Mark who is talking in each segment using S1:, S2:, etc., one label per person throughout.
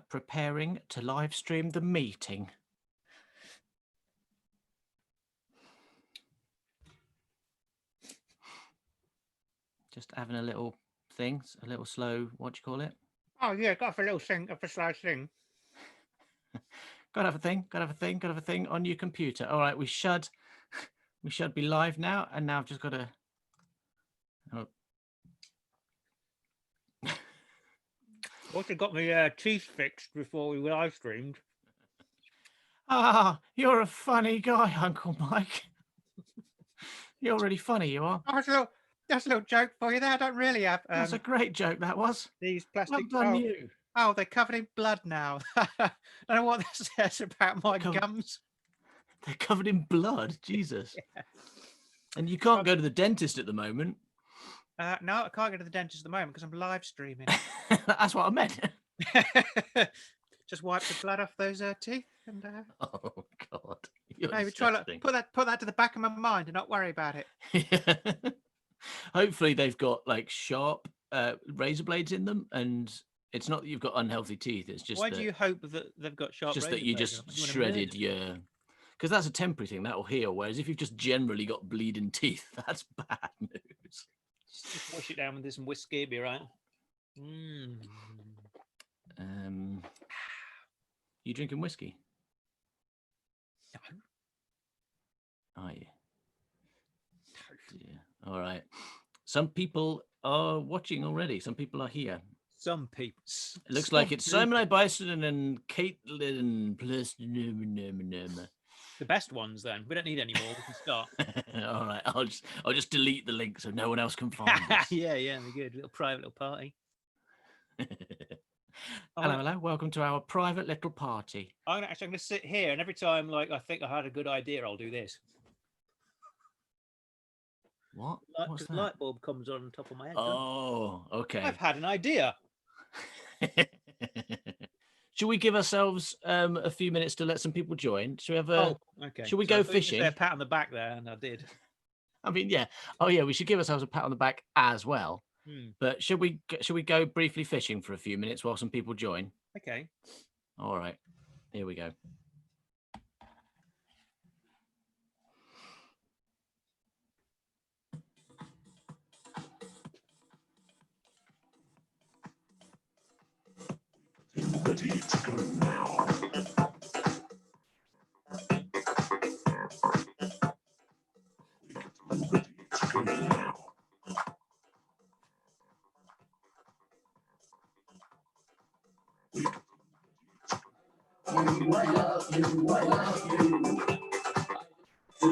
S1: preparing to live stream the meeting. Just having a little thing, a little slow, what do you call it?
S2: Oh, yeah, got a little thing, a slow thing.
S1: Gotta have a thing, gotta have a thing, gotta have a thing on your computer. All right, we should be live now, and now I've just got to... Oh.
S2: Also got my teeth fixed before we live streamed.
S1: Ah, you're a funny guy, Uncle Mike. You're really funny, you are.
S2: Oh, that's a little joke for you there. I don't really have...
S1: That's a great joke, that was.
S2: These plastic...
S1: Well done, you.
S2: Oh, they're covered in blood now. I don't know what that says about my gums.
S1: They're covered in blood, Jesus.
S2: Yeah.
S1: And you can't go to the dentist at the moment.
S2: No, I can't go to the dentist at the moment because I'm live streaming.
S1: That's what I meant.
S2: Just wipe the blood off those teeth and
S1: oh God,
S2: maybe try to put that to the back of my mind and not worry about it.
S1: Yeah. Hopefully they've got like sharp razor blades in them, and it's not that you've got unhealthy teeth. It's just
S2: why do you hope that they've got sharp?
S1: Just that you just shredded your, because that's a temporary thing that will heal. Whereas if you've just generally got bleeding teeth, that's bad news.
S2: Just wash it down with some whiskey, be right.
S1: You drinking whiskey?
S2: No.
S1: Are you? Yeah. All right. Some people are watching already. Some people are here.
S2: Some people.
S1: It looks like it's Simon I. Bison and Caitlin plus the
S2: best ones. Then we don't need any more. We can start.
S1: All right. I'll just delete the link so no one else can find us.
S2: Yeah, they're good. Little private little party.
S1: Hello. Welcome to our private little party.
S2: I'm going to sit here, and every time like I think I had a good idea, I'll do this.
S1: What? What's that?
S2: Light bulb comes on top of my head.
S1: Oh, okay.
S2: I've had an idea.
S1: Should we give ourselves a few minutes to let some people join? Should we have a?
S2: Oh, okay.
S1: Should we go fishing?
S2: A pat on the back there, and I did.
S1: I mean, yeah. Oh, yeah. We should give ourselves a pat on the back as well. But should we go briefly fishing for a few minutes while some people join?
S2: Okay.
S1: All right. Here we go.
S3: Ready to go now. Ready to go now. I love you, I love you. To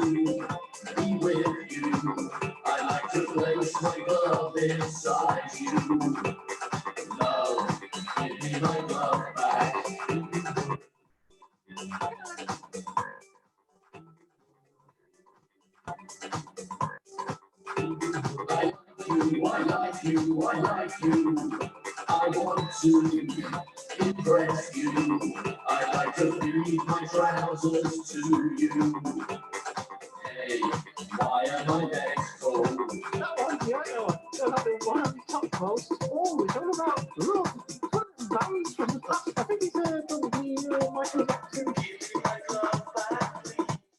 S3: be with you. I like to place my glove inside you. Love, give me my glove back. I like you, I like you. I want to impress you. I like to feed my trousers to you. Hey, why are my legs cold? That one, yeah, I know. So like the one on the top post. Oh, it's all about love. Bands from the past. I think it's probably Michael Jackson. Give me my glove back, please. My glove.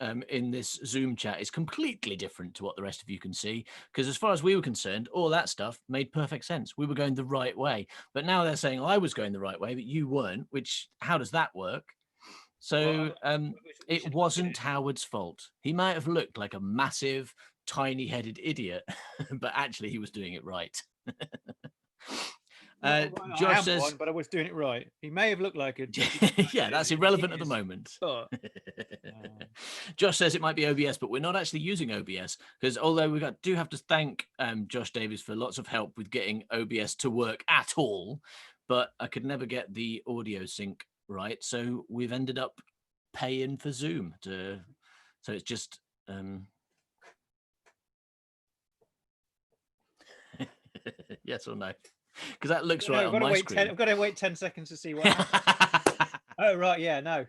S1: in this Zoom chat is completely different to what the rest of you can see. Because as far as we were concerned, all that stuff made perfect sense. We were going the right way. But now they're saying I was going the right way, but you weren't. Which, how does that work? So it wasn't Howard's fault. He might have looked like a massive, tiny-headed idiot, but actually he was doing it right. Josh says,
S4: one, but I was doing it right. He may have looked like a
S1: yeah, that's irrelevant at the moment.
S4: But
S1: Josh says it might be OBS, but we're not actually using OBS because although we do have to thank Josh Davies for lots of help with getting OBS to work at all, but I could never get the audio sync right, so we've ended up paying for Zoom to. So it's just. Yes or no? Because that looks right on my screen.
S4: I've got to wait 10 seconds to see what happens. Oh, right. Yeah, no.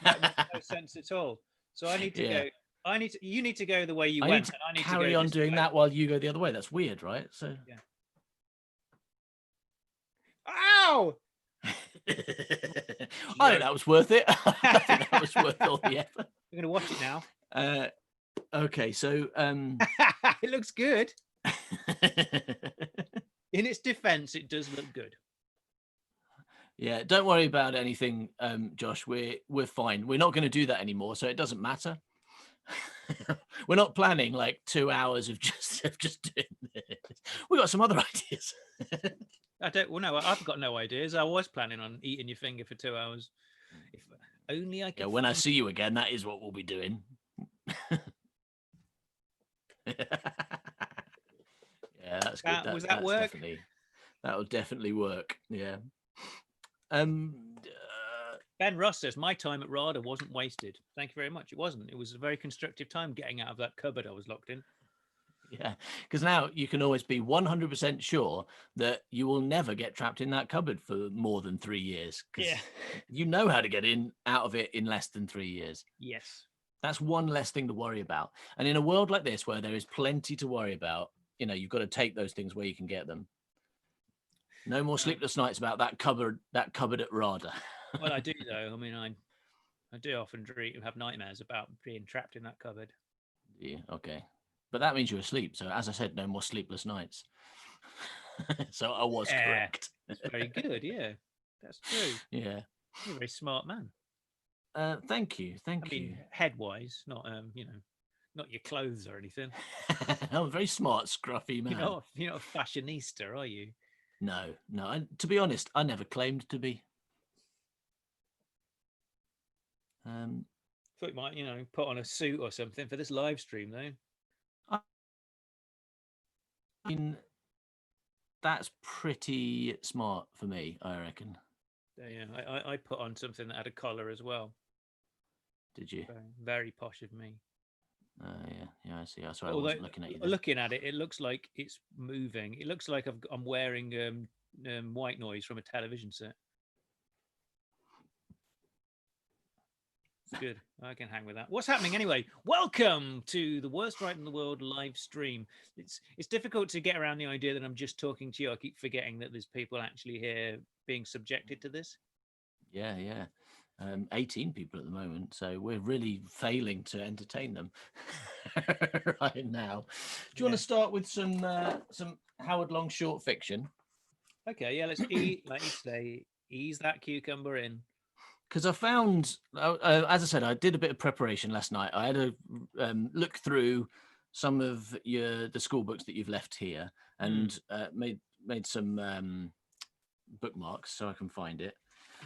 S4: That makes no sense at all. So I need to go. You need to go the way you went.
S1: And I need to carry on doing that while you go the other way. That's weird, right? So.
S4: Yeah. Ow!
S1: I think that was worth it. I think that was worth all the effort.
S4: We're going to watch it now.
S1: Okay, so
S4: it looks good. In its defense, it does look good.
S1: Yeah, don't worry about anything, Josh. We're fine. We're not going to do that anymore, so it doesn't matter. We're not planning like 2 hours of just doing this. We got some other ideas.
S4: No, I've got no ideas. I was planning on eating your finger for 2 hours. If only I could.
S1: Yeah, when I see you again, that is what we'll be doing. Yeah, that's good.
S4: Was that work?
S1: That will definitely work. Yeah.
S4: Ben Ross says my time at RADA wasn't wasted. Thank you very much. It wasn't. It was a very constructive time getting out of that cupboard I was locked in.
S1: Yeah, because now you can always be 100% sure that you will never get trapped in that cupboard for more than 3 years.
S4: Yeah.
S1: You know how to get out of it in less than 3 years.
S4: Yes.
S1: That's one less thing to worry about. And in a world like this, where there is plenty to worry about, you've got to take those things where you can get them. No more sleepless nights about that cupboard at RADA.
S4: Well, I do though. I mean, I do often have nightmares about being trapped in that cupboard.
S1: Yeah, okay. But that means you're asleep. So as I said, no more sleepless nights. So I was correct.
S4: That's very good. Yeah, that's true.
S1: Yeah.
S4: You're a very smart man.
S1: Thank you.
S4: I mean, head-wise, not not your clothes or anything.
S1: I'm a very smart, scruffy man.
S4: You're not a fashionista, are you?
S1: No. To be honest, I never claimed to be.
S4: Thought you might, put on a suit or something for this live stream, though.
S1: I mean, that's pretty smart for me, I reckon.
S4: Yeah, I put on something that had a collar as well.
S1: Did you?
S4: Very posh of me.
S1: Yeah, I see. Sorry, I wasn't looking at you.
S4: Looking at it, it looks like it's moving. It looks like I'm wearing white noise from a television set. It's good. I can hang with that. What's happening anyway? Welcome to the Worst Writer in the World live stream. It's difficult to get around the idea that I'm just talking to you. I keep forgetting that there's people actually here being subjected to this.
S1: Yeah. 18 people at the moment, so we're really failing to entertain them right now. Do you want to start with some Howard Long short fiction?
S4: Okay, yeah, let's eat, like you say, ease that cucumber in.
S1: Because I found, as I said, I did a bit of preparation last night. I had a look through some of the school books that you've left here and made some bookmarks so I can find it.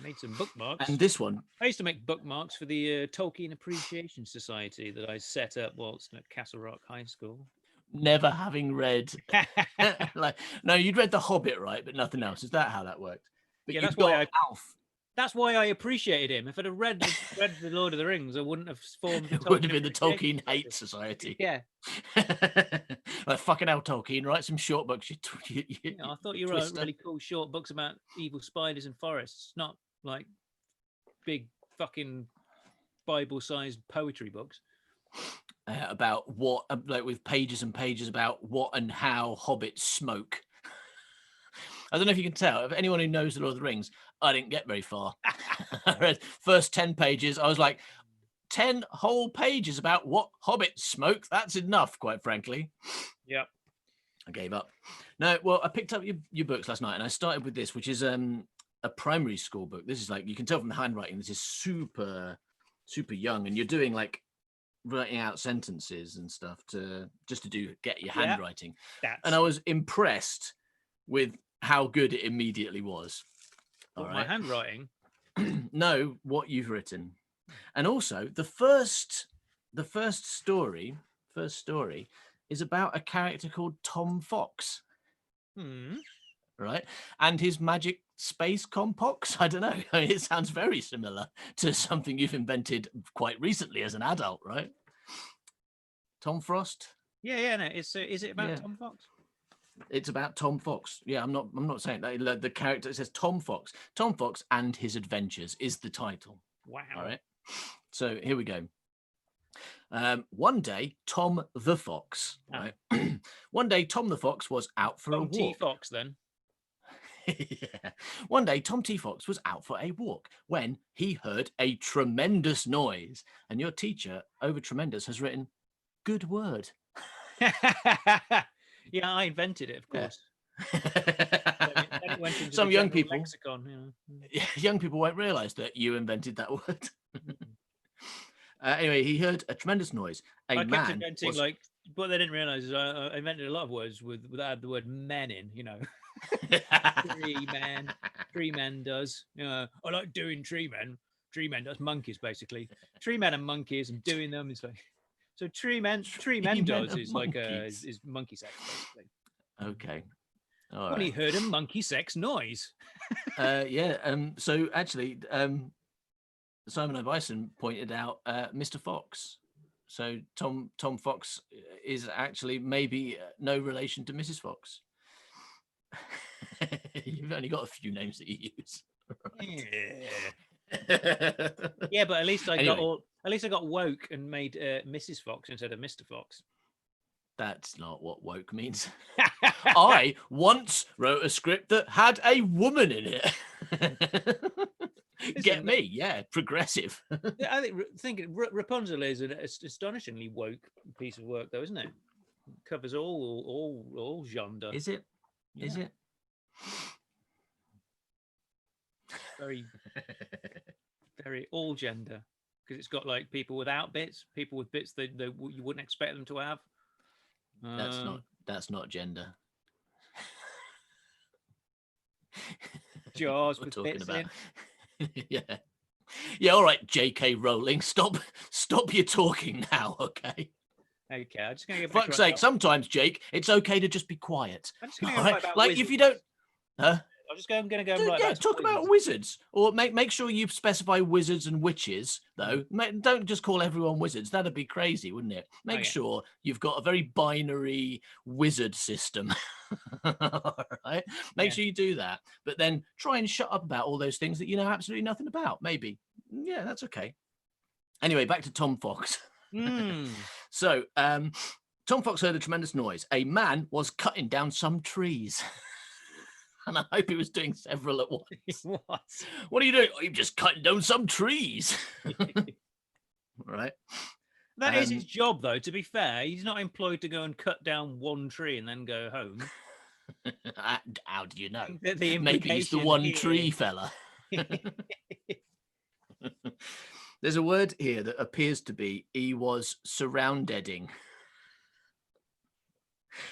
S4: Made some bookmarks.
S1: And this one.
S4: I used to make bookmarks for the Tolkien Appreciation Society that I set up whilst at Castle Rock High School.
S1: Never having read. No, you'd read The Hobbit, right? But nothing else. Is that how that worked? But
S4: yeah,
S1: that's why Alf.
S4: That's why I appreciated him. If I'd have read The Lord of the Rings, I wouldn't have formed the
S1: It would have been the Tolkien Hate Society.
S4: Yeah.
S1: Like, fucking hell, Tolkien, write some short books.
S4: I thought you wrote really cool short books about evil spiders and forests, not like big fucking Bible-sized poetry books.
S1: About what, like with pages and pages about what and how hobbits smoke. I don't know if you can tell. If anyone who knows The Lord of the Rings, I didn't get very far. I read first 10 pages. I was like, 10 whole pages about what hobbits smoke. That's enough, quite frankly.
S4: Yep.
S1: I gave up. No, well, I picked up your books last night, and I started with this, which is a primary school book. This is like, you can tell from the handwriting, this is super, super young, and you're doing like writing out sentences and stuff to get your handwriting. And I was impressed with how good it immediately was. All
S4: my
S1: right.
S4: handwriting.
S1: No, what you've written. And also the first story is about a character called Tom Fox. Right? And his magic space compox. I don't know. I mean, it sounds very similar to something you've invented quite recently as an adult, right? Tom Frost?
S4: Yeah. No, is it about Tom Fox?
S1: It's about Tom Fox. Yeah, I'm not saying that. The character, it says Tom Fox. Tom Fox and His Adventures is the title.
S4: Wow.
S1: All right. So here we go. One day, Tom the Fox. Right. One day, Tom the Fox was out for a walk.
S4: T. Fox, then.
S1: Yeah. One day, Tom T. Fox was out for a walk when he heard a tremendous noise. And your teacher, over tremendous, has written, good word.
S4: Yeah, I invented it, of course.
S1: Some young people,
S4: lexicon,
S1: young people won't realise that you invented that word. Anyway, he heard a tremendous noise.
S4: I kept inventing what they didn't realise is I invented a lot of words that had the word men in. Tree men does. I like doing tree men. Tree men does monkeys basically. Tree men and monkeys and doing them is like. So tree men does is like is monkey sex basically.
S1: Okay.
S4: All right. He heard a monkey sex noise.
S1: Yeah. So actually, Simon O'Bison pointed out Mr. Fox. So Tom Fox is actually maybe no relation to Mrs. Fox. You've only got a few names that you use. Right?
S4: Yeah, but at least I got woke and made Mrs. Fox instead of Mr. Fox.
S1: That's not what woke means. I once wrote a script that had a woman in it. Get me? Yeah, progressive.
S4: I think Rapunzel is an astonishingly woke piece of work, though, isn't it? Covers all genre.
S1: Is it? Yeah. Is it?
S4: Very, very all gender, because it's got like people without bits, people with bits that you wouldn't expect them to have.
S1: That's not gender.
S4: Jaws with bits about.
S1: Yeah. All right, J.K. Rowling, stop your talking now, okay?
S4: Okay, I'm just gonna get.
S1: Fuck's sake! Sometimes, Jake, it's okay to just be quiet.
S4: I'm just gonna go right?
S1: Like
S4: wizards.
S1: if you don't, huh?
S4: I'm gonna go. Right,
S1: yeah, talk about wizards, or make sure you specify wizards and witches, though. Don't just call everyone wizards. That'd be crazy, wouldn't it? Make sure you've got a very binary wizard system. All right, make sure you do that, but then try and shut up about all those things that you know absolutely nothing about. Maybe, yeah, that's okay. Anyway, back to Tom Fox. So, Tom Fox heard a tremendous noise. A man was cutting down some trees. And I hope he was doing several at once. What are you doing? Oh, you're just cutting down some trees. Right.
S4: That is his job, though, to be fair. He's not employed to go and cut down one tree and then go home.
S1: How do you know?
S4: Maybe
S1: he's the one tree fella. There's a word here that appears to be he was surroundeding.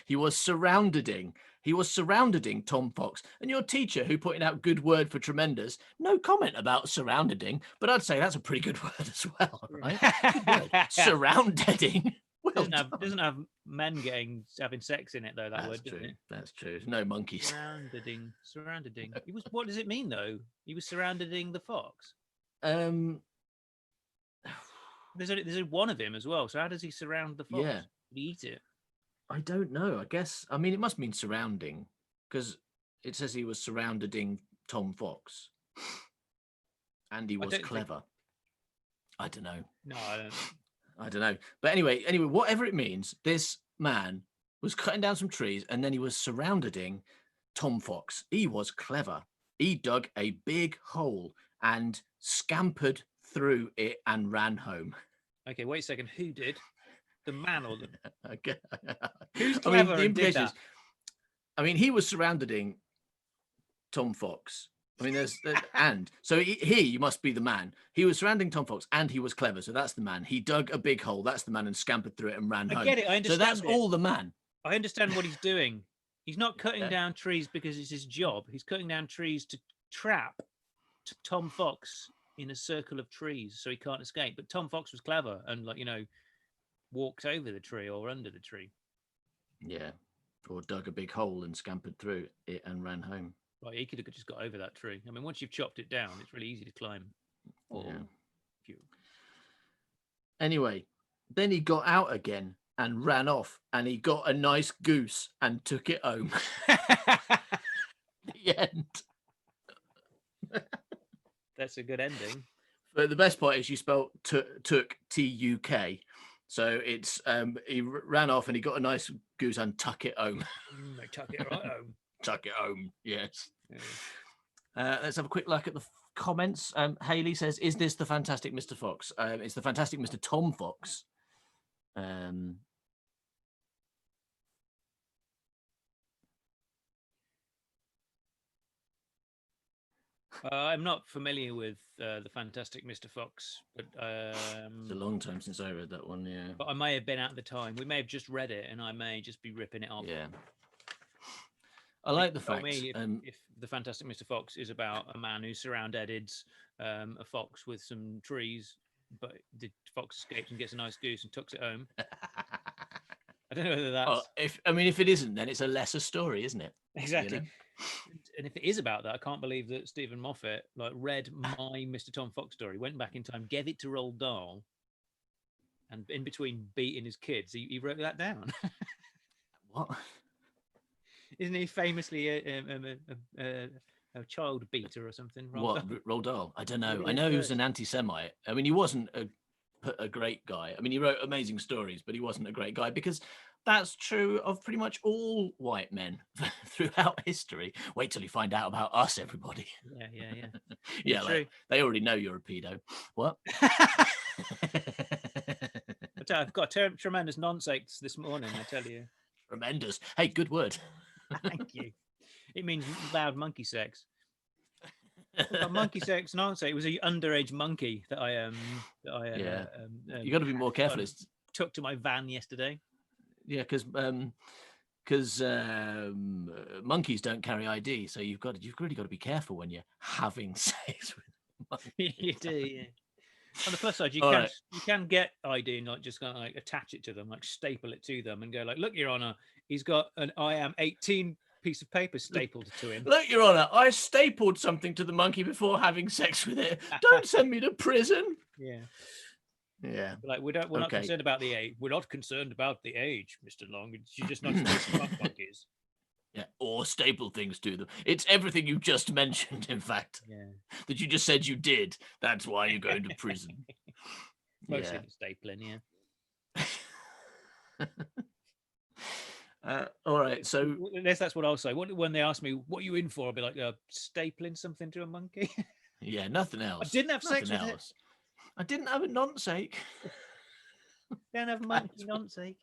S1: He was surroundeding. He was surroundeding Tom Fox. And your teacher, who pointed out good word for tremendous, no comment about surroundeding, but I'd say that's a pretty good word as well, right? Good word. Surroundeding. Well,
S4: doesn't have men having sex in it though. That word, doesn't it?
S1: That's true. No monkeys.
S4: Surroundeding. What does it mean though? He was surroundeding the fox. There's one of him as well. So how does he surround the fox?
S1: Yeah.
S4: Did he eat it?
S1: I don't know. I guess. I mean, it must mean surrounding because it says he was surrounding Tom Fox, and he was clever. I don't know.
S4: No,
S1: I don't know. But anyway, whatever it means, this man was cutting down some trees, and then he was surrounding Tom Fox. He was clever. He dug a big hole and scampered through it and ran home.
S4: Okay, wait a second. Who did? The man or the?
S1: Okay.
S4: Who's
S1: I mean,
S4: clever
S1: the
S4: and did
S1: implication is,
S4: that?
S1: I mean, he was surrounding Tom Fox. I mean, and so he must be the man. He was surrounding Tom Fox, and he was clever. So that's the man. He dug a big hole. That's the man, and scampered through it and ran
S4: I
S1: home.
S4: get it. I
S1: So
S4: understand
S1: that's
S4: it.
S1: all the man.
S4: I understand what he's doing. He's not cutting
S1: Yeah.
S4: down trees because it's his job. He's cutting down trees to trap Tom Fox in a circle of trees so he can't escape. But Tom Fox was clever and, like, walked over the tree or under the tree.
S1: Yeah, or dug a big hole and scampered through it and ran home.
S4: Right, he could have just got over that tree. I mean, once you've chopped it down, it's really easy to climb.
S1: Yeah.
S4: Phew.
S1: Anyway, then he got out again and ran off, and he got a nice goose and took it home. The end.
S4: That's a good ending.
S1: But the best part is you spelled took T-U-K. So it's he ran off and he got a nice goose and tuck it home.
S4: I tuck it right home.
S1: Tuck it home, yes.
S4: Yeah.
S1: Let's have a quick look at the comments. Haley says, "Is this the Fantastic Mr. Fox?" It's the Fantastic Mr. Tom Fox.
S4: I'm not familiar with the Fantastic Mr. Fox, but
S1: It's a long time since I read that one. Yeah.
S4: but I may have been at the time. We may have just read it, and I may just be ripping it off.
S1: Yeah. I like the
S4: Tell
S1: fact.
S4: me if the Fantastic Mr. Fox is about a man who surrounded a fox with some trees, but the fox escapes and gets a nice goose and tucks it home. I don't know whether that's
S1: if it isn't, then it's a lesser story, isn't it?
S4: exactly.
S1: know?
S4: And if it is about that, I can't believe that Stephen Moffat read my Mr. Tom Fox story, went back in time, gave it to Roald Dahl, and in between beating his kids, he wrote that down.
S1: What?
S4: Isn't he famously a child beater or something?
S1: What? Roald Dahl? I don't know.
S4: Maybe
S1: I
S4: it
S1: know he was
S4: first.
S1: an anti-Semite. I mean, he wasn't a great guy. I mean, he wrote amazing stories, but he wasn't a great guy because that's true of pretty much all white men throughout history. Wait till you find out about us, everybody.
S4: Yeah.
S1: Yeah,
S4: true.
S1: they already know you're a pedo. What?
S4: I've got tremendous nonsense this morning, I tell you.
S1: Tremendous. Hey, good word.
S4: Thank you. It means loud monkey sex. Monkey sex nonsense. It was an underage monkey that I
S1: Yeah. You got to be more careful. It's
S4: took to my van yesterday.
S1: yeah, because monkeys don't carry ID, so you've really got to be careful when you're having sex with monkeys.
S4: You do, yeah. On the plus side, you
S1: All
S4: can
S1: right.
S4: you can get ID and just kind of attach it to them, staple it to them, and go look, Your Honor, he's got an I am 18 piece of paper stapled to him.
S1: Look, Your Honor, I stapled something to the monkey before having sex with it. Don't send me to prison.
S4: Yeah.
S1: Yeah.
S4: We're not
S1: Okay.
S4: concerned about the age. We're not concerned about the age, Mr. Long. You're just not supposed to fuck monkeys.
S1: Yeah, or staple things to them. It's everything you just mentioned, in fact,
S4: Yeah.
S1: that you just said you did. That's why you're going to prison.
S4: Mostly
S1: Yeah.
S4: the stapling, yeah.
S1: All right, so
S4: At least that's what I'll say. When they ask me, what are you in for? I'll be like, stapling something to a monkey.
S1: yeah, nothing else.
S4: I didn't have sex
S1: Nothing
S4: with
S1: else. I didn't have a nonsake.
S4: Don't have monkey nonsense.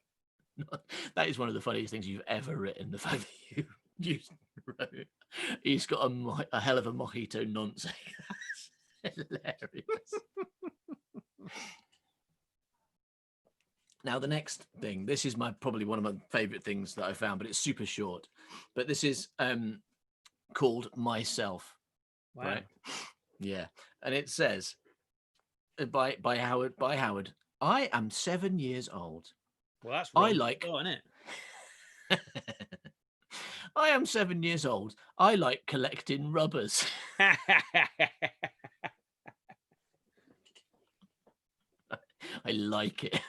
S1: That is one of the funniest things you've ever written. The fact that you wrote, he's got a hell of a mojito nonsense. That's hilarious. Now the next thing, this is probably one of my favorite things that I found, but it's super short. But this is called Myself.
S4: Wow.
S1: Right? Yeah, and it says by Howard. I am 7 years old.
S4: Well, that's
S1: I
S4: wrong.
S1: like-
S4: Oh, isn't it?
S1: I am 7 years old. I like collecting rubbers. I like it.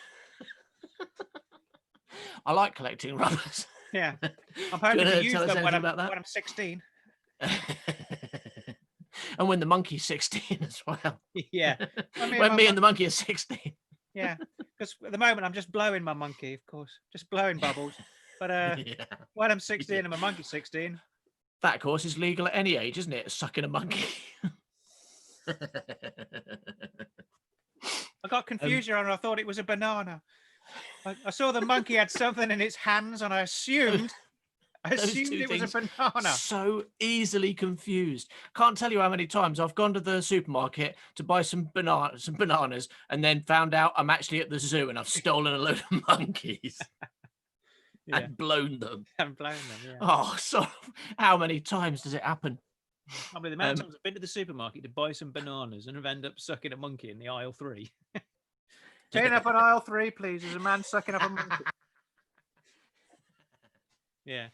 S1: I like collecting rubbers.
S4: Yeah. I'm
S1: Do you
S4: hoping
S1: wanna
S4: to use
S1: tell us
S4: them when
S1: anything
S4: I'm,
S1: about that?
S4: when I'm 16.
S1: And when the monkey's 16 as well.
S4: Yeah.
S1: When me and the monkey are 16.
S4: Yeah. Because at the moment, I'm just blowing my monkey, of course. Just blowing bubbles. But
S1: Yeah.
S4: when I'm 16
S1: Yeah.
S4: and my monkey's 16.
S1: That, of course, is legal at any age, isn't it? Sucking a monkey.
S4: I got confused, Your Honor. I thought it was a banana. I saw the monkey had something in its hands, and I assumed
S1: Those two
S4: it was a
S1: things
S4: banana.
S1: so easily confused. Can't tell you how many times I've gone to the supermarket to buy some bananas, and then found out I'm actually at the zoo and I've stolen a load of monkeys and blown them.
S4: And blown them. Yeah.
S1: Oh, so how many times does it happen?
S4: I mean, the amount of times I've been to the supermarket to buy some bananas and have ended up sucking a monkey in the aisle 3. Turn up on aisle 3, please. There's a man sucking up a monkey. Yeah.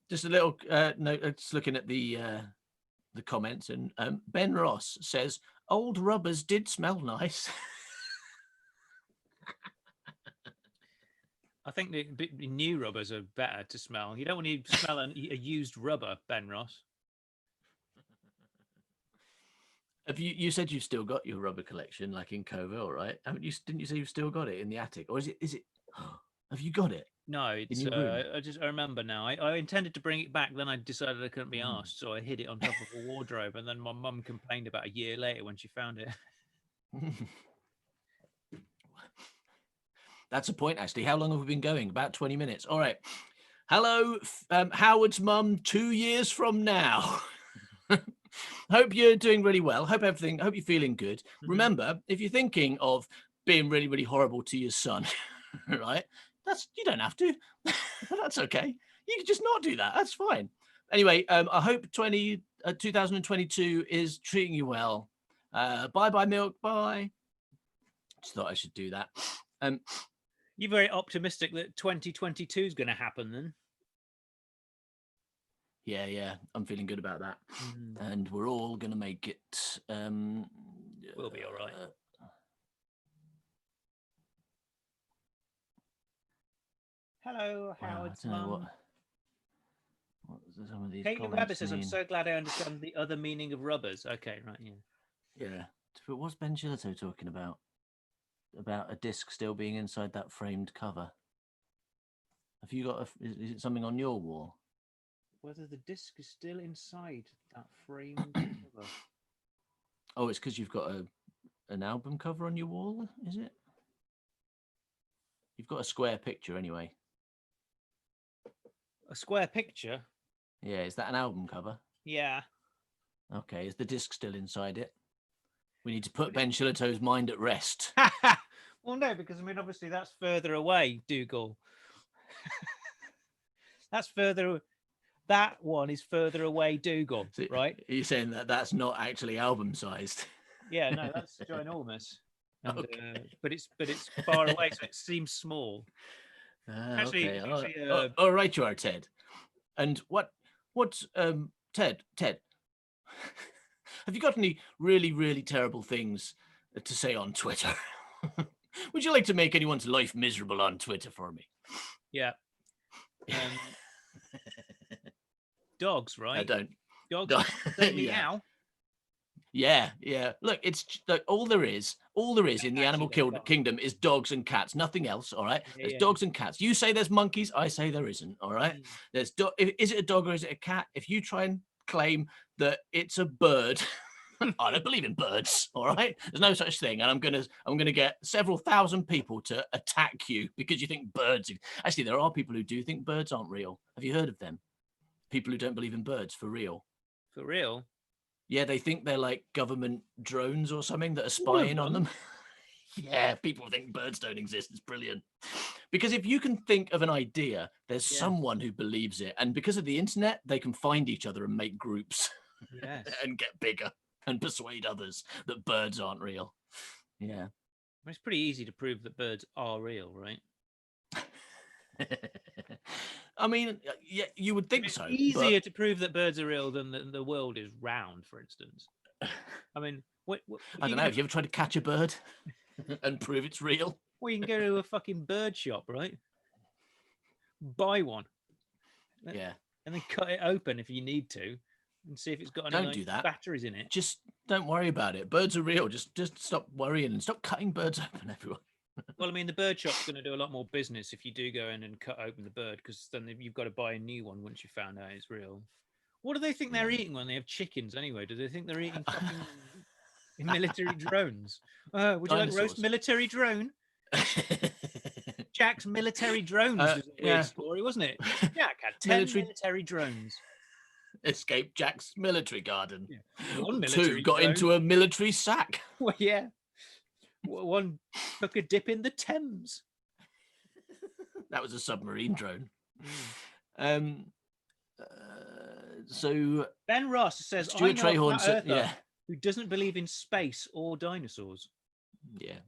S1: Just a little note. Just looking at the comments, and Ben Ross says old rubbers did smell nice.
S4: I think the new rubbers are better to smell. You don't want to smell a used rubber, Ben Ross.
S1: Have you said you've still got your rubber collection, like in Coville, right? Haven't you? Didn't you say you've still got it in the attic, or is it? Have you got it?
S4: No, it's.
S1: your room?
S4: I remember now. I intended to bring it back, then I decided I couldn't be asked, so I hid it on top of a wardrobe. And then my mum complained about a year later when she found it.
S1: That's a point, actually. How long have we been going? About 20 minutes. All right. Hello, Howard's mum. 2 years from now. Hope you're doing really well. Hope you're feeling good. Remember, if you're thinking of being really, really horrible to your son, right? You don't have to. That's okay. You can just not do that. That's fine. Anyway, I hope 2022 is treating you well. Bye, milk. Bye. Just thought I should do that.
S4: You're very optimistic that 2022 is going to happen, then.
S1: Yeah, I'm feeling good about that. And we're all going to make it.
S4: We'll be all right. Hello, Howard's mum.
S1: What some of these
S4: Caitlin
S1: comments
S4: Webber says,
S1: mean?
S4: I'm so glad I understand the other meaning of rubbers. Okay, right, yeah.
S1: Yeah. But what's Ben Gilito talking about? About a disc still being inside that framed cover? Have you got is it something on your wall?
S4: Whether the disc is still inside that framed cover.
S1: Oh, it's because you've got an album cover on your wall, is it? You've got a square picture anyway.
S4: A square picture?
S1: Yeah, is that an album cover?
S4: Yeah.
S1: Okay, is the disc still inside it? We need to put Ben Shillito's mind at rest.
S4: Well, no, because, I mean, obviously that's further away, Dougal. That one is further away, Dougal,
S1: So,
S4: right?
S1: Are you saying that that's not actually album sized?
S4: Yeah, no, that's ginormous. And,
S1: Okay.
S4: but it's far away, so it seems small. Actually,
S1: okay. All right, you are, Ted. And what's Ted? Have you got any really, really terrible things to say on Twitter? Would you like to make anyone's life miserable on Twitter for me?
S4: Yeah. Dogs, right?
S1: I don't.
S4: Dogs say meow.
S1: Yeah. Look, it's like all there is in the animal kingdom is dogs and cats, nothing else. All right, there's dogs and cats. You say there's monkeys, I say there isn't. All right, there's is it a dog or is it a cat? If you try and claim that it's a bird, I don't believe in birds. All right, there's no such thing, and I'm gonna get several thousand people to attack you because you think birds. Actually, there are people who do think birds aren't real. Have you heard of them? People who don't believe in birds for real.
S4: For real?
S1: Yeah, they think they're like government drones or something that are spying on them. Yeah, people think birds don't exist. It's brilliant. Because if you can think of an idea, there's someone who believes it. And because of the internet, they can find each other and make groups.
S4: Yes.
S1: And get bigger and persuade others that birds aren't real. Yeah.
S4: It's pretty easy to prove that birds are real, right?
S1: I mean, yeah, you would think
S4: it's
S1: so.
S4: Easier to prove that birds are real than the world is round, for instance. I mean,
S1: I don't know. Have you ever tried to catch a bird and prove it's real?
S4: Well, you can go to a fucking bird shop, right? Buy one.
S1: Yeah.
S4: And then cut it open if you need to, and see if it's got any
S1: do that.
S4: batteries in it.
S1: Just don't worry about it. Birds are real. Just stop worrying and stop cutting birds open, everyone.
S4: Well, I mean, the bird shop's going to do a lot more business if you do go in and cut open the bird, because then you've got to buy a new one once you found out it's real. What do they think they're
S1: Yeah.
S4: eating when they have chickens anyway? Do they think they're eating fucking military drones? Would you like roast
S1: Dinosaurs.
S4: military drone? Jack's military drones was a weird
S1: yeah.
S4: story, wasn't it? Jack had 10
S1: Military-
S4: military drones.
S1: Escaped Jack's military garden.
S4: Yeah. One
S1: 2
S4: military
S1: got
S4: drone.
S1: into a military sack.
S4: Well, yeah. One took a dip in the Thames.
S1: That was a submarine drone.
S4: Mm.
S1: So
S4: Ben Ross says,
S1: Stuart
S4: I know
S1: Trahorn
S4: a
S1: said,
S4: flat earther who doesn't believe in space or dinosaurs.
S1: yeah.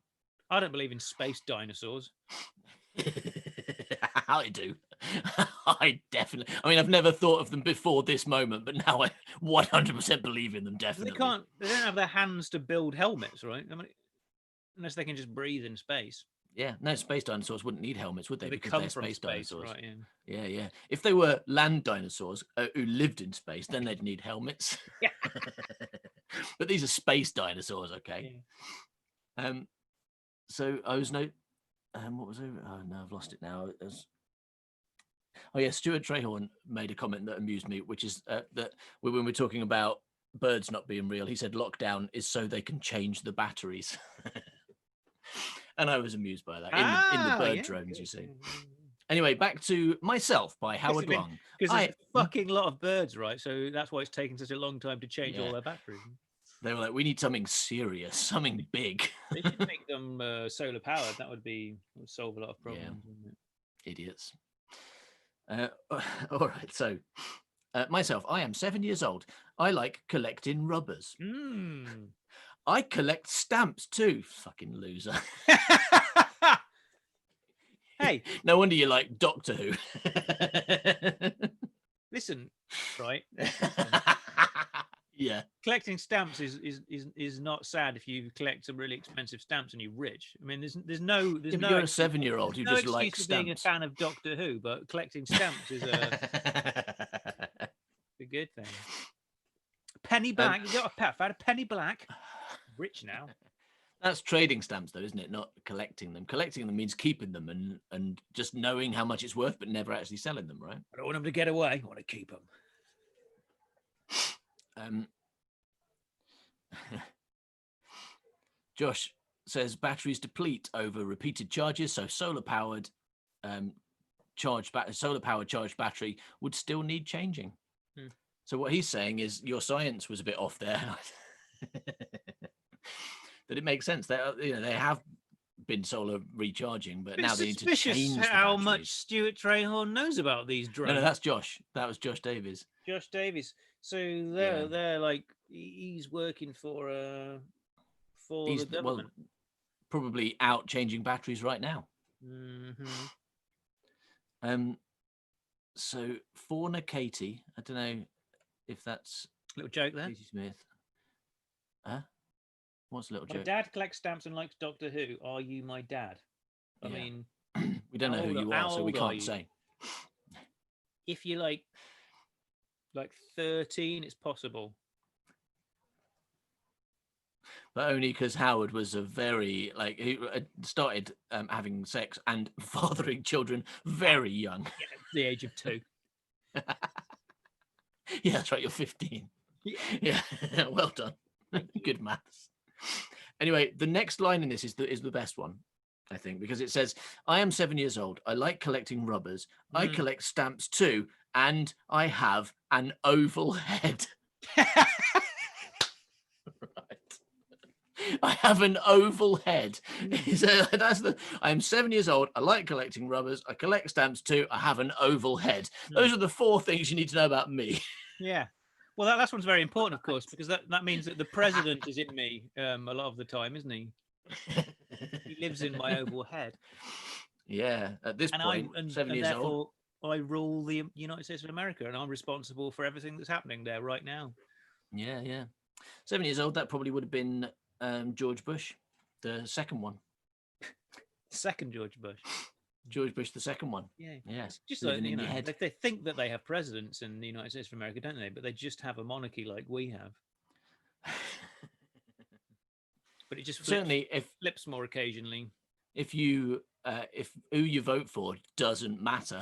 S4: I don't believe in space dinosaurs.
S1: I do. I definitely. I mean, I've never thought of them before this moment, but now I 100% believe in them. Definitely.
S4: They can't. They don't have their hands to build helmets, right? I mean, unless they can just breathe in space.
S1: Yeah, no, space dinosaurs wouldn't need helmets, would they?
S4: They
S1: Because
S4: come
S1: they're
S4: from
S1: space
S4: space,
S1: dinosaurs.
S4: right? Yeah.
S1: Yeah, yeah. If they were land dinosaurs who lived in space, then they'd need helmets.
S4: Yeah.
S1: But these are space dinosaurs, okay?
S4: Yeah.
S1: So I was what was it? Oh no, I've lost it now. Oh yeah, Stuart Trahorn made a comment that amused me, which is that when we're talking about birds not being real, he said lockdown is so they can change the batteries. And I was amused by that in the bird drones, you see. Anyway, back to Myself by Howard Long.
S4: Because there's a fucking lot of birds, right? So that's why it's taking such a long time to change all their batteries.
S1: They were like, we need something serious, something big.
S4: They should make them solar powered. That would solve a lot of problems. Wouldn't it?
S1: Idiots. All right, so Myself, I am 7 years old. I like collecting rubbers. I collect stamps too. Fucking loser.
S4: Hey,
S1: no wonder you like Doctor Who.
S4: Listen, right?
S1: Yeah.
S4: Collecting stamps is not sad if you collect some really expensive stamps and you're rich. I mean, there's no
S1: You're a 7-year-old who
S4: no
S1: just
S4: excuse
S1: likes
S4: for
S1: stamps.
S4: being a fan of Doctor Who, but collecting stamps is a good thing. Penny black. You got a pet. Found a penny black. Rich now.
S1: That's trading stamps, though, isn't it? Not collecting them. Collecting them means keeping them and just knowing how much it's worth, but never actually selling them, right?
S4: I don't want them to get away. I want to keep them.
S1: Josh says batteries deplete over repeated charges, so solar powered charged battery would still need changing. So what he's saying is your science was a bit off there. That it makes sense. They have been solar recharging, but now they need to change
S4: how much Stuart Trahorn knows about these drones.
S1: No, that's Josh. That was Josh Davies.
S4: Josh Davies. So they're like he's working for the government.
S1: Well, probably out changing batteries right now. So Fauna Katie, I don't know if that's
S4: little joke there.
S1: Katie Smith. Huh? What's a little joke?
S4: My dad collects stamps and likes Doctor Who. Are you my dad? I mean,
S1: we don't know who you are, so we can't say.
S4: If you're like 13, it's possible.
S1: But only because Howard was a very he started having sex and fathering children very young.
S4: Yeah, the age of 2.
S1: Yeah, that's right. You're 15. Yeah. Well done. Good maths. Anyway, the next line in this is the best one, I think, because it says, I am 7 years old. I like collecting rubbers. I collect stamps too, and I have an oval head. I have an oval head. I am 7 years old. I like collecting rubbers. I collect stamps too. I have an oval head. Those are the 4 things you need to know about me.
S4: Yeah. Well, that last one's very important, of course, because that means that the president is in me a lot of the time, isn't he? He lives in my oval head.
S1: Yeah. At this point, 7 years old.
S4: I rule the United States of America, and I'm responsible for everything that's happening there right now.
S1: Yeah, yeah. 7 years old, that probably would have been George Bush, the second one.
S4: Second George Bush.
S1: George Bush, the second one.
S4: Yeah.
S1: Yes.
S4: Just like, they think that they have presidents in the United States of America, don't they? But they just have a monarchy like we have. But it just flips more occasionally.
S1: If who you vote for doesn't matter.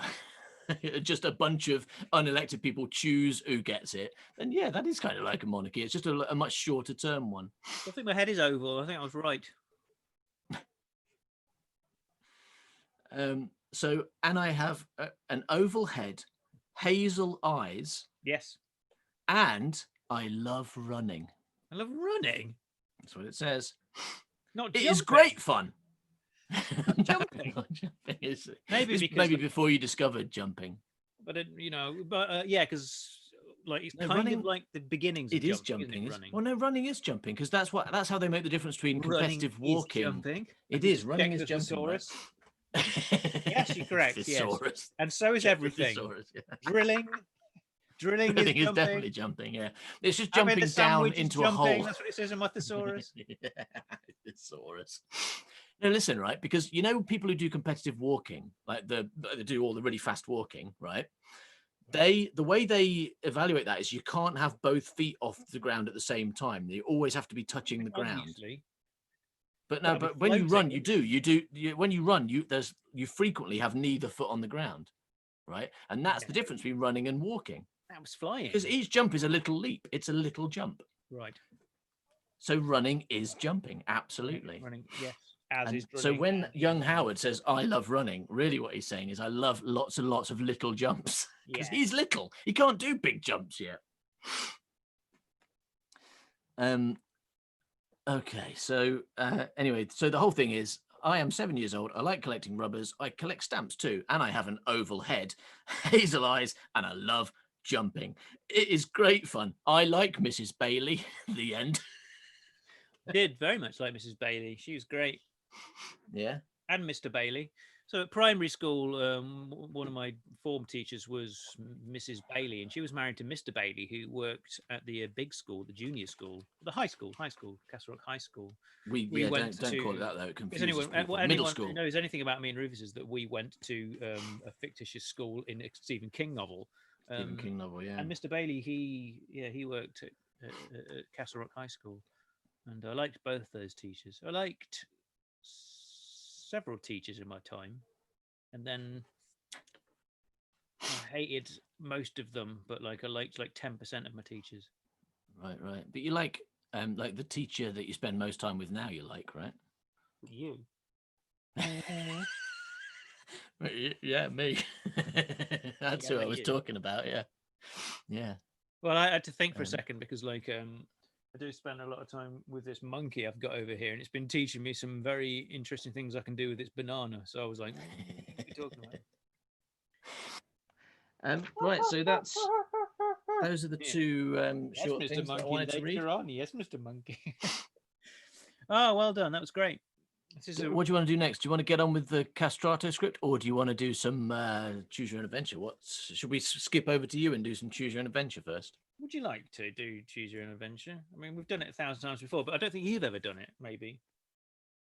S1: just a bunch of unelected people choose who gets it, then yeah, that is kind of like a monarchy. It's just a much shorter term one.
S4: I think my head is oval. I think I was right.
S1: So, and I have an oval head, hazel eyes,
S4: Yes.
S1: and I love running.
S4: I love running.
S1: That's what it says.
S4: Not
S1: It
S4: jumping.
S1: is great fun.
S4: Jumping.
S1: Not jumping.
S4: Maybe because
S1: maybe before you discovered jumping.
S4: But yeah, because like it's
S1: No,
S4: kind
S1: running-
S4: of like the beginnings of
S1: It is
S4: jumping,
S1: jumping.
S4: isn't it,
S1: Well,
S4: running.
S1: no, running is jumping because that's how they make the difference between competitive
S4: Running
S1: walking.
S4: is jumping.
S1: It
S4: Have you
S1: is running
S4: checked
S1: is
S4: the
S1: jumping. Right?
S4: thesaurus? Yes, you're correct. Yes,
S1: Thesaurus.
S4: and so is
S1: Check the
S4: everything.
S1: thesaurus, yeah.
S4: Drilling
S1: Drilling
S4: is
S1: is
S4: jumping.
S1: definitely jumping. Yeah, it's just
S4: Having
S1: jumping
S4: the
S1: down
S4: sandwich is
S1: into a
S4: jumping.
S1: hole.
S4: That's what it says in my thesaurus.
S1: Yeah, thesaurus. No, listen, right? Because you know people who do competitive walking, like they do all the really fast walking, right? The way they evaluate that is you can't have both feet off the ground at the same time. You always have to be touching the ground.
S4: Obviously.
S1: But no,
S4: Gotta be
S1: but when you run,
S4: floating.
S1: when you run, you frequently have neither foot on the ground, right? And that's the difference between running and walking.
S4: That was flying.
S1: Because each jump is a little leap. It's a little jump.
S4: Right.
S1: So running is jumping, absolutely.
S4: Running, yes. As
S1: And
S4: is
S1: so
S4: drilling.
S1: when young Howard says, I love running, really what he's saying is I love lots and lots of little jumps. Because
S4: Yeah.
S1: he's little. He can't do big jumps yet. Okay, so anyway, so the whole thing is I am 7 years old. I like collecting rubbers. I collect stamps too. And I have an oval head, hazel eyes, and I love jumping. It is great fun. I like Mrs. Bailey. The end.
S4: Did very much like Mrs. Bailey. She was great.
S1: Yeah.
S4: And Mr. Bailey. So at primary school, one of my form teachers was Mrs. Bailey, and she was married to Mr. Bailey, who worked at the big school, the junior school, the high school, Castle Rock High School.
S1: We
S4: went
S1: don't call it
S4: to-
S1: that though. It
S4: Is
S1: confuses
S4: anyone,
S1: people.
S4: anyone
S1: Middle
S4: who
S1: school.
S4: knows anything about me and Rufus is that we went to a fictitious school in a Stephen King novel.
S1: Stephen King novel, yeah.
S4: And Mr. Bailey, he worked at Castle Rock High School, and I liked both those teachers. I liked several teachers in my time, and then I hated most of them, but like I liked like 10% of my teachers.
S1: Right. But you like the teacher that you spend most time with now, you like, right?
S4: You?
S1: Yeah, me. That's
S4: Yeah,
S1: who I was
S4: you.
S1: talking about. Yeah.
S4: Well, I had to think for a
S1: Um,
S4: second because like I do spend a lot of time with this monkey I've got over here, and it's been teaching me some very interesting things I can do with its banana. So I was like, what are you talking about?
S1: Right, so those are the
S4: Yeah.
S1: two
S4: Yes,
S1: short
S4: Mr.
S1: things that I
S4: Monkey,
S1: wanted to read.
S4: later on. Yes, Mr. Monkey. Oh, well done. That was great. This is
S1: What do you want to do next? Do you want to get on with the Castrato script, or do you want to do some choose your own adventure? Should we skip over to you and do some choose your own adventure first?
S4: Would you like to do Choose Your Own Adventure? I mean, we've done it 1,000 times before, but I don't think you've ever done it, maybe.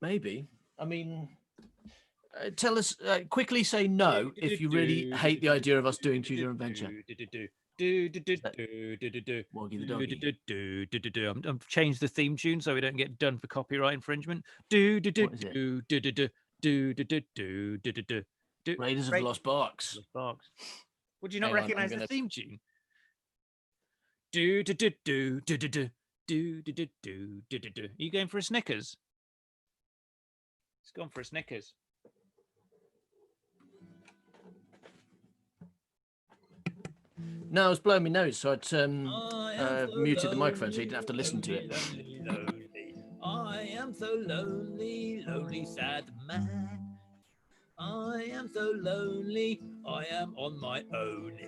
S1: Maybe. I mean, tell us quickly. Say no if you really hate the idea of us doing choose your own adventure. Woggy the doggy.
S4: I've changed the theme tune so we don't get done for copyright infringement.
S1: What is Raiders of the Lost Box.
S4: Would you not
S1: Hang on, I'm
S4: recognize the
S1: gonna-
S4: theme tune? Are you going for a Snickers? It's gone for a Snickers.
S1: No, I was blowing my nose, so I muted the microphone so you didn't have to listen to it.
S2: Lonely. I am so lonely, lonely, sad man. I am so lonely, I am on my own.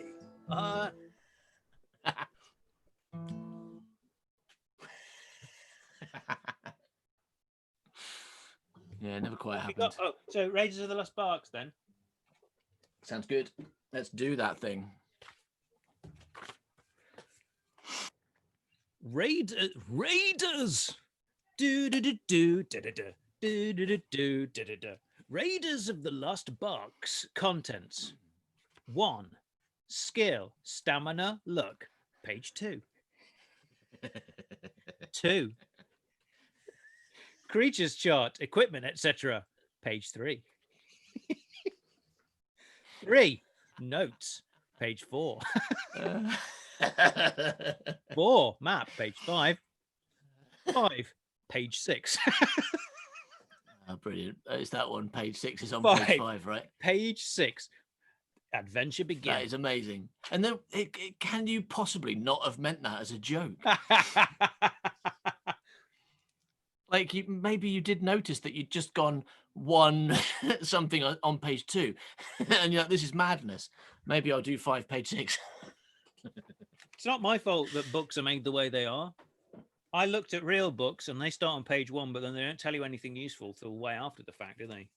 S1: Yeah, never quite
S4: We
S1: happened.
S4: got, so Raiders of the Lost Ark then.
S1: Sounds good. Let's do that thing.
S4: Raiders. Raiders of the Lost Box. Contents. 1. Skill, stamina, luck. Page 2. 2. Creatures chart, equipment, etc. Page 3. 3. Notes, page 4.
S1: Uh,
S4: 4, map, page 5. 5, page 6.
S1: oh, brilliant. Is that one page 6 is on
S4: 5.
S1: page 5, right?
S4: Page 6. Adventure begins.
S1: That is amazing. And then can you possibly not have meant that as a joke? Like maybe you did notice that you'd just gone one something on page 2 and you're like, this is madness. Maybe I'll do 5 page 6.
S4: It's not my fault that books are made the way they are. I looked at real books and they start on page 1, but then they don't tell you anything useful till way after the fact, do they?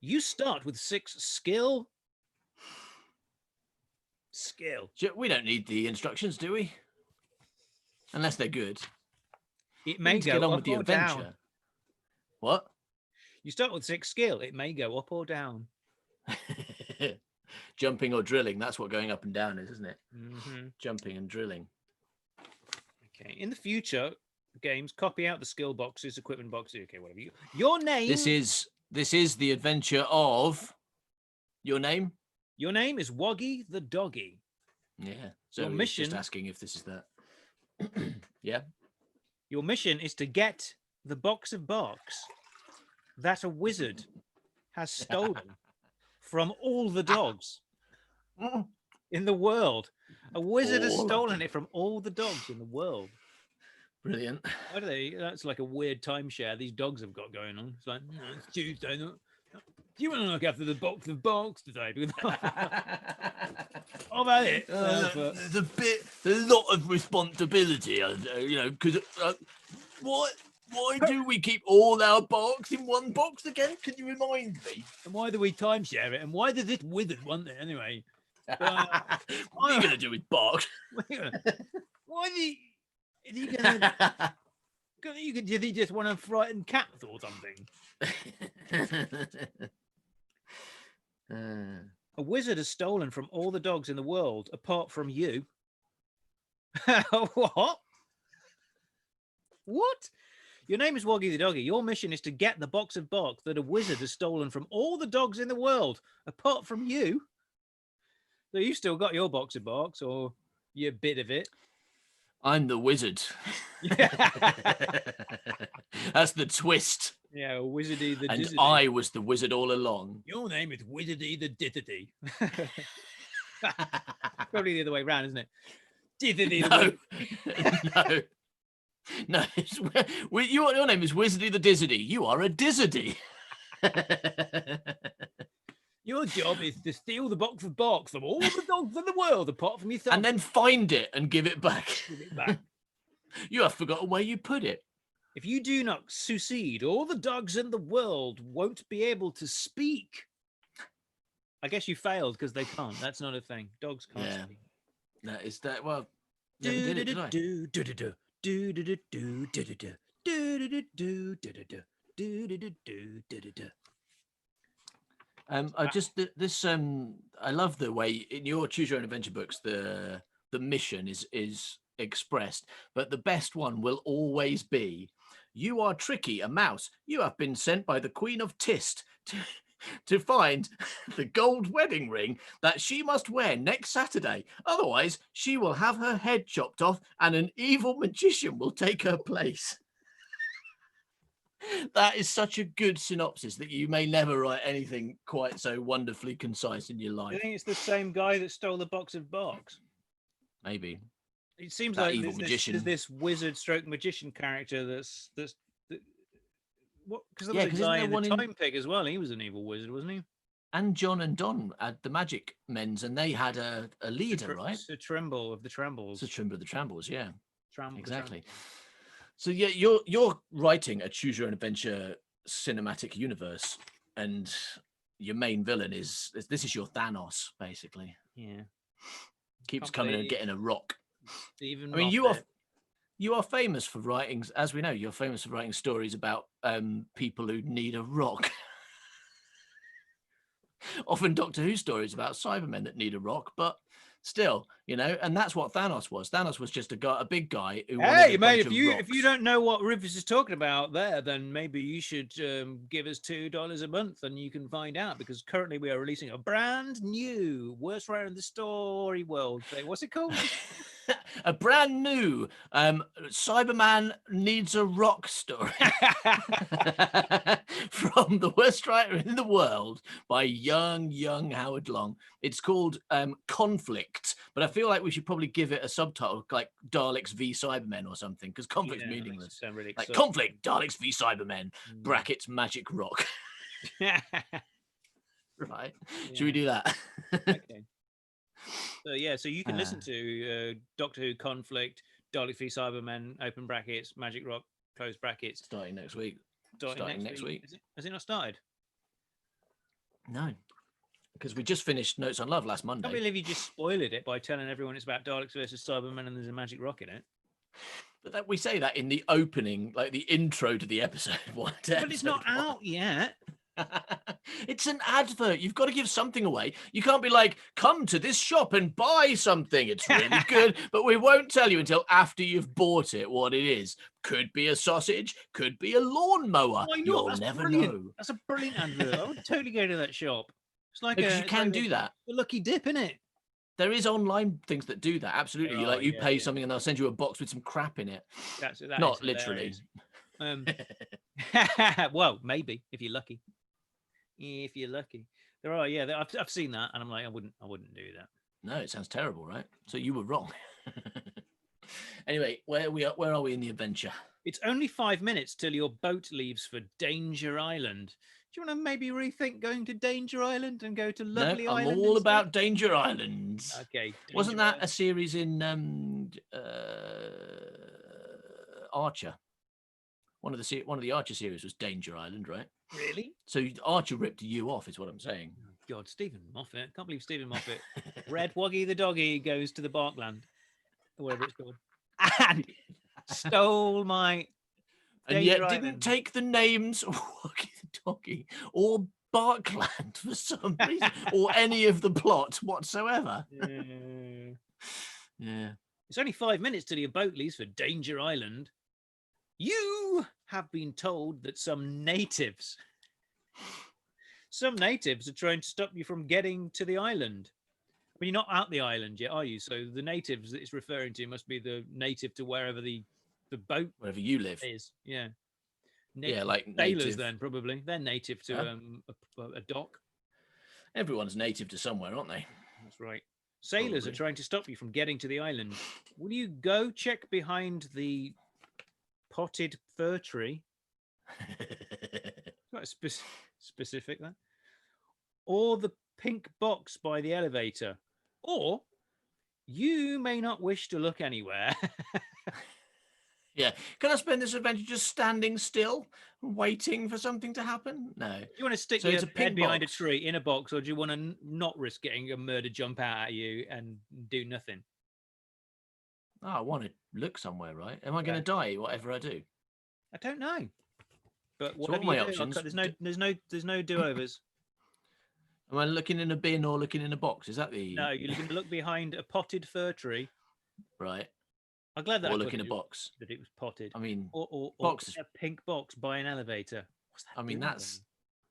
S4: You start with 6 skill. Skill.
S1: We don't need the instructions, do we? Unless they're good.
S4: It
S1: We
S4: may
S1: need to
S4: go
S1: get on
S4: up
S1: with the
S4: or
S1: adventure.
S4: down.
S1: What?
S4: You start with 6 skill. It may go up or down.
S1: Jumping or drilling, that's what going up and down is, isn't it?
S4: Mm-hmm.
S1: Jumping and drilling.
S4: Okay. In the future, games copy out the skill boxes, equipment boxes. Okay, whatever. Your name.
S1: This is the adventure of your name.
S4: Your name is Woggy the Doggy.
S1: Yeah. So
S4: Your
S1: he's
S4: mission.
S1: just asking if this is that. Yeah.
S4: Your mission is to get the box of barks that a wizard has stolen from all the dogs in the world. A wizard has
S1: All of
S4: stolen
S1: them.
S4: it from all the dogs in the world.
S1: Brilliant.
S4: Why do they? That's like a weird timeshare these dogs have got going on. It's like, no, it's Tuesday. No. Do you want to look after the box of barks today? How about it?
S1: There's a lot of responsibility, because why do we keep all our barks in one box again? Can you remind me?
S4: And why do we timeshare it? And why does this wizard want it anyway?
S1: What are you going to do with barks?
S4: Why is he gonna? Did he just want to frighten cats or something? A wizard has stolen from all the dogs in the world apart from you. What? What? Your name is Woggy the Doggy. Your mission is to get the box of bark that a wizard has stolen from all the dogs in the world apart from you. So you still got your box of barks, or your bit of it.
S1: I'm the wizard. That's the twist.
S4: Yeah, Wizardy the
S1: And
S4: Dizzardy.
S1: I was the wizard all along.
S4: Your name is Wizardy the Dizzardy. Probably the other way around, isn't it? Dizzardy the
S1: No. Your name is Wizardy the Dizzardy. You are a Dizzardy.
S4: Your job is to steal the box of barks from all the dogs in the world apart from yourself.
S1: And then find it and give it back.
S4: Give it back.
S1: You have forgotten where you put it.
S4: If you do not succeed, all the dogs in the world won't be able to speak. I guess you failed because they can't. That's not a thing. Dogs can't speak.
S1: That is that. Well, never did it, did I? I love the way in your choose your own adventure books the mission is expressed, but the best one will always be, you are Tricky, a mouse. You have been sent by the Queen of Tist to find the gold wedding ring that she must wear next Saturday. Otherwise, she will have her head chopped off and an evil magician will take her place. That is such a good synopsis that you may never write anything quite so wonderfully concise in your
S4: I
S1: life.
S4: think it's the same guy that stole the box of barks.
S1: Maybe.
S4: It seems
S1: That
S4: like
S1: evil
S4: there's
S1: magician.
S4: this wizard stroke magician character that's what, because there
S1: Yeah,
S4: was
S1: 'cause
S4: a
S1: isn't
S4: guy
S1: there
S4: in the
S1: one in-
S4: Time Pig as well. He was an evil wizard, wasn't he?
S1: And John and Don had the magic men's and they had a leader, right?
S4: Sir Trimble of the Trembles.
S1: Sir Trimble of the Trambles, yeah.
S4: Tramble,
S1: Exactly. So yeah, you're writing a choose your own adventure cinematic universe, and your main villain is this is your Thanos, basically.
S4: Yeah.
S1: Keeps
S4: Can't
S1: coming and
S4: believe
S1: getting a rock.
S4: Stephen
S1: I mean,
S4: Moffat.
S1: you are famous for writing, as we know, you're famous for writing stories about people who need a rock. Often Doctor Who stories about Cybermen that need a rock, but Still, you know, and that's what Thanos was. Thanos was just a big guy who wanted
S4: Hey,
S1: a
S4: mate,
S1: bunch
S4: if
S1: of
S4: you
S1: rocks.
S4: don't know what Rufus is talking about there, then maybe you should give us $2 a month and you can find out, because currently we are releasing a brand new worst writer in the story world thing. What's it called?
S1: A brand new Cyberman needs a rock story from the worst writer in the world by young Howard Long. It's called Conflict, but I feel like we should probably give it a subtitle like Daleks v Cybermen or something, because conflict's
S4: Yeah, that makes it
S1: meaningless.
S4: sound really
S1: Like
S4: exciting.
S1: Conflict, Daleks v Cybermen, brackets magic rock. Right? Should we do that?
S4: Okay. So yeah, so you can listen to Doctor Who Conflict, Daleks v Cybermen, open brackets, Magic Rock, close brackets.
S1: Starting next week.
S4: Starting next week. Has it not started?
S1: No, because we just finished Notes on Love last
S4: I can't
S1: Monday.
S4: believe you just spoiled it by telling everyone it's about Daleks versus Cybermen and there's a magic rock in it.
S1: But that, we say that in the opening, like the intro to the episode.
S4: But it's not out yet.
S1: It's an advert. You've got to give something away. You can't be like, come to this shop and buy something. It's really good, but we won't tell you until after you've bought it what it is. Could be a sausage, could be a lawnmower.
S4: Why not?
S1: You'll
S4: That's
S1: never
S4: brilliant.
S1: know.
S4: That's a brilliant advert. I would totally go to that shop. It's like
S1: Because you
S4: it's
S1: can
S4: like
S1: do that.
S4: a lucky dip, isn't it?
S1: There is online things that do that. Absolutely.
S4: There
S1: You like
S4: are,
S1: you
S4: yeah,
S1: pay
S4: yeah.
S1: something and they'll send you a box with some crap in it.
S4: That
S1: Not
S4: is
S1: literally.
S4: hilarious. Well, maybe if you're lucky. If you're lucky, there are. Yeah, I've seen that, and I'm like, I wouldn't do that.
S1: No, it sounds terrible, right? So you were wrong. Anyway, where are we in the adventure?
S4: It's only 5 minutes till your boat leaves for Danger Island. Do you want to maybe rethink going to Danger Island and go to Lovely
S1: No, I'm
S4: Island?
S1: all
S4: instead?
S1: about Danger Islands.
S4: Okay.
S1: Wasn't
S4: Danger
S1: that a series in Archer? One of the Archer series was Danger Island, right?
S4: Really?
S1: So Archer ripped you off, is what I'm saying.
S4: Oh, God, Stephen Moffat. Can't believe Stephen Moffat. Red Woggy the doggy goes to the Barkland, or whatever it's called, and stole my.
S1: And
S4: Danger
S1: yet didn't
S4: Island.
S1: take the names of Woggy the Doggy or Barkland for some reason, or any of the plot whatsoever. Yeah.
S4: It's only 5 minutes till your boat leaves for Danger Island. You have been told that some natives are trying to stop you from getting to the island. But you're not at the island yet, are you? So the natives that it's referring to must be the native to wherever the boat
S1: Wherever you live.
S4: is. Yeah.
S1: Yeah, like
S4: sailors
S1: native.
S4: then probably. They're native to a dock.
S1: Everyone's native to somewhere, aren't they?
S4: That's right. Sailors are
S1: Probably.
S4: trying to stop you from getting to the island. Will you go check behind the potted fir tree? Quite specific then. Or the pink box by the elevator. Or you may not wish to look anywhere.
S1: Yeah. Can I spend this adventure just standing still, waiting for something to happen? No.
S4: Do you want to stick
S1: So
S4: your
S1: it's a
S4: head
S1: pink
S4: behind
S1: box.
S4: a tree in a box, or do you want to not risk getting a murder jump out at you and do nothing?
S1: Oh, I want to look somewhere, right? Am I going
S4: Yeah.
S1: to die, whatever I do?
S4: I don't know. But
S1: what
S4: whatever
S1: are my
S4: you do,
S1: options?
S4: there's no do-overs.
S1: Am I looking in a bin or looking in a box? Is that the...
S4: No, you're going to look behind a potted fir tree.
S1: Right.
S4: I'm glad that
S1: Or
S4: I
S1: look
S4: put
S1: in a
S4: it-
S1: box.
S4: that it was potted.
S1: I mean,
S4: Or
S1: box is-
S4: a pink box by an elevator. What's that
S1: I mean,
S4: doing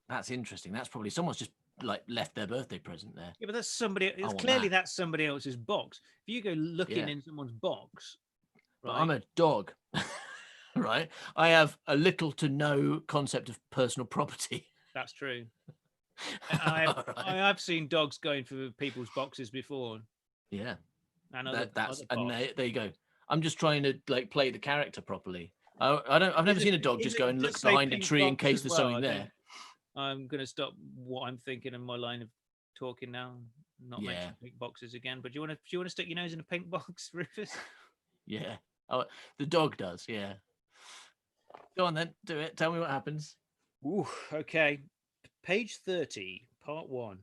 S1: that's interesting. That's probably someone's just like left their birthday present there.
S4: Yeah, but that's somebody. It's
S1: want
S4: clearly
S1: that.
S4: that's somebody else's box. If you go looking
S1: Yeah.
S4: in someone's box,
S1: But
S4: right?
S1: I'm a dog, right? I have a little to no concept of personal property.
S4: That's true. I
S1: Alright.
S4: have seen dogs going for people's boxes before,
S1: Yeah,
S4: and other
S1: that's
S4: other
S1: and
S4: dogs.
S1: there you go. I'm just trying to like play the character properly. I've never seen a dog just go and look behind a tree in case there's something there.
S4: I'm going to stop what I'm thinking in my line of talking now. Not mention pink boxes again. But do you want to stick your nose in a pink box, Rufus?
S1: Yeah. Oh, the dog does. Yeah. Go on then, do it. Tell me what happens.
S4: Ooh, okay. Page 30, part 1.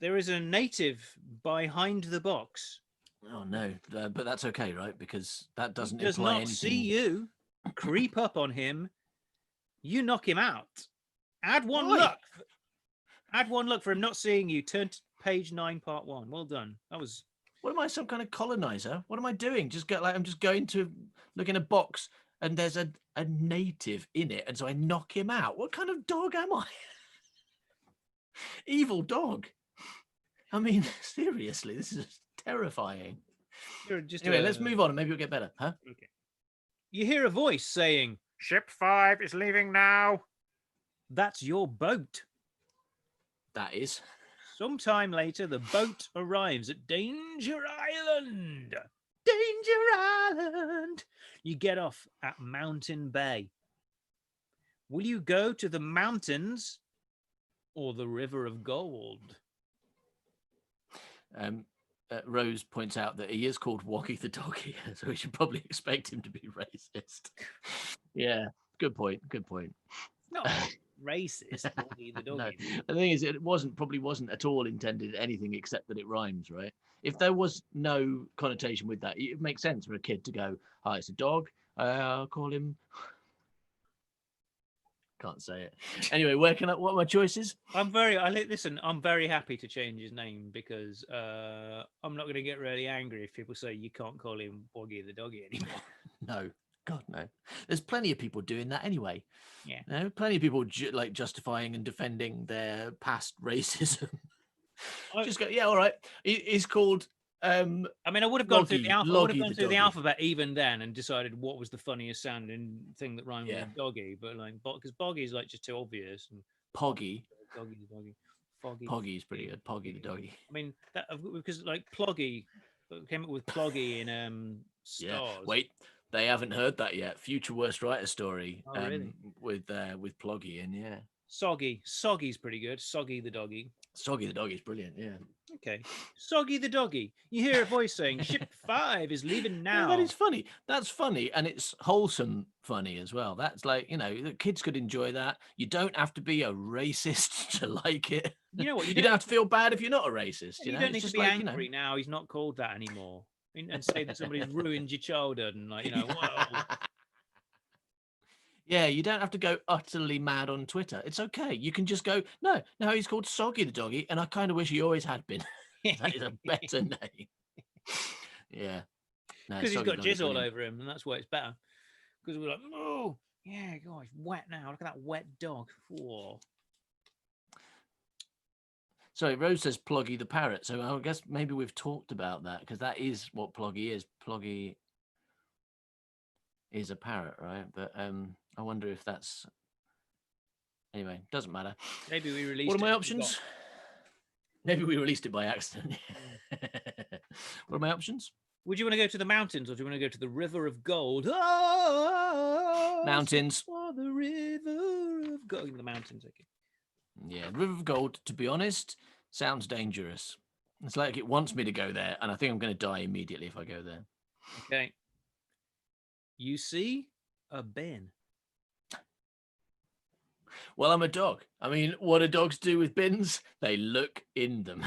S4: There is a native behind the box.
S1: Oh no, but that's okay, right? Because that doesn't
S4: He does
S1: imply
S4: not
S1: anything.
S4: see you. Creep up on him. You knock him out. Add one
S1: Why?
S4: luck. Add one luck for him not seeing you. Turn page 9, part 1. Well done. That was.
S1: What am I, some kind of colonizer? What am I doing? I'm just going to look in a box and there's a native in it, and so I knock him out. What kind of dog am I? Evil dog. I mean, seriously, this is terrifying.
S4: You're just
S1: Anyway, let's move on and maybe it'll get better, huh?
S4: Okay. You hear a voice saying, "Ship 5 is leaving now." That's your boat.
S1: That is.
S4: Sometime later, the boat arrives at Danger Island. Danger Island. You get off at Mountain Bay. Will you go to the mountains or the River of Gold?
S1: Rose points out that he is called Woggy the doggy, so we should probably expect him to be racist. Yeah, good point. Good point.
S4: Not racist, Woggy the
S1: No,
S4: doggy.
S1: the thing is, it probably wasn't at all intended anything except that it rhymes, right? If there was no connotation with that, it makes sense for a kid to go, "Hi, it's a dog. I'll call him." Can't say it. Anyway, what are my choices?
S4: Listen, I'm very happy to change his name because I'm not going to get really angry if people say you can't call him Woggy the doggy anymore.
S1: No, God, no. There's plenty of people doing that anyway.
S4: Yeah.
S1: No, plenty of people justifying and defending their past racism. Just go, yeah, all right. He's called.
S4: I mean, I would have gone through the alphabet. I would have gone through the
S1: doggy.
S4: alphabet even then and decided what was the funniest sounding thing that rhymed
S1: Yeah.
S4: with doggy. But like, because boggy is like just too obvious. And
S1: Poggy.
S4: doggy, the doggy, foggy.
S1: Poggy is pretty good. Poggy the doggy.
S4: I mean, because like Ploggy came up with Ploggy in Stars.
S1: Yeah. Wait, they haven't heard that yet. Future worst writer story.
S4: Oh, really?
S1: With Ploggy in, yeah.
S4: Soggy's pretty good. Soggy the doggy.
S1: Soggy the doggy is brilliant, yeah.
S4: Okay. Soggy the doggy. You hear a voice saying, "Ship 5 is leaving now."
S1: Yeah, that is funny. That's funny, and it's wholesome funny as well. That's like, the kids could enjoy that. You don't have to be a racist to like it.
S4: You know what?
S1: You don't have to feel bad if you're not a racist.
S4: You
S1: know?
S4: don't
S1: It's
S4: need to
S1: just
S4: be
S1: like,
S4: angry now. He's not called that anymore. And say that somebody's ruined your childhood and whoa.
S1: Yeah, you don't have to go utterly mad on Twitter. It's okay. You can just go, no, he's called Soggy the doggy, and I kind of wish he always had been. That is a better name. Yeah.
S4: Because he's got jizz all over him, and that's why it's better. Because we're like, oh, yeah, God, he's wet now. Look at that wet dog. Whoa.
S1: Sorry, Rose says Ploggy the parrot. So I guess maybe we've talked about that because that is what Ploggy is. Ploggy is a parrot, right? But I wonder if that's... Anyway, doesn't matter.
S4: Maybe we released it.
S1: What are my options? Maybe we released it by accident. What are my options?
S4: Would you want to go to the mountains or do you want to go to the River of Gold? Oh,
S1: Mountains.
S4: for the River of Gold. The mountains, okay.
S1: Yeah, River of Gold, to be honest, sounds dangerous. It's like it wants me to go there, and I think I'm going to die immediately if I go there.
S4: Okay. You see a bin.
S1: Well, I'm a dog. I mean, what do dogs do with bins? They look in them.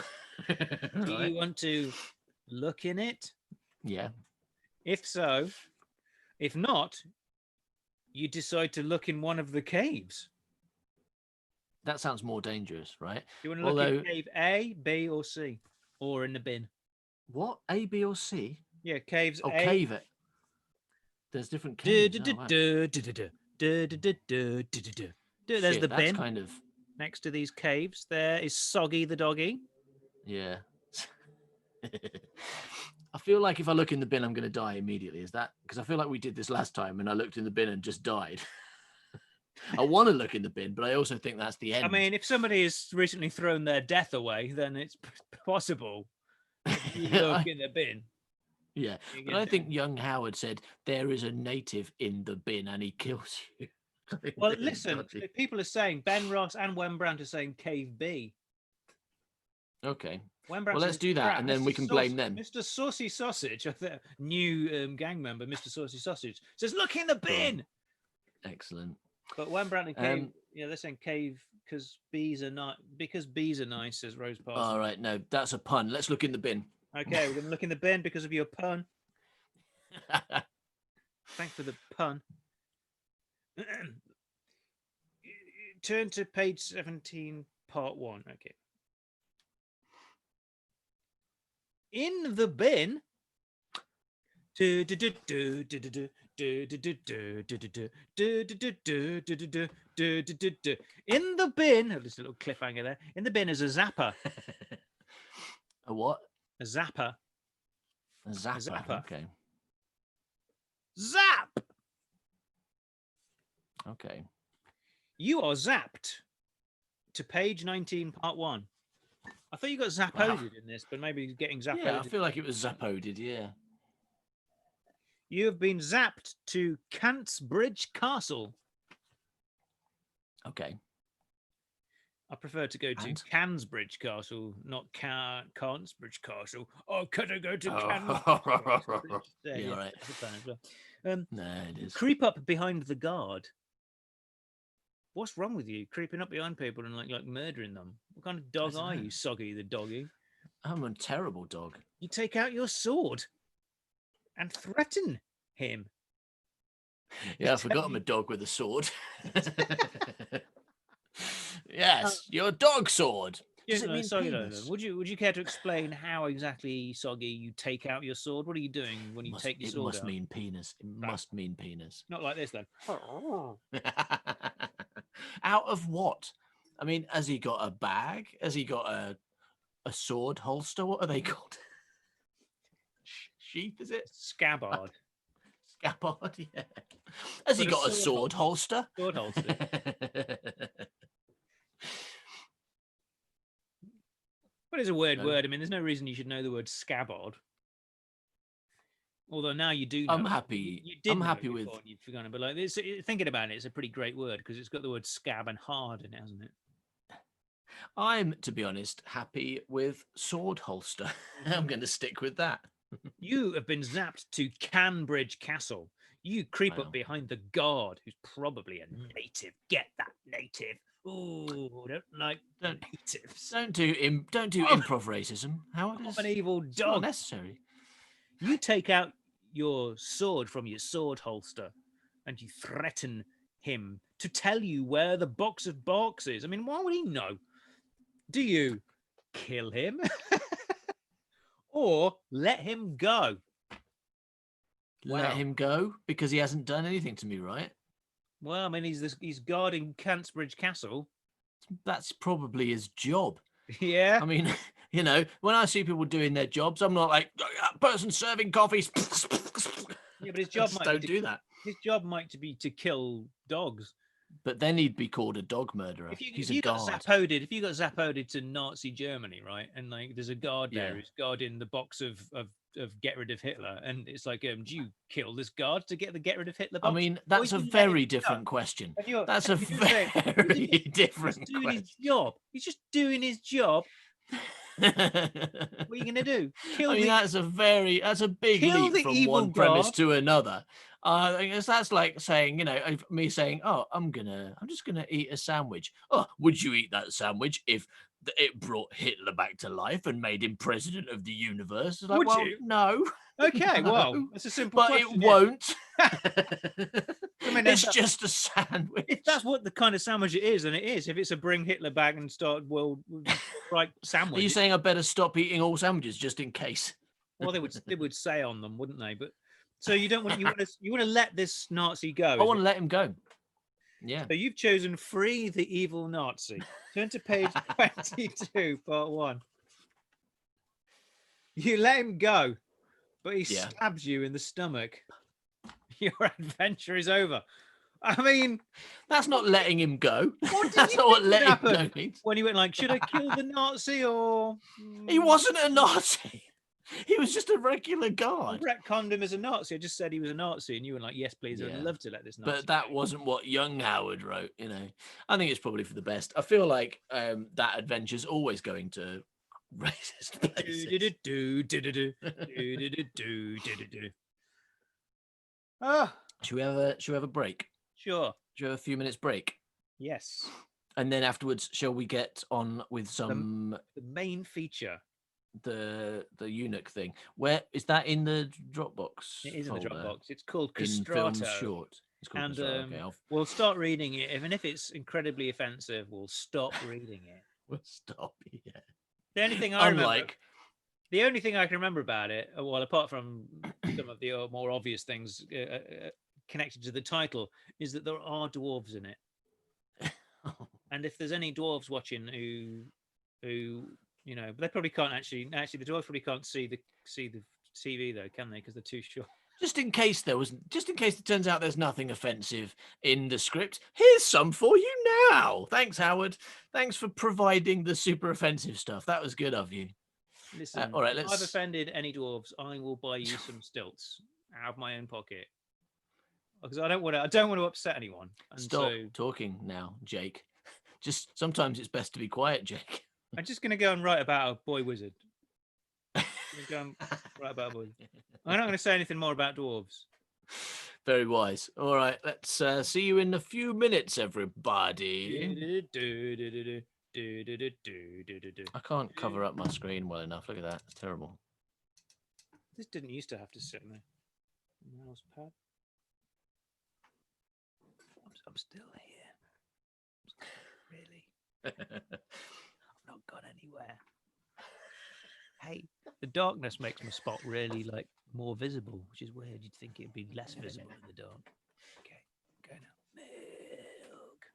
S4: Do you want to look in it?
S1: Yeah.
S4: If so, if not, you decide to look in one of the caves.
S1: That sounds more dangerous, right?
S4: Do you want to look in cave A, B, or C? Or in the bin?
S1: What? A, B, or C?
S4: Yeah, caves
S1: Oh,
S4: A.
S1: cave it. There's different caves.
S4: There's the bin.
S1: Kind of...
S4: Next to these caves, there is Soggy the doggy.
S1: Yeah. I feel like if I look in the bin, I'm going to die immediately. Is that because I feel like we did this last time and I looked in the bin and just died? I want to look in the bin, but I also think that's the end.
S4: I mean, if somebody has recently thrown their death away, then it's possible. If you look in the bin.
S1: Yeah, but I think young Howard said there is a native in the bin and he kills you.
S4: Well, listen, people are saying Ben Ross and Wembrandt are saying Cave B.
S1: Okay.
S4: Well,
S1: let's do that, and then we can blame them.
S4: Mr. Saucy Sausage, the new gang member, Mr. Saucy Sausage, says, "Look in the bin."
S1: Excellent.
S4: But Wembrandt and Cave, they're saying Cave because bees are not because bees are nice, says Rose Parsons.
S1: All right, no, that's a pun. Let's look in the bin.
S4: Okay, we're going to look in the bin because of your pun. Thanks for the pun. Turn to page 17, part 1. Okay. In the bin. In the bin. Oh, there's a little cliffhanger there. In the bin is a zapper.
S1: A what?
S4: A zapper.
S1: A zapper.
S4: zapper.
S1: Okay.
S4: Zap!
S1: Okay.
S4: You are zapped to page 19, part 1. I thought you got zappoded in this, but maybe getting zappoded.
S1: Yeah, I feel like it was zappoded, yeah.
S4: You have been zapped to Cantsbridge Castle.
S1: Okay.
S4: I prefer to go to
S1: And?
S4: Cansbridge Castle, not Cantsbridge Castle. Oh, could I go to
S1: Oh.
S4: Cansbridge?
S1: Yeah, right.
S4: that's a plan as well.
S1: No, it is.
S4: Creep up behind the guard. What's wrong with you? Creeping up behind people and like murdering them. What kind of dog
S1: don't
S4: are
S1: know.
S4: you, Soggy the doggy?
S1: I'm a terrible dog.
S4: You take out your sword and threaten him.
S1: Yeah, I forgot I'm a dog with a sword. Yes, your dog sword. Does it mean penis?
S4: Would you care to explain how exactly, Soggy, you take out your sword? What are you doing when you take your
S1: It
S4: sword
S1: must
S4: out?
S1: mean penis. It must mean penis.
S4: Not like this then.
S1: Out of what? I mean, has he got a bag? Has he got a sword holster? What are they called? Sheath, is it?
S4: Scabbard.
S1: Scabbard, yeah. Has he
S4: But a
S1: got a
S4: sword
S1: sword holster?
S4: Sword holster. But it's a weird
S1: No.
S4: word. I mean, there's no reason you should know the word scabbard. Although now you do know.
S1: I'm
S4: it.
S1: happy.
S4: You did
S1: I'm
S4: know
S1: happy
S4: it
S1: with.
S4: before and you've forgotten it. But like this, thinking about it, it's a pretty great word because it's got the word scab and hard in it, hasn't it?
S1: I'm, to be honest, happy with sword holster. I'm going to stick with that.
S4: You have been zapped to Canbridge Castle. You creep
S1: Wow.
S4: up behind the guard, who's probably a native. Get that native. Ooh, don't like natives.
S1: Don't do improv racism. Howard
S4: I'm
S1: is
S4: an evil
S1: it's not
S4: dog.
S1: necessary.
S4: You take out your sword from your sword holster and you threaten him to tell you where the box of barks is. I mean, why would he know? Do you kill him or let him go?
S1: Let
S4: Wow.
S1: him go because he hasn't done anything to me, right?
S4: Well, I mean, he's guarding Cantsbridge Castle.
S1: That's probably his job.
S4: Yeah.
S1: I mean, you know, when I see people doing their jobs, I'm not like that person serving coffees.
S4: Yeah, but his job might
S1: don't do that.
S4: His job might be to kill dogs.
S1: But then he'd be called a dog murderer.
S4: If you got zappoded to Nazi Germany, right? And like there's a guard there who's guarding the box of get rid of Hitler, and it's like, do you kill this guard to get rid of Hitler box?
S1: I mean, that's a very different question. That's a very different
S4: doing
S1: question.
S4: his job. He's just doing his job. What are you gonna do?
S1: I mean, that's a big leap from one premise to another. I guess that's like saying, you know, me saying, "Oh, I'm just gonna eat a sandwich." Oh, would you eat that sandwich if it brought Hitler back to life and made him president of the universe? It's like,
S4: Would
S1: well,
S4: you?
S1: no.
S4: Okay,
S1: No.
S4: well, that's a simple
S1: But
S4: question.
S1: it won't.
S4: I mean,
S1: it's just a sandwich.
S4: If that's what the kind of sandwich it is, then it is. If it's a bring Hitler back and start world right sandwich.
S1: Are you saying I better stop eating all sandwiches just in case?
S4: Well, they would say on them, wouldn't they? But so you want to let this Nazi go?
S1: I want to let him go. Yeah.
S4: So you've chosen Free the Evil Nazi. Turn to page 22, part 1. You let him go, but he stabs you in the stomach. Your adventure is over. I mean,
S1: that's not letting him go. That's not what letting him go means.
S4: When he went like, should I kill the Nazi or?
S1: He wasn't a Nazi. He was just a regular guard.
S4: I retconned him as a Nazi. I just said he was a Nazi, and you were like, "Yes, please. I'd love to let this Nazi."
S1: But that wasn't what young Howard wrote. You know, I think it's probably for the best. I feel like that adventure's always going to racist places. Should we have a break?
S4: Sure.
S1: Should we have a few minutes break?
S4: Yes.
S1: And then afterwards, shall we get on with some
S4: the main feature?
S1: The eunuch thing. Where is that in the Dropbox?
S4: It is in the Dropbox. It's called
S1: Castrato.
S4: In Film Short.
S1: It's called Castrato. Okay,
S4: we'll start reading it. Even if it's incredibly offensive, we'll stop reading it.
S1: We'll stop. Yeah.
S4: The only thing I remember. The only thing I can remember about it, well, apart from some of the more obvious things connected to the title, is that there are dwarves in it. And if there's any dwarves watching who but they probably can't actually the dwarves probably can't see the TV though, can they? Because they're too short.
S1: Just in case it turns out there's nothing offensive in the script, here's some for you now. Thanks, Howard. Thanks for providing the super offensive stuff. That was good of you.
S4: Listen,
S1: all right,
S4: if I've offended any dwarves, I will buy you some stilts out of my own pocket. Because I don't want to upset anyone. And
S1: Stop talking now, Jake. Just sometimes it's best to be quiet, Jake.
S4: I'm just going to go and write about a boy wizard. I'm not going to say anything more about dwarves.
S1: Very wise. All right, let's see you in a few minutes, everybody. I can't cover up my screen well enough. Look at that. It's terrible.
S4: This didn't used to have to sit in the mouse pad. I'm still here. Really? I've not gone anywhere. Hey, the darkness makes my spot really more visible, which is weird. You'd think it'd be less visible in the dark. Okay, go now. Milk.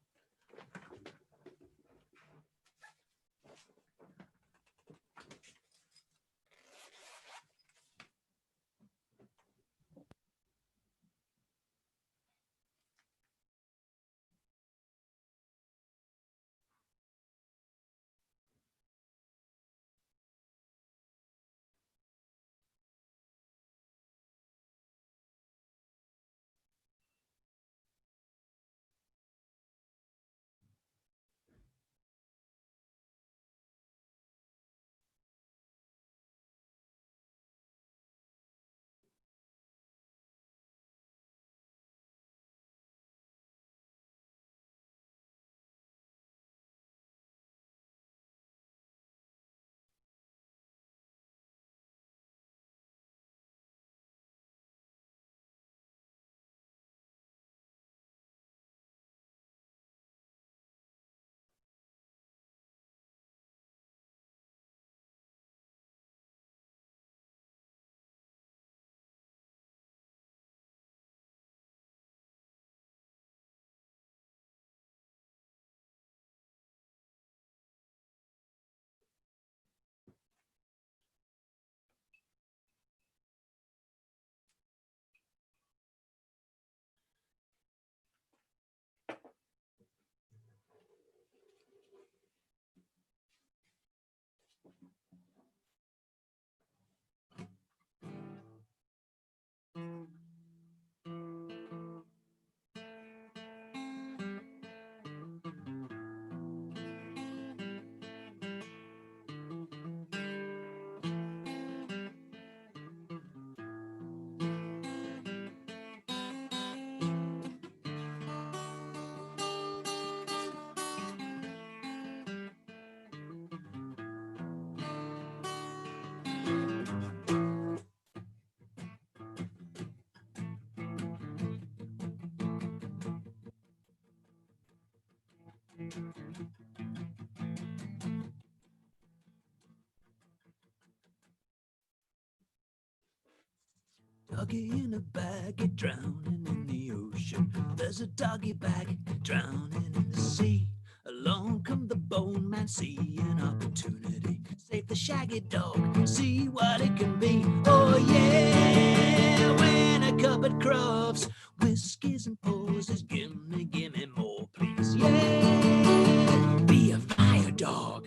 S5: Doggy in a bag, drowning in the ocean. There's a doggy bag drowning in the sea. Along come the bone man, see an opportunity. Save the shaggy dog, see what it can be. Oh yeah, when a cupboard crops, whiskies and pauses, gimme more, please. Yeah, be a fire dog.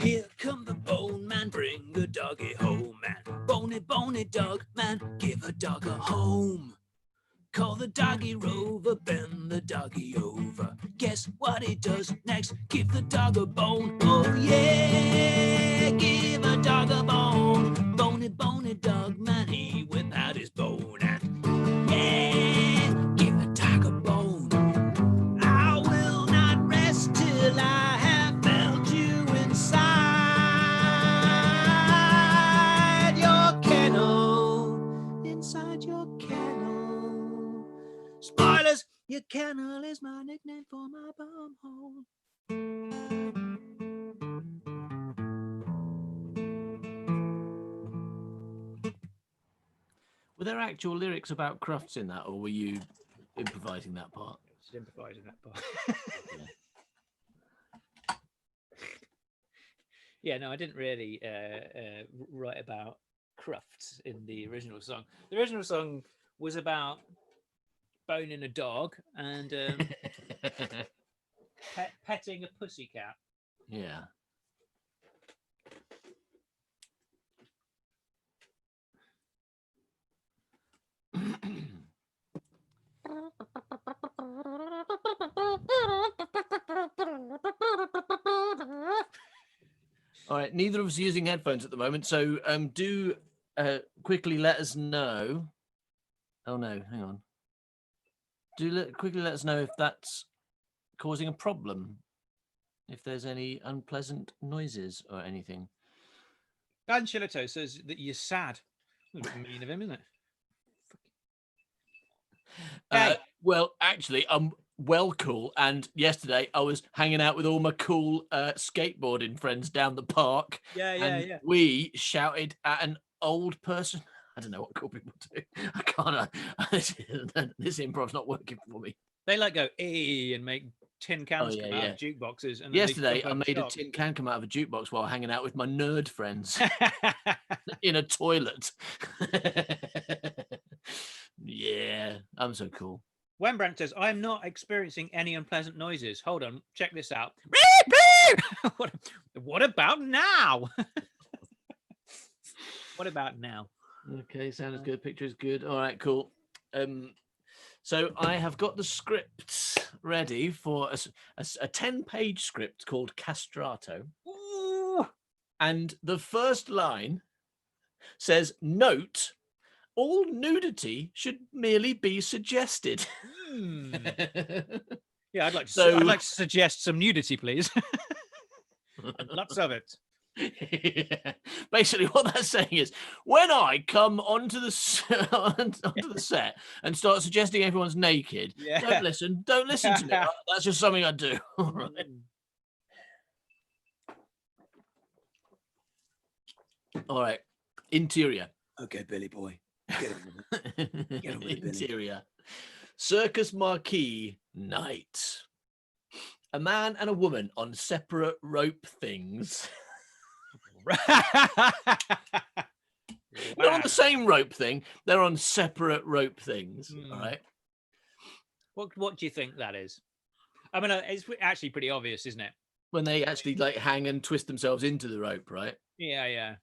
S5: Here come the bone man, bring a doggy home, man. Bony, bony dog, man, give a dog a home. Call the doggy rover, bend the doggy over. Guess what he does next? Give the dog a bone. Oh yeah, give a dog a bone. Bony, bony dog man, he whip out his bone. And yeah, give a dog a bone. I will not rest till I have felt you inside your kennel. Inside your kennel. Spoilers! Your kennel is my nickname for my bum hole.
S1: Were there actual lyrics about Crufts in that, or were you improvising that part?
S4: Just improvising that part. Yeah, no, I didn't really write about Crufts in the original song. The original song was about boning a dog and petting a pussycat.
S1: Yeah. All right, neither of us are using headphones at the moment, so do quickly let us know. Oh no, hang on. Quickly let us know if that's causing a problem, if there's any unpleasant noises or anything.
S4: Banchilito says that you're sad. A bit mean of him, isn't it? Hey.
S1: Well, actually, I'm well cool. And yesterday I was hanging out with all my cool skateboarding friends down the park.
S4: Yeah.
S1: We shouted at an old person. I don't know what cool people do. I can't. This improv's not working for me.
S4: They like go and make tin cans come out of jukeboxes. And
S1: yesterday I made a tin can come out of a jukebox while hanging out with my nerd friends in a toilet. Yeah, I'm so cool.
S4: Wembrandt says, I'm not experiencing any unpleasant noises. Hold on, check this out. What about now? What about now?
S1: Okay, sound is good. Picture is good. All right, cool. So I have got the script ready for a 10-page script called Castrato.
S4: Ooh.
S1: And the first line says, note, all nudity should merely be suggested.
S4: Yeah, I'd like to suggest some nudity, please. Lots of it.
S1: Yeah. Basically, what that's saying is, when I come onto the set and start suggesting everyone's naked, don't listen to me. That's just something I do. All right. All right. Interior.
S5: Okay, Billy boy. Get on with it,
S1: Interior. Circus marquee night. A man and a woman on separate rope things. Not on the same rope thing. They're on separate rope things. All right.
S4: What do you think that is? I mean, it's actually pretty obvious, isn't it?
S1: When they actually like hang and twist themselves into the rope, right?
S4: Yeah.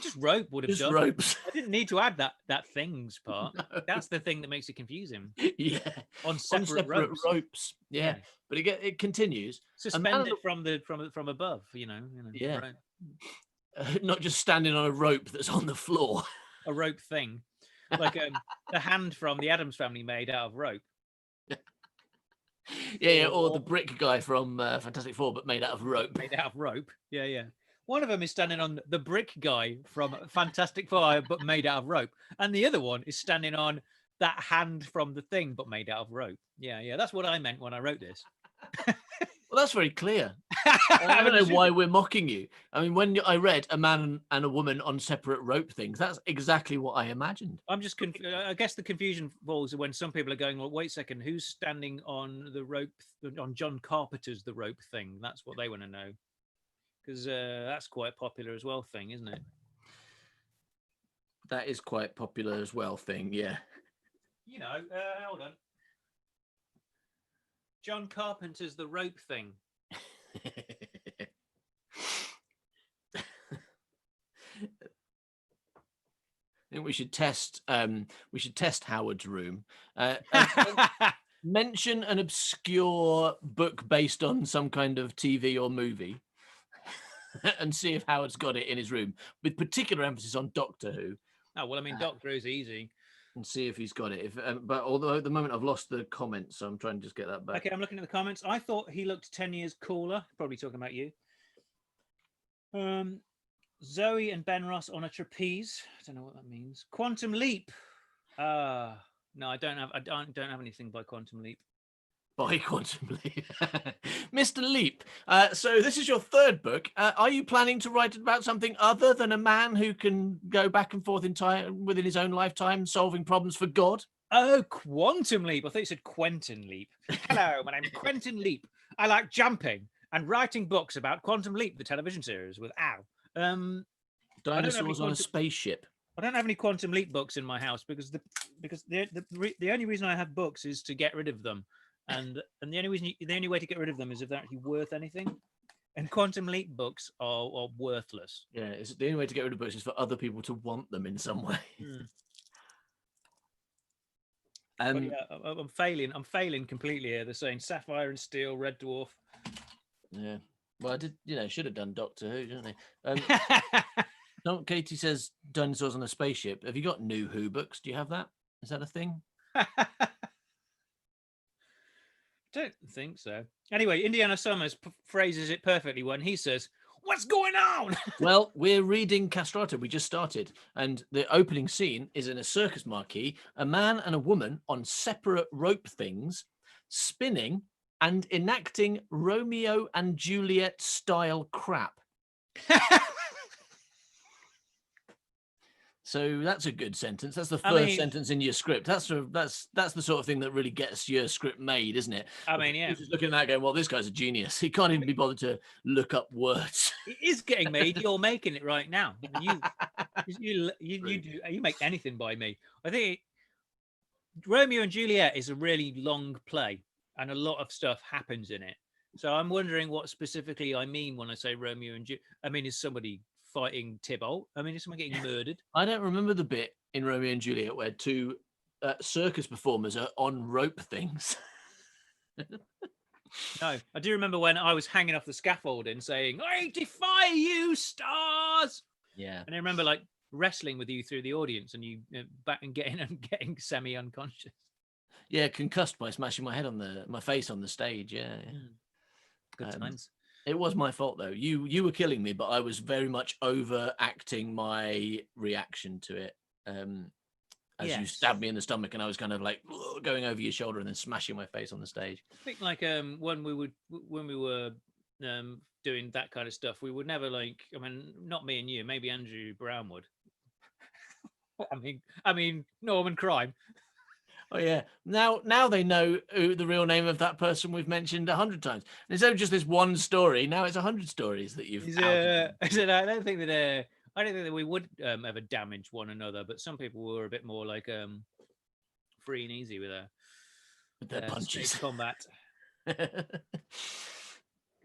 S4: Just rope would have
S1: just
S4: done.
S1: Ropes.
S4: I didn't need to add that things part. No. That's the thing that makes it confusing.
S1: Yeah.
S4: On separate
S1: ropes. Yeah. But it continues.
S4: Suspended from above, you know.
S1: Yeah.
S4: Right.
S1: Not just standing on a rope that's on the floor.
S4: A rope thing. Like the hand from the Addams Family made out of rope.
S1: Yeah, or the brick guy from Fantastic Four, but made out of rope.
S4: Made out of rope. Yeah. One of them is standing on the brick guy from Fantastic Four, but made out of rope. And the other one is standing on that hand from the thing, but made out of rope. Yeah. That's what I meant when I wrote this.
S1: Well, that's very clear. I don't know why we're mocking you. I mean, when I read a man and a woman on separate rope things, that's exactly what I imagined.
S4: I'm just I guess the confusion falls when some people are going, well, wait a second, who's standing on the rope, on John Carpenter's The Rope thing? That's what they want to know. Because that's quite popular as well thing, isn't it?
S1: That is quite popular as well thing, yeah.
S4: You know, hold on. John Carpenter's The Rope thing.
S1: think we should test. We should test Howard's room. Mention an obscure book based on some kind of TV or movie, and see if Howard's got it in his room, with particular emphasis on Doctor Who.
S4: Oh well, I mean, Doctor Who's easy.
S1: And see if he's got it. If but although at the moment I've lost the comments, so I'm trying to just get that back.
S4: Okay, I'm looking at the comments. I thought he looked 10 years cooler. Probably talking about you. Zoe and Ben Ross on a trapeze. I don't know what that means. Quantum Leap. No, I don't have anything by Quantum Leap.
S1: By Quantum Leap. Mr. Leap. So this is your third book. Are you planning to write about something other than a man who can go back and forth in time within his own lifetime, solving problems for God?
S4: Oh, Quantum Leap. I thought you said Quentin Leap. Hello, my name's Quentin Leap. I like jumping and writing books about Quantum Leap, the television series with Al.
S1: Dinosaurs on a spaceship.
S4: I don't have any Quantum Leap books in my house because the only reason I have books is to get rid of them, and the only way to get rid of them is if they're actually worth anything. And Quantum Leap books are worthless.
S1: Yeah, it's the only way to get rid of books is for other people to want them in some way.
S4: Yeah, I'm failing completely here. They're saying Sapphire and Steel, Red Dwarf.
S1: Yeah. Well, I did, should have done Doctor Who, didn't they? Katie says dinosaurs on a spaceship. Have you got new Who books? Do you have that? Is that a thing?
S4: Don't think so. Anyway, Indiana Summers phrases it perfectly when he says, "What's going on?"
S1: Well, we're reading Castrata. We just started. And the opening scene is in a circus marquee, a man and a woman on separate rope things, spinning and enacting Romeo and Juliet style crap. So that's a good sentence. That's the first sentence in your script. That's the sort of thing that really gets your script made, isn't it?
S4: I mean, yeah.
S1: Just looking at that going, well, this guy's a genius. He can't even be bothered to look up words.
S4: It is getting made. You're making it right now. You make anything by me. I think Romeo and Juliet is a really long play, and a lot of stuff happens in it. So I'm wondering what specifically I mean when I say Romeo and Juliet. I mean, is somebody fighting Tybalt? I mean, is someone getting murdered?
S1: I don't remember the bit in Romeo and Juliet where two circus performers are on rope things.
S4: No, I do remember when I was hanging off the scaffolding saying, "I defy you, stars!"
S1: Yeah.
S4: And I remember like wrestling with you through the audience and you back and getting semi-unconscious.
S1: Yeah, concussed by smashing my face on the stage. Yeah.
S4: Good times.
S1: It was my fault though. You were killing me, but I was very much overacting my reaction to it. As you stabbed me in the stomach, and I was kind of like going over your shoulder and then smashing my face on the stage.
S4: I think like when we were doing that kind of stuff, we would never not me and you, maybe Andrew Brown would. I mean Norman Crime.
S1: Oh yeah. Now they know who the real name of that person we've mentioned 100 times. And instead of just this one story, now it's 100 stories that you've.
S4: I don't think that we would ever damage one another, but some people were a bit more like free and easy with
S1: their punches.
S4: Combat.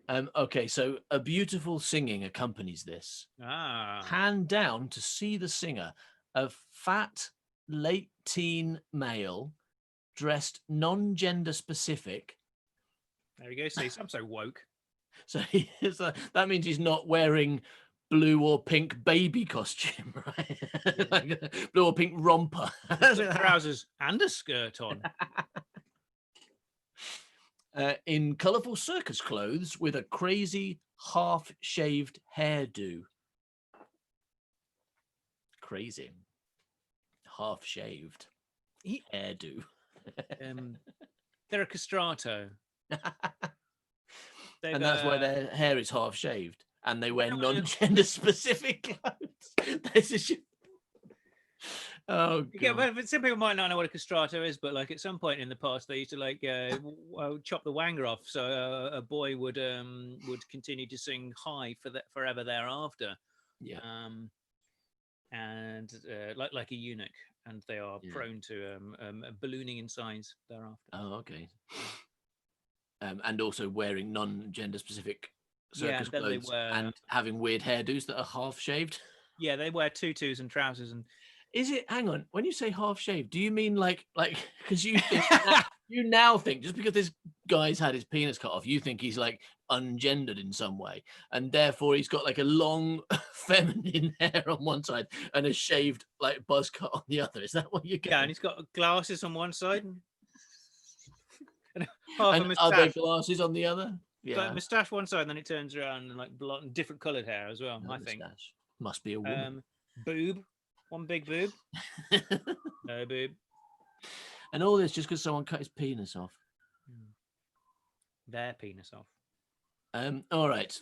S1: Okay, so a beautiful singing accompanies this. Hand down to see the singer, a fat late teen male dressed non-gender specific.
S4: There you go. See, I'm so woke.
S1: So that means he's not wearing blue or pink baby costume, right? Like blue or pink romper.
S4: Trousers and a skirt on.
S1: In colourful circus clothes with a crazy half-shaved hairdo. Crazy. Half-shaved hairdo.
S4: They're a castrato.
S1: And that's why their hair is half-shaved. And they wear non-gender specific clothes. This is oh, God.
S4: Yeah, but some people might not know what a castrato is, but like at some point in the past, they used to chop the wanger off, so a boy would continue to sing high forever thereafter.
S1: Yeah.
S4: And like a eunuch, and they are prone to ballooning in size thereafter.
S1: Oh, okay. And also wearing non-gender specific circus clothes and having weird hairdos that are half shaved.
S4: Yeah, they wear tutus and trousers, and
S1: Is it? Hang on. When you say half shaved, do you mean like because you think you now think just because this guy's had his penis cut off, you think he's like ungendered in some way, and therefore he's got like a long feminine hair on one side and a shaved like buzz cut on the other? Is that what you're
S4: Yeah,
S1: getting?
S4: and he's got glasses on one side and half a
S1: And other
S4: moustache.
S1: glasses on the other.
S4: Like
S1: Yeah,
S4: moustache one side, and then it turns around and like blonde, different coloured hair as well. I think.
S1: moustache. Must be a woman.
S4: Boob, one big boob. No boob.
S1: And all this just because someone cut his penis off.
S4: Their penis off.
S1: All right.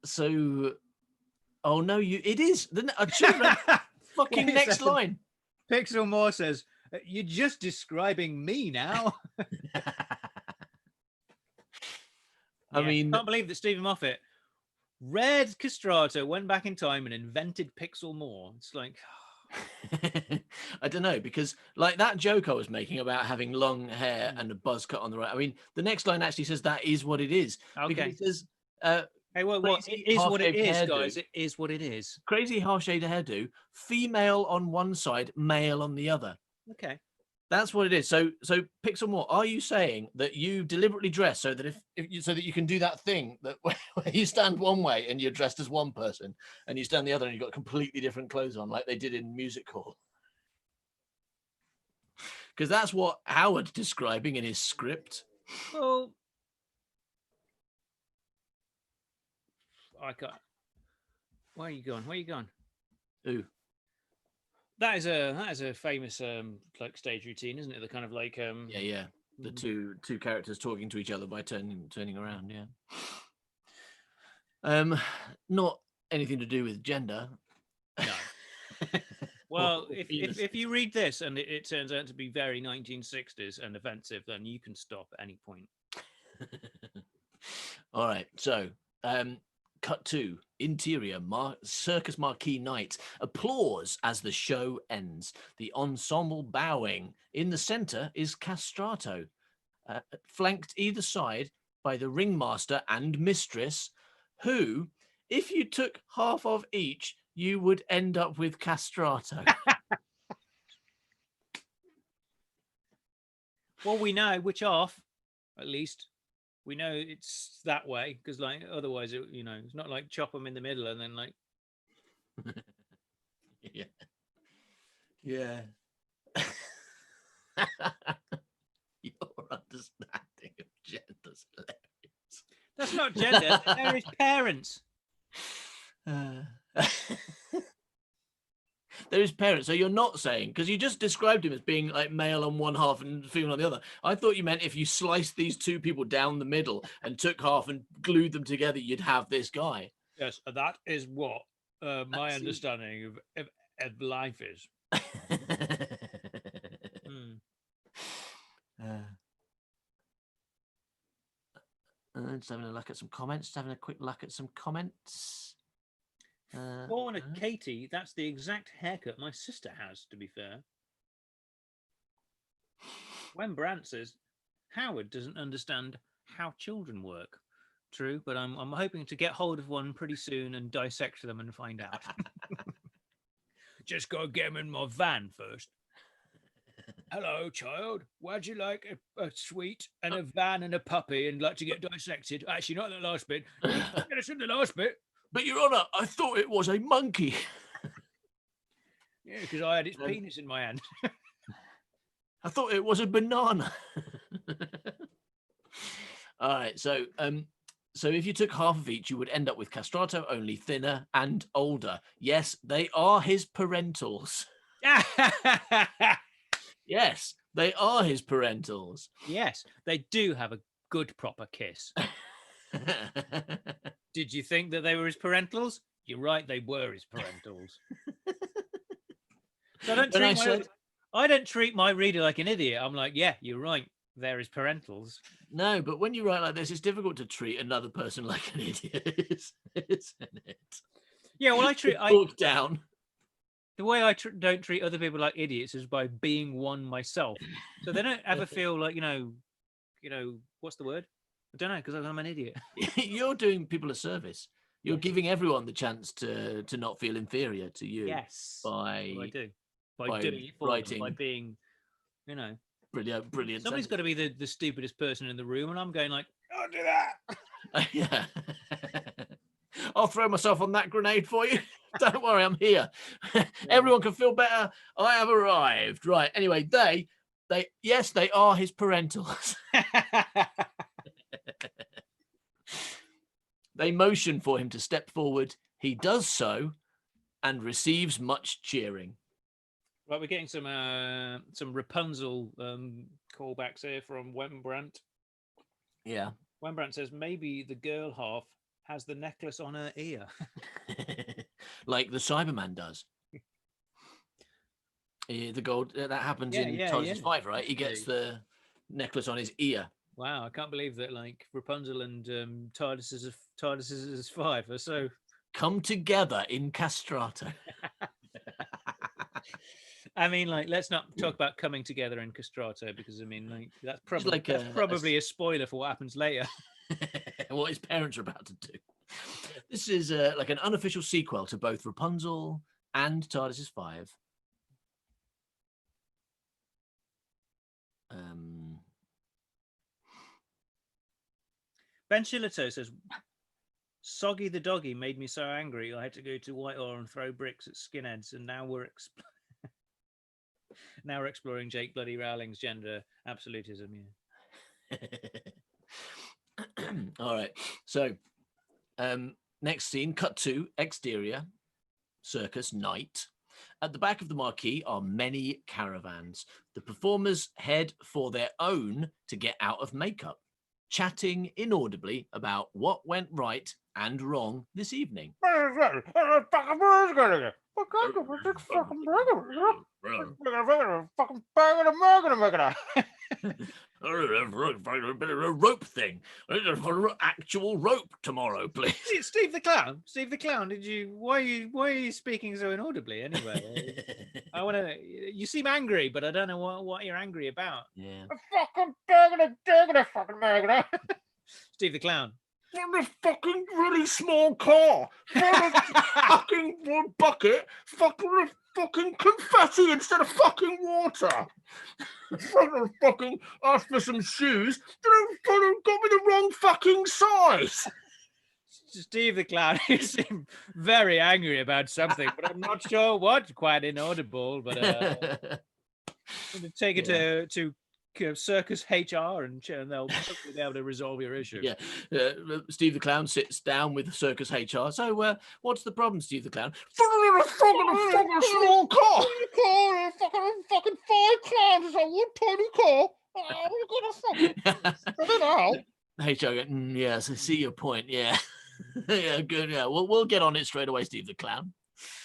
S1: So, oh no, it is. I should have read fucking
S4: Wait a
S1: next
S4: second.
S1: line.
S4: Pixel Moore says, "You're just describing me now."
S1: I mean,
S4: can't believe that Stephen Moffat read Castrato, went back in time, and invented Pixel Moore. It's like,
S1: I don't know, because like that joke I was making about having long hair and a buzz cut on the right. I mean, the next line actually says that is what it is. Because
S4: okay.
S1: it says,
S4: Hey, well,
S1: crazy
S4: it is what it
S1: half-shaved
S4: is,
S1: hairdo.
S4: guys. It is what it is.
S1: crazy half-shaved hairdo, female on one side, male on the other.
S4: Okay.
S1: That's what it is. So Pixel Moore, are you saying that you deliberately dress so that so that you can do that thing that where you stand one way and you're dressed as one person and you stand the other and you've got completely different clothes on, like they did in Music Hall? Because that's what Howard's describing in his script.
S4: Well, I got. Where are you going? Where are you going?
S1: Ooh.
S4: That is a famous like stage routine, isn't it? The kind of like
S1: Yeah. The two characters talking to each other by turning around, yeah. Not anything to do with gender.
S4: No. Well, if you read this and it turns out to be very 1960s and offensive, then you can stop at any point.
S1: All right. So, cut to interior circus marquee night. Applause as the show ends. The ensemble bowing. In the center is Castrato, flanked either side by the ringmaster and mistress, who, if you took half of each, you would end up with Castrato.
S4: Well, we know which half, at least. We know it's that way because, like, otherwise, it's not like chop them in the middle and then like.
S1: Yeah. Your understanding of gender's hilarious.
S4: That's not gender. They're his parents.
S1: They're his parents. So you're not saying, because you just described him as being like male on one half and female on the other. I thought you meant if you sliced these two people down the middle and took half and glued them together, you'd have this guy.
S4: Yes, that is what my understanding of life is.
S1: Just having a look at some comments. Just having a quick look at some comments.
S4: Born a Katie, that's the exact haircut my sister has, to be fair. When Brandt says, Howard doesn't understand how children work. True, but I'm hoping to get hold of one pretty soon and dissect them and find out. Just gotta get him in my van first. Hello, child. Would you like a sweet and a van and a puppy and like to get dissected? Actually, not the last bit. Get us in the last bit.
S1: But Your Honour, I thought it was a monkey.
S4: Yeah, because I had its penis in my hand.
S1: I thought it was a banana. All right, so if you took half of each, you would end up with Castrato, only thinner and older. Yes, they are his parentals. Yes, they are his parentals.
S4: Yes, they do have a good proper kiss. Did you think that they were his parentals? You're right, they were his parentals. So I don't treat my reader like an idiot. I'm like, yeah, you're right. They're his parentals.
S1: No, but when you write like this, it's difficult to treat another person like an idiot, isn't it?
S4: Yeah, well,
S1: Talk down.
S4: The way I don't treat other people like idiots is by being one myself. So they don't ever feel like, what's the word? I don't know, because I'm an idiot.
S1: You're doing people a service. You're giving everyone the chance to not feel inferior to you.
S4: Yes.
S1: By
S4: What I do. By
S1: by
S4: doing it for them, by
S1: writing-
S4: being, you know,
S1: brilliant.
S4: somebody's got to be the stupidest person in the room, and I'm going like, don't do that.
S1: Yeah. I'll throw myself on that grenade for you. Don't worry, I'm here. Everyone can feel better. I have arrived. Right. Anyway, they are his parentals. They motion for him to step forward. He does so and receives much cheering.
S4: Right, we're getting some Rapunzel callbacks here from Wembrandt.
S1: Yeah.
S4: Wembrandt says maybe the girl half has the necklace on her ear.
S1: Like the Cyberman does. The gold that happens in TARDIS 5, right? He gets the necklace on his ear.
S4: Wow, I can't believe that like Rapunzel and TARDIS 5 are so
S1: come together in castrato.
S4: I mean, like, let's not talk about coming together in castrato because I mean, like, that's probably
S1: like
S4: probably a spoiler for what happens later.
S1: What his parents are about to do. This is like an unofficial sequel to both Rapunzel and TARDIS 5.
S4: Ben Shillito says, Soggy the doggy made me so angry I had to go to Whitehall and throw bricks at skinheads, and now we're exploring Jake Bloody Rowling's gender absolutism. Yeah.
S1: All right. So next scene, cut to exterior, circus night. At the back of the marquee are many caravans. The performers head for their own to get out of makeup, chatting inaudibly about what went right and wrong this evening. A bit of a rope thing. Actual rope tomorrow, please.
S4: Steve the Clown. Steve the Clown. Why are you speaking so inaudibly anyway? I want to. You seem angry, but I don't know what you're angry about.
S1: Yeah.
S4: Steve the Clown.
S1: From a fucking really small car. From a fucking bucket. Fucking confetti instead of fucking water. Fucking ask for some shoes. Don't got me the wrong fucking size.
S4: Steve the Clown, you seem very angry about something, but I'm not sure what. Quite inaudible, but take it to Circus HR and they'll hopefully be able to resolve your issue.
S1: Yeah, Steve the Clown sits down with Circus HR. So, what's the problem, Steve the Clown? Fucking small car. Fucking 5 clowns is a one tiny car. HR goes, yes, I see your point. Yeah, yeah, good. Yeah, we'll get on it straight away, Steve the Clown.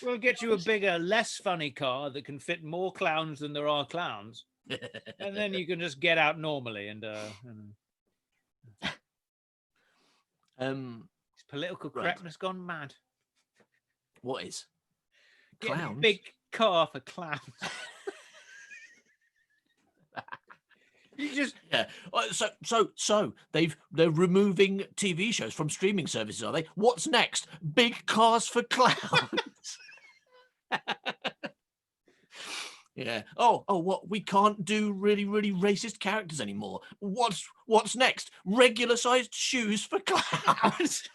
S4: We'll get you a bigger, less funny car that can fit more clowns than there are clowns. And then you can just get out normally and political correctness gone mad.
S1: What is?
S4: Getting
S1: Clowns?
S4: a big car for clowns. You just
S1: so they're removing TV shows from streaming services, are they? What's next? Big cars for clowns. Yeah. Oh, what? We can't do really racist characters anymore. What's next? Regular sized shoes for clowns.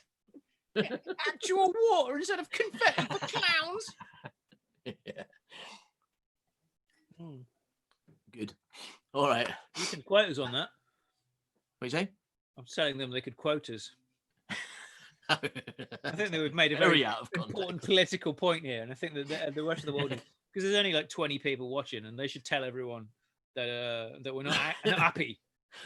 S4: actual water instead of confetti for clowns.
S1: Yeah. Good. All right.
S4: You can quote us on that.
S1: What do you say?
S4: I'm telling them they could quote us. I think they would made a
S1: Very
S4: very
S1: out of
S4: important
S1: context.
S4: political point here, and I think that the rest of the world, because there's only like 20 people watching, and they should tell everyone that we're not happy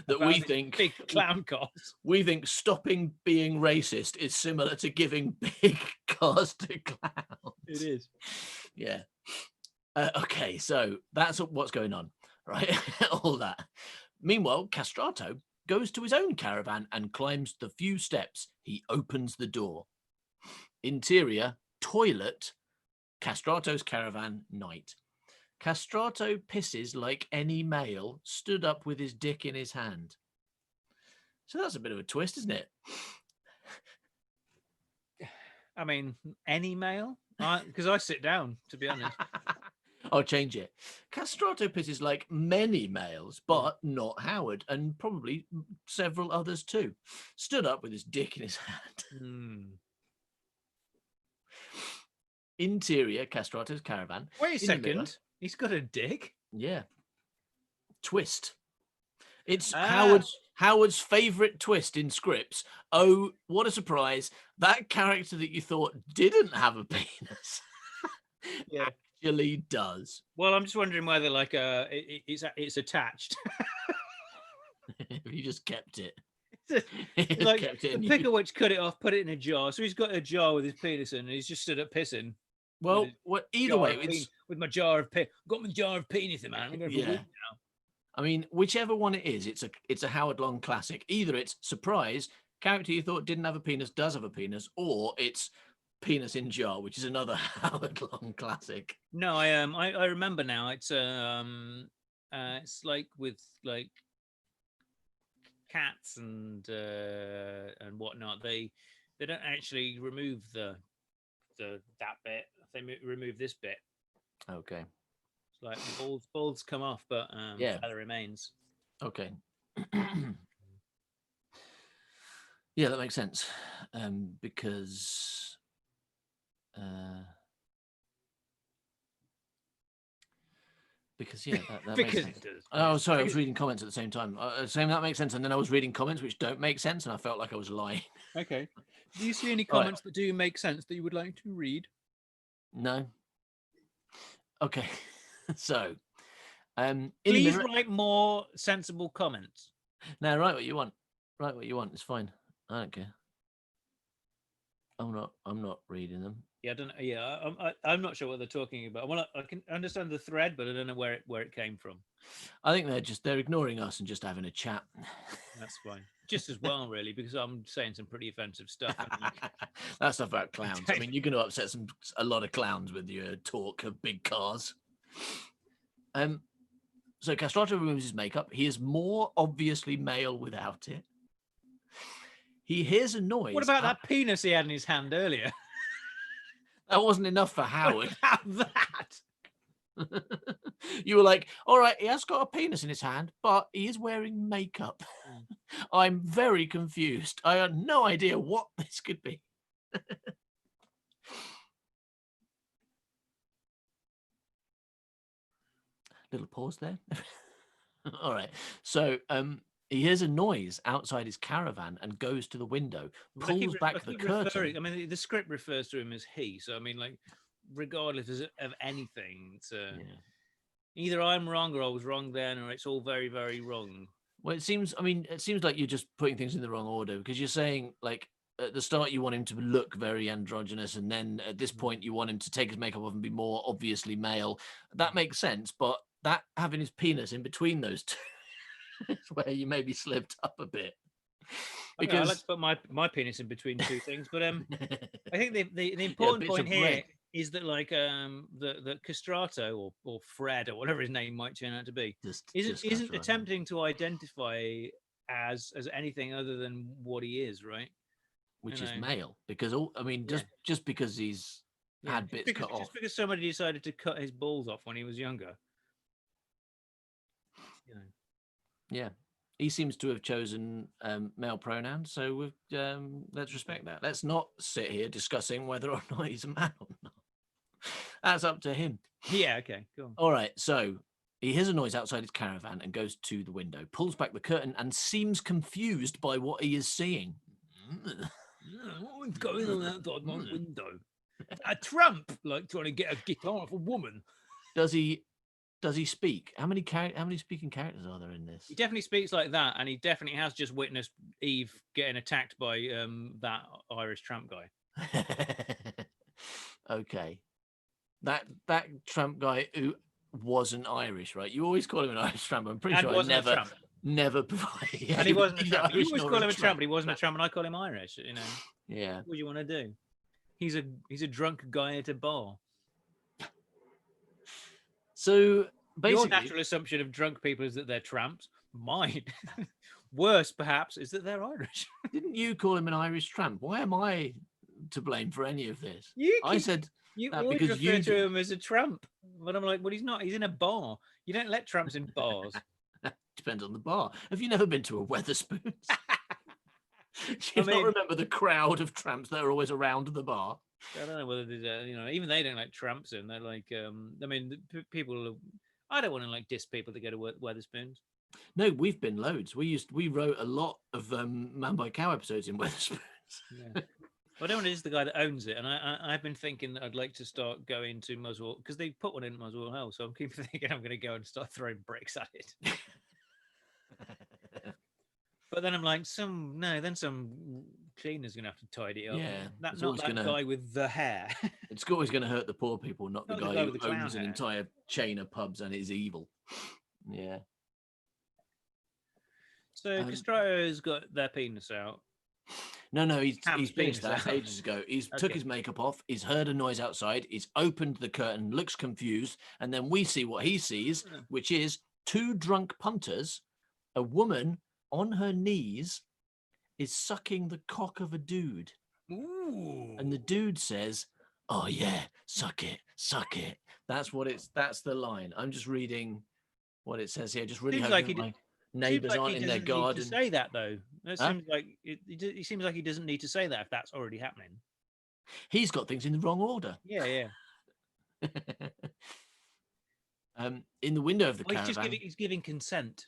S1: That
S4: about
S1: we
S4: these
S1: think
S4: big clown cars.
S1: we think stopping being racist is similar to giving big cars to clowns.
S4: It is.
S1: Yeah. Okay, so that's what's going on, right? All that. Meanwhile, Castrato goes to his own caravan and climbs the few steps. He opens the door. Interior, toilet, Castrato's caravan, night. Castrato pisses like any male, stood up with his dick in his hand. So that's a bit of a twist, isn't it?
S4: I mean, any male? Because I sit down, to be honest.
S1: I'll change it. Castratopus is like many males, but not Howard, and probably several others too. Stood up with his dick in his hand.
S4: Hmm.
S1: Interior Castratus caravan.
S4: Wait a
S1: in the mirror.
S4: second. He's got a dick.
S1: Yeah. Twist. It's
S4: Ah.
S1: Howard's favorite twist in scripts. Oh, what a surprise. That character that you thought didn't have a penis
S4: Yeah.
S1: actually does.
S4: Well, I'm just wondering whether like it's attached.
S1: He just kept it.
S4: It's like the pickle witch cut it off, put it in a jar. So he's got a jar with his penis in, and he's just stood up pissing.
S1: Well, either way, it's
S4: with my jar of got my jar of penis in, man. I'm going for a week now.
S1: I mean, whichever one it is, it's a Howard Long classic. Either it's surprise, character you thought didn't have a penis does have a penis, or it's penis in jar, which is another Howard Long classic.
S4: No, I remember now. It's like with like cats and whatnot. They don't actually remove that bit. They remove this bit.
S1: Okay.
S4: It's like balls come off, but feather remains.
S1: Okay. Yeah, that makes sense. Because yeah, that makes sense. Oh, sorry, I was reading comments at the same time. Saying that makes sense, and then I was reading comments which don't make sense, and I felt like I was lying.
S4: Okay. Do you see any comments that do make sense that you would like to read?
S1: No. Okay. So,
S4: please write more sensible comments.
S1: No, write what you want. Write what you want. It's fine. I don't care. I'm not reading them.
S4: Yeah, I don't know. Yeah, I'm not sure what they're talking about. Well, I can understand the thread, but I don't know where it came from.
S1: I think they're ignoring us and just having a chat.
S4: That's fine. Just as well, really, because I'm saying some pretty offensive stuff.
S1: That stuff about clowns. I mean, you're going to upset a lot of clowns with your talk of big cars. So Castrato removes his makeup. He is more obviously male without it. He hears a noise.
S4: What about that penis he had in his hand earlier?
S1: That wasn't enough for Howard.
S4: What about that?
S1: You were like, all right, he has got a penis in his hand, but he is wearing makeup. I'm very confused. I had no idea what this could be. Little pause there. All right. So he hears a noise outside his caravan and goes to the window, pulls back the curtain.
S4: I mean, the script refers to him as he. So, I mean, like, regardless of anything, either I'm wrong or I was wrong then, or it's all very, very wrong.
S1: Well, it seems like you're just putting things in the wrong order, because you're saying, like, at the start you want him to look very androgynous, and then at this point you want him to take his makeup off and be more obviously male. That makes sense, but that having his penis in between those two is where you maybe slipped up a bit.
S4: Because I like to put my penis in between two things, but I think the important point here is that, like, the Castrato or Fred or whatever his name might turn out to be isn't attempting to identify as anything other than what he is, right?
S1: Which is male, because just because he's had bits cut off.
S4: Just because somebody decided to cut his balls off when he was younger.
S1: Yeah, he seems to have chosen male pronouns, so let's respect that. Let's not sit here discussing whether or not he's a man or not. That's up to him.
S4: Yeah, okay, cool.
S1: All right, so he hears a noise outside his caravan and goes to the window, pulls back the curtain, and seems confused by what he is seeing.
S2: What's going on outside my window? A tramp, like trying to get a guitar off a woman.
S1: Does he speak? How many speaking characters are there in this?
S4: He definitely speaks like that, and he definitely has just witnessed Eve getting attacked by that Irish tramp guy.
S1: Okay, that tramp guy who wasn't Irish, right? You always call him an Irish tramp. I'm pretty sure I never provided.
S4: And he wasn't a tramp. You always call him a tramp, but he wasn't a tramp, and I call him Irish. You know.
S1: Yeah.
S4: What do you want to do? He's a drunk guy at a bar.
S1: So basically,
S4: your natural assumption of drunk people is that they're tramps. Mine, worse perhaps, is that they're Irish.
S1: Didn't you call him an Irish tramp? Why am I to blame for any of this.
S4: You
S1: I said
S4: you
S1: that
S4: always
S1: because
S4: refer
S1: you
S4: to
S1: did.
S4: him as a tramp, but I'm like, well, he's not. He's in a bar. You don't let tramps in bars.
S1: Depends on the bar. Have you never been to a Weatherspoons? Do
S4: I
S1: you not
S4: mean-
S1: remember the crowd of tramps that are always around the bar?
S4: I don't know whether there's even they don't like tramps in. They're like, I mean, people. I don't want to like diss people that go to Weatherspoons.
S1: No, we've been loads. We wrote a lot of Man by Cow episodes in Weatherspoons.
S4: Yeah. I don't want to diss the guy that owns it, and I've been thinking that I'd like to start going to Muswell because they put one in Muswell Hill, so I'm keep thinking I'm going to go and start throwing bricks at it. But then I'm like, some cleaner's gonna have to tidy it up.
S1: Yeah,
S4: Not
S1: it's always
S4: that
S1: gonna-
S4: guy with the hair.
S1: It's always going to hurt the poor people, not the
S4: Not the
S1: guy
S4: guy
S1: who
S4: with the clown
S1: owns an
S4: hair.
S1: entire chain of pubs and is evil. Yeah.
S4: So Castrato's got their penis out.
S1: No, he's
S4: Ham's
S1: finished
S4: penis
S1: that
S4: out.
S1: ages ago. He's took
S4: Okay.
S1: his makeup off. He's heard a noise outside. He's opened the curtain, looks confused, and then we see what he sees,
S4: Yeah.
S1: which is two drunk punters, a woman on her knees is sucking the cock of a dude,
S4: Ooh.
S1: and the dude says, "Oh yeah, suck it, suck it." That's the line. I'm just reading what it says here. Just really
S4: Seems
S1: hoping
S4: like he
S1: my
S4: Seems
S1: neighbours
S4: like
S1: aren't
S4: he
S1: in their
S4: doesn't need
S1: garden.
S4: to say that though. That
S1: Huh?
S4: seems like he seems like he doesn't need to say that if that's already happening.
S1: He's got things in the wrong order.
S4: Yeah.
S1: In the window of the
S4: Well,
S1: caravan.
S4: he's giving consent.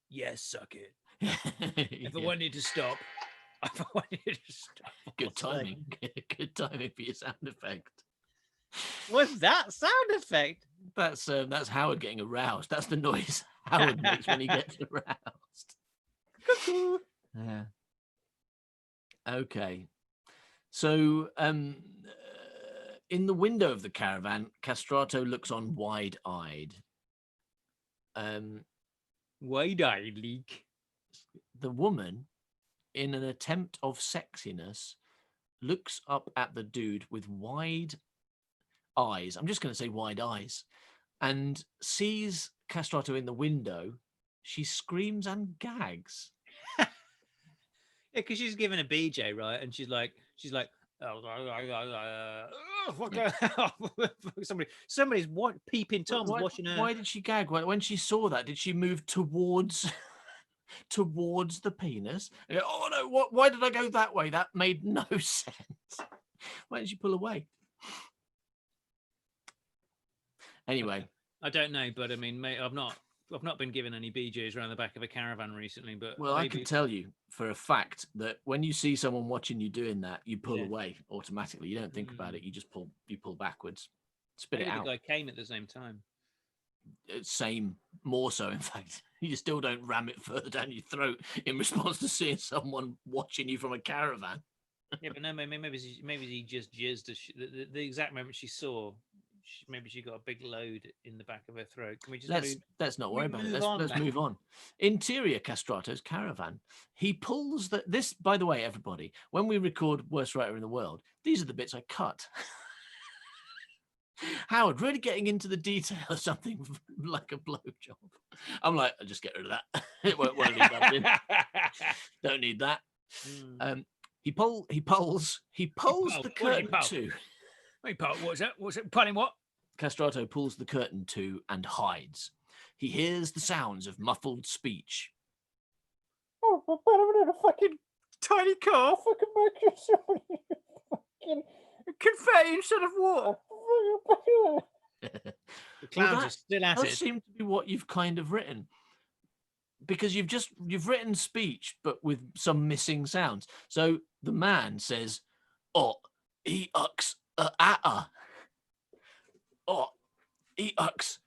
S4: Yes, suck it. If I
S1: Yeah,
S4: want you to stop. If I want you to stop.
S1: good
S4: What's that?
S1: timing. Good timing for your sound effect.
S4: What's that sound effect?
S1: That's Howard getting aroused. That's the noise Howard makes when he gets aroused.
S4: Cuckoo.
S1: Yeah. Okay. So, in the window of the caravan, Castrato looks on wide-eyed.
S4: Wide-eyed leak.
S1: The woman, in an attempt of sexiness, looks up at the dude with wide eyes. I'm just going to say wide eyes, and sees Castrato in the window. She screams and gags.
S4: Yeah, because she's giving a BJ, right? And she's like, somebody's peeping Tom's watching her.
S1: Why did she gag? When she saw that, did she move towards the penis? And go, oh no! Why did I go that way? That made no sense. Why did she pull away? Anyway,
S4: I don't know, but I mean, mate, I've not been given any BJs around the back of a caravan recently, but
S1: well, I
S4: maybe...
S1: can tell you for a fact that when you see someone watching you doing that, you pull
S4: Yeah.
S1: away automatically. You don't think about it. You just pull backwards, spit
S4: maybe
S1: it
S4: the
S1: out.
S4: guy came at the same time.
S1: Same, more so, in fact. You still don't ram it further down your throat in response to seeing someone watching you from a caravan.
S4: Yeah, but no, maybe he just jizzed the exact moment she saw. Maybe she got a big load in the back of her throat. Can we just
S1: Let's not worry
S4: we
S1: about it.
S4: move on
S1: Let's
S4: then?
S1: move on. Interior Castrato's caravan. He pulls this. By the way, everybody, when we record Worst Writer in the World, these are the bits I cut. Howard really getting into the detail of something like a blowjob. I'm like, I'll just get rid of that. It won't leave that in. Don't need that. He pulls the
S4: What did he
S1: curtain
S4: pull?
S1: to.
S4: Wait, Paul, what's that? What's it? Pulling what?
S1: Castrato pulls the curtain to and hides. He hears the sounds of muffled speech.
S4: Oh, but I'm in a fucking tiny car. Fucking make fucking confetti instead of water. The clowns
S1: that
S4: are still at
S1: Does
S4: it.
S1: seem to be what you've kind of written, because you've written speech but with some missing sounds. So the man says, "Oh, he ucks at her. Oh, he ucks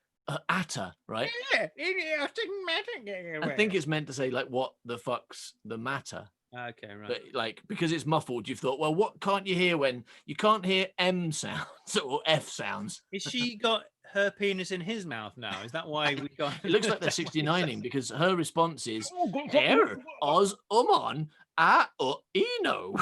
S1: at her." Right?
S4: Yeah, it didn't matter.
S1: I think it's meant to say like, "What the fuck's the matter?"
S4: Okay, right.
S1: But like, because it's muffled, you've thought, well, what can't you hear when you can't hear M sounds or F sounds?
S4: Is she got her penis in his mouth now? Is that why we got?
S1: It looks like they're 69ing because her response is, "Here, Oz, on, eno."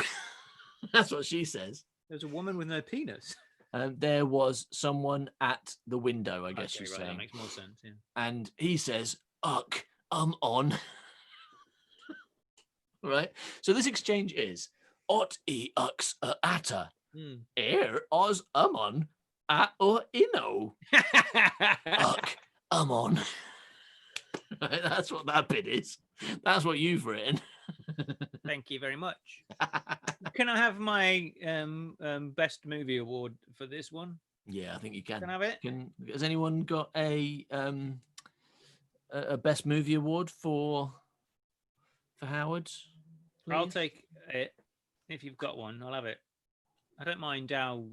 S1: That's what she says.
S4: There's a woman with no penis.
S1: There was someone at the window, I guess
S4: Okay,
S1: she's
S4: right,
S1: saying.
S4: that makes more sense. Yeah.
S1: And he says, I'm on. Right? So this exchange is, Ot e ux a atta.
S4: Hmm.
S1: Os amon a o ino. Uck amon. That's what that bit is. That's what you've written.
S4: Thank you very much. Can I have my best movie award for this one?
S1: Yeah, I think you can.
S4: Can I have it?
S1: Has anyone got a best movie award for Howard?
S4: I'll
S1: please?
S4: take it if you've got one. I'll have it. I don't mind how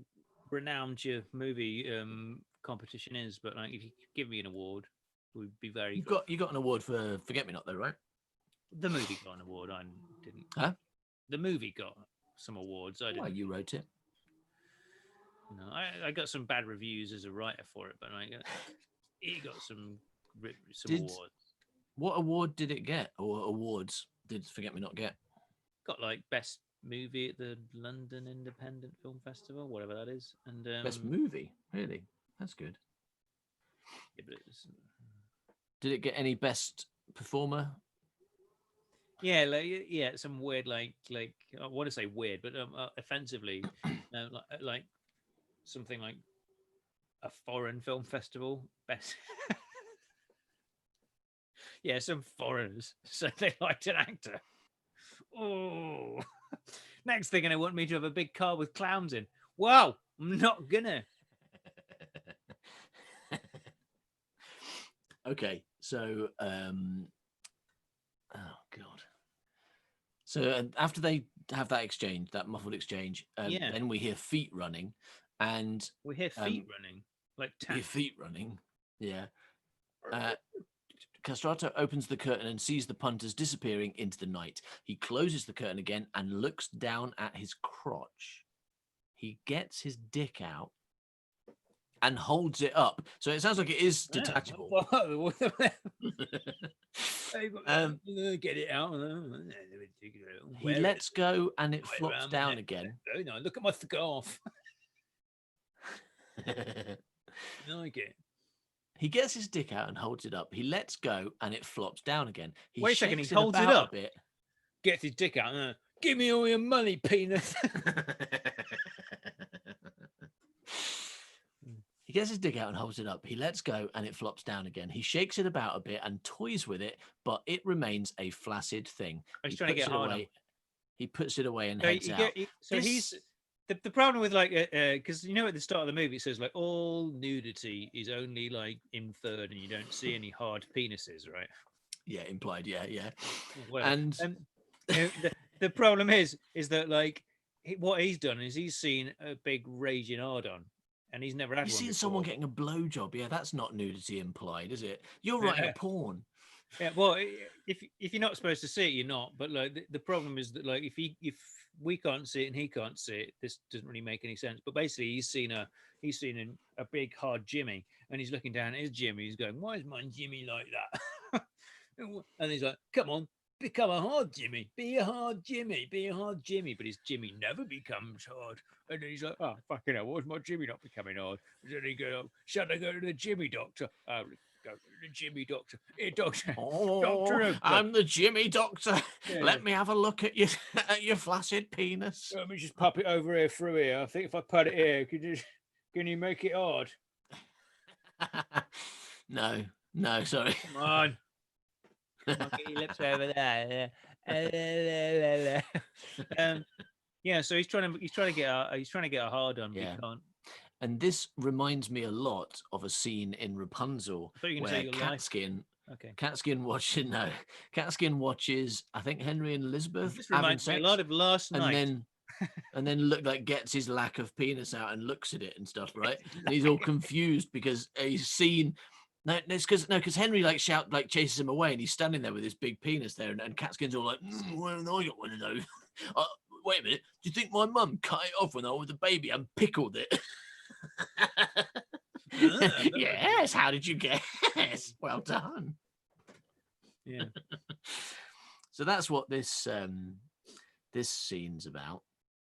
S4: renowned your movie competition is, but like if you could give me an award, it would be very.
S1: You got an award for Forget Me Not though, right?
S4: The movie got an award. I didn't.
S1: Huh?
S4: The movie got some awards. I didn't.
S1: Well, you wrote it.
S4: No, I got some bad reviews as a writer for it, but he got some awards.
S1: What award did it get, or awards did Forget Me Not get?
S4: Got like best movie at the London Independent Film Festival, whatever that is, and
S1: Best movie, really? That's good.
S4: Yeah, but
S1: Did it get any best performer?
S4: yeah, some weird like I want to say weird, but offensively, like something like a foreign film festival best. Yeah, some foreigners, so they liked an actor. Oh, next thing, and they want me to have a big car with clowns in. Wow, I'm not gonna.
S1: Okay, so oh god. So after they have that exchange, that muffled exchange, then we hear feet running, and
S4: we hear feet running, like
S1: we hear feet running. Yeah. Castrato opens the curtain and sees the punters disappearing into the night. He closes the curtain again and looks down at his crotch. He gets his dick out and holds it up. So it sounds like it is detachable.
S2: Get it out.
S1: He lets go and it flops down again.
S2: Oh no, look at my scarf. Okay.
S1: He gets his dick out and holds it up. He lets go and it flops down again.
S4: Wait a second, he
S1: shakes
S4: holds it
S1: about
S4: up.
S1: a bit.
S2: Gets his dick out. Give me all your money, penis.
S1: He gets his dick out and holds it up. He lets go and it flops down again. He shakes it about a bit and toys with it, but it remains a flaccid thing.
S4: He's trying to get hard on.
S1: He puts it away and heads out.
S4: He's the problem with like because you know at the start of the movie it says like all nudity is only like inferred and you don't see any hard penises, right?
S1: Yeah, implied. Yeah.
S4: Well,
S1: and
S4: the problem is that like what he's done is he's seen a big raging hard on. And he's never had
S1: You've
S4: one
S1: seen
S4: before.
S1: someone getting a blowjob. Yeah, that's not nudity implied, is it? You're writing a porn.
S4: Yeah, well, if you're not supposed to see it, you're not. But like the problem is that like if we can't see it and he can't see it, this doesn't really make any sense. But basically, he's seen a big hard Jimmy, and he's looking down at his Jimmy. He's going, "Why is my Jimmy like that?" And he's like, "Come on, become a hard Jimmy. Be a hard Jimmy. Be a hard Jimmy." But his Jimmy never becomes hard. And then he's like, "Oh, fucking hell, why's my Jimmy not becoming hard?" And then he goes, "Should I go to the Jimmy doctor?" Go to the Jimmy doctor. Hey, doctor.
S1: Oh, I'm the Jimmy doctor.
S2: Yeah.
S1: Let me have a look at your flaccid penis.
S2: Let me just pop it over here through here. I think if I put it here, can you make it hard?
S1: No, sorry.
S2: Come on.
S4: Get your lips over there. Yeah, so he's trying to get a hard on, but
S1: Yeah.
S4: he can't.
S1: And this reminds me a lot of a scene in Rapunzel
S4: I thought you were
S1: where
S4: going to say your life.
S1: Catskin watches, I think, Henry and Elizabeth
S4: This
S1: having
S4: reminds me
S1: sex,
S4: a lot of last night.
S1: and then look like gets his lack of penis out and looks at it and stuff, right? And he's all confused because he's seen. No, it's because Henry like chases him away and he's standing there with his big penis there, and Catskin's all like, "Well, I got one of those." Wait a minute, do you think my mum cut it off when I was a baby and pickled it? Yes, how did you guess? Well done.
S4: Yeah.
S1: So that's what this scene's about.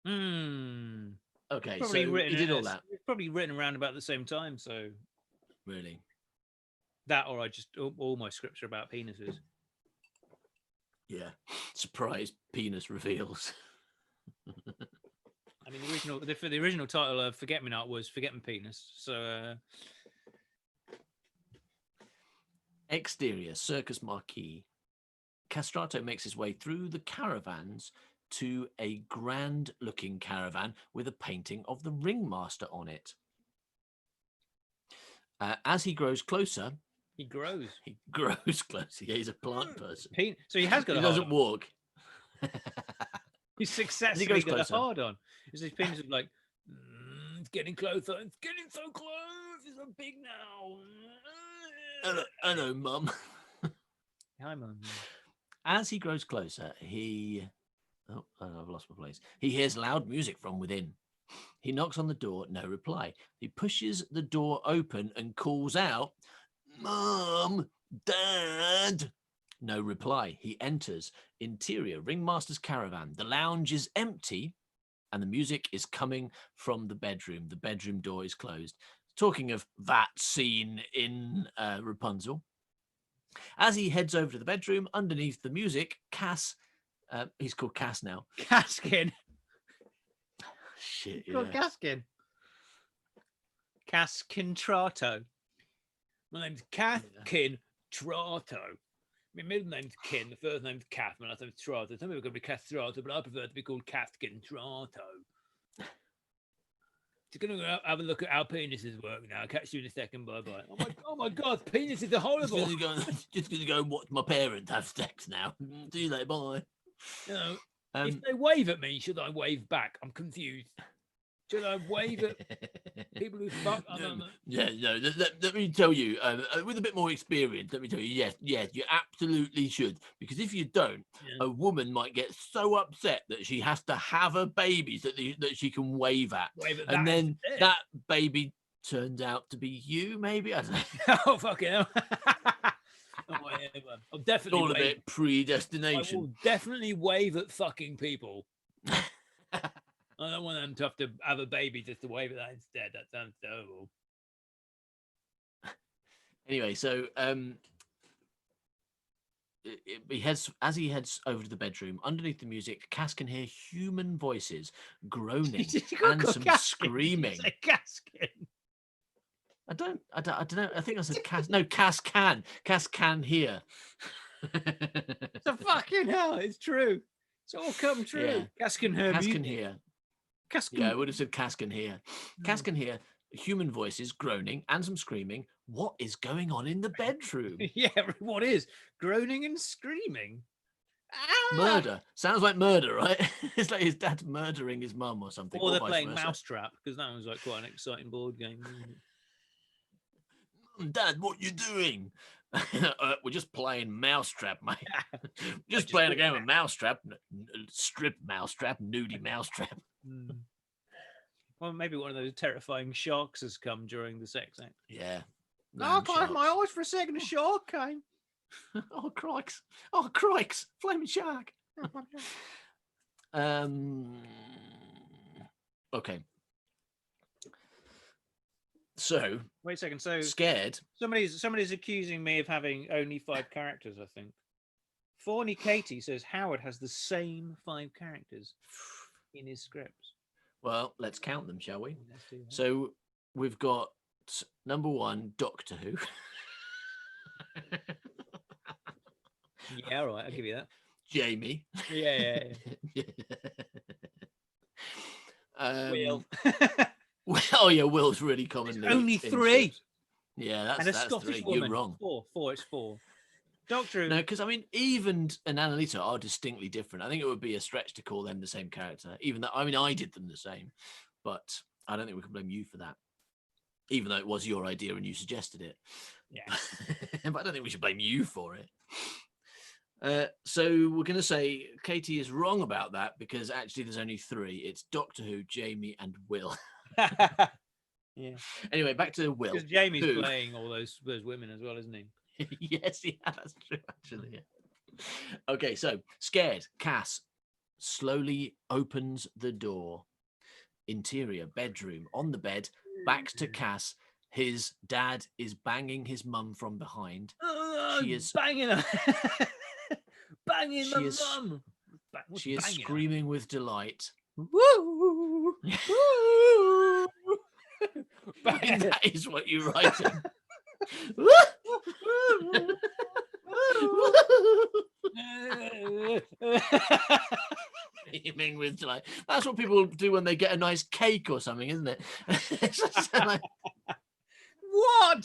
S1: Okay, so he did all that.
S4: It's probably written around about the same time. So
S1: Really?
S4: that, or I just all my scripts are about penises.
S1: Yeah. Surprise penis reveals.
S4: I mean, the original title of Forget Me Not was Forget Me Penis. So
S1: Exterior, Circus Marquee. Castrato makes his way through the caravans to a grand-looking caravan with a painting of the ringmaster on it. As he grows closer,
S4: he grows.
S1: He grows closer. Yeah, he's a plant person.
S4: So he has got
S1: He
S4: a hard
S1: doesn't
S4: on.
S1: walk.
S4: He's successfully
S1: goes
S4: got
S1: closer.
S4: a hard on. Is his penis is like, it's getting closer. It's getting so close. It's so big now.
S1: Hello, Mum.
S4: Hi, Mum.
S1: As he grows closer, Oh, I've lost my place. He hears loud music from within. He knocks on the door, no reply. He pushes the door open and calls out, Mum, Dad. No reply. He enters. Interior, Ringmaster's caravan. The lounge is empty and the music is coming from the bedroom. The bedroom door is closed. Talking of that scene in Rapunzel. As he heads over to the bedroom, underneath the music, Cass, he's called Cass now.
S4: Caskin.
S1: Shit,
S4: Called
S1: yeah.
S4: Caskin. Caskintrato.
S2: My name's Catkin Trato. My middle name's Kin, the first name's Kath, my last name's Trato. Some people are going to be Castrato, but I prefer to be called Catkin Trato. Just going to have a look at how penises work now. I'll catch you in a second. Bye-bye. Oh my God, penises are horrible.
S1: Just gonna go and watch my parents have sex now. See you later, bye.
S2: You know, if they wave at me, should I wave back? I'm confused. Should I wave at people who fuck? I don't know.
S1: Yeah, no. Let me tell you, with a bit more experience, let me tell you, yes, you absolutely should. Because if you don't,
S2: Yeah.
S1: a woman might get so upset that she has to have a baby that she can wave at,
S2: Wave at
S1: and
S2: that
S1: then
S2: instead.
S1: that baby turns out to be you. Maybe I don't know.
S2: Oh fucking hell! Oh, whatever. I'll
S1: It's
S2: definitely
S1: all a
S2: wave.
S1: bit
S2: I
S1: predestination.
S2: will definitely wave at fucking people. I don't want them to have a baby just to wave at that instead. That sounds terrible.
S1: Anyway, so he heads over to the bedroom. Underneath the music, Cass can hear human voices groaning and some screaming.
S4: Caskin.
S1: I don't know. I think I said Cass. No, Cass can hear.
S4: So fucking hell, it's true. It's all come true.
S1: Yeah.
S4: Cass can hear
S1: Cass
S4: music.
S1: can hear.
S4: Cass can...
S1: Yeah, I would have said Cass can hear. Cass can hear human voices groaning and some screaming. What is going on in the bedroom?
S4: Yeah, what is? Groaning and screaming. Ah!
S1: Murder. Sounds like murder, right? It's like his dad's murdering his mum or something.
S4: Or they're
S1: vice
S4: playing
S1: versa.
S4: Mousetrap, because that was like quite an exciting board game. Wasn't it?
S1: Dad, what you doing? We're just playing Mousetrap, mate. Just
S4: just
S1: playing a
S4: walk
S1: game of Mousetrap. Strip Mousetrap, nudie Mousetrap.
S4: Mm. Well, maybe one of those terrifying sharks has come during the sex act.
S1: Yeah.
S4: Oh, I closed my eyes for a second, a shark came.
S1: Oh, crikes. Oh, crikes. Flaming shark. Okay. So,
S4: Wait a second. So
S1: scared.
S4: somebody's accusing me of having only 5 characters, I think. Fawny Katie says Howard has the same 5 characters in his scripts.
S1: Well, let's count them, shall we?
S4: Let's do that.
S1: So, we've got number 1, Doctor Who.
S4: Yeah, all right, I'll give you that.
S1: Jamie.
S4: Yeah. Will.
S1: Oh yeah, Will's really common.
S4: Only 3.
S1: Yeah, that's
S4: And a
S1: that's
S4: Scottish
S1: 3.
S4: woman.
S1: You're wrong.
S4: 4. It's 4. Doctor Who.
S1: No, because I mean, Eve and Annalisa are distinctly different. I think it would be a stretch to call them the same character, even though I mean I did them the same, but I don't think we can blame you for that, even though it was your idea and you suggested it.
S4: Yeah.
S1: But I don't think we should blame you for it. So we're going to say Katie is wrong about that because actually there's only 3. It's Doctor Who, Jamie, and Will.
S4: Yeah.
S1: Anyway, back to Will.
S4: Because Jamie's
S1: Who?
S4: playing all those women as well, isn't he?
S1: Yes, yeah, that's true, actually. Yeah. Okay, so scared, Cass slowly opens the door. Interior, bedroom, on the bed, back to Cass. His dad is banging his mum from behind. She is
S2: banging her. Banging
S1: She
S2: my
S1: is-
S2: mum.
S1: She is screaming with delight.
S4: Woo!
S1: I mean, that is what you're writing. Beaming with delight. That's what people do when they get a nice cake or something, isn't it? It's just like,
S4: What?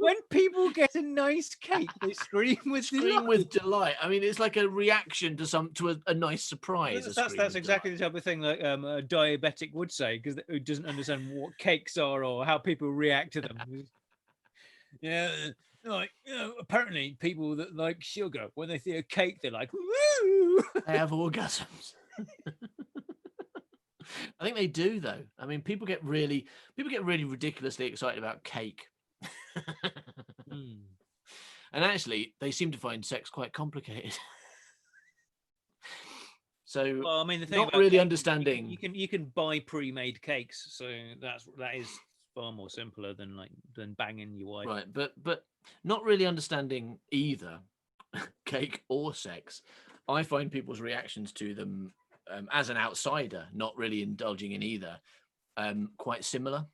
S4: When people get a nice cake, they scream with
S1: scream
S4: delight.
S1: with delight. I mean, it's like a reaction to a nice surprise.
S4: That's exactly the type of thing that a diabetic would say, because who doesn't understand what cakes are or how people react to them. Yeah, like apparently people that like sugar, when they see a cake, they're like, woo!
S1: They have orgasms. I think they do, though. I mean, people get really ridiculously excited about cake. And actually, they seem to find sex quite complicated. So,
S4: Well, I mean, the thing
S1: not
S4: about
S1: really
S4: cake,
S1: understanding.
S4: you can buy pre-made cakes, so that is far more simpler than banging your wife.
S1: Right, but not really understanding either cake or sex. I find people's reactions to them as an outsider, not really indulging in either, quite similar.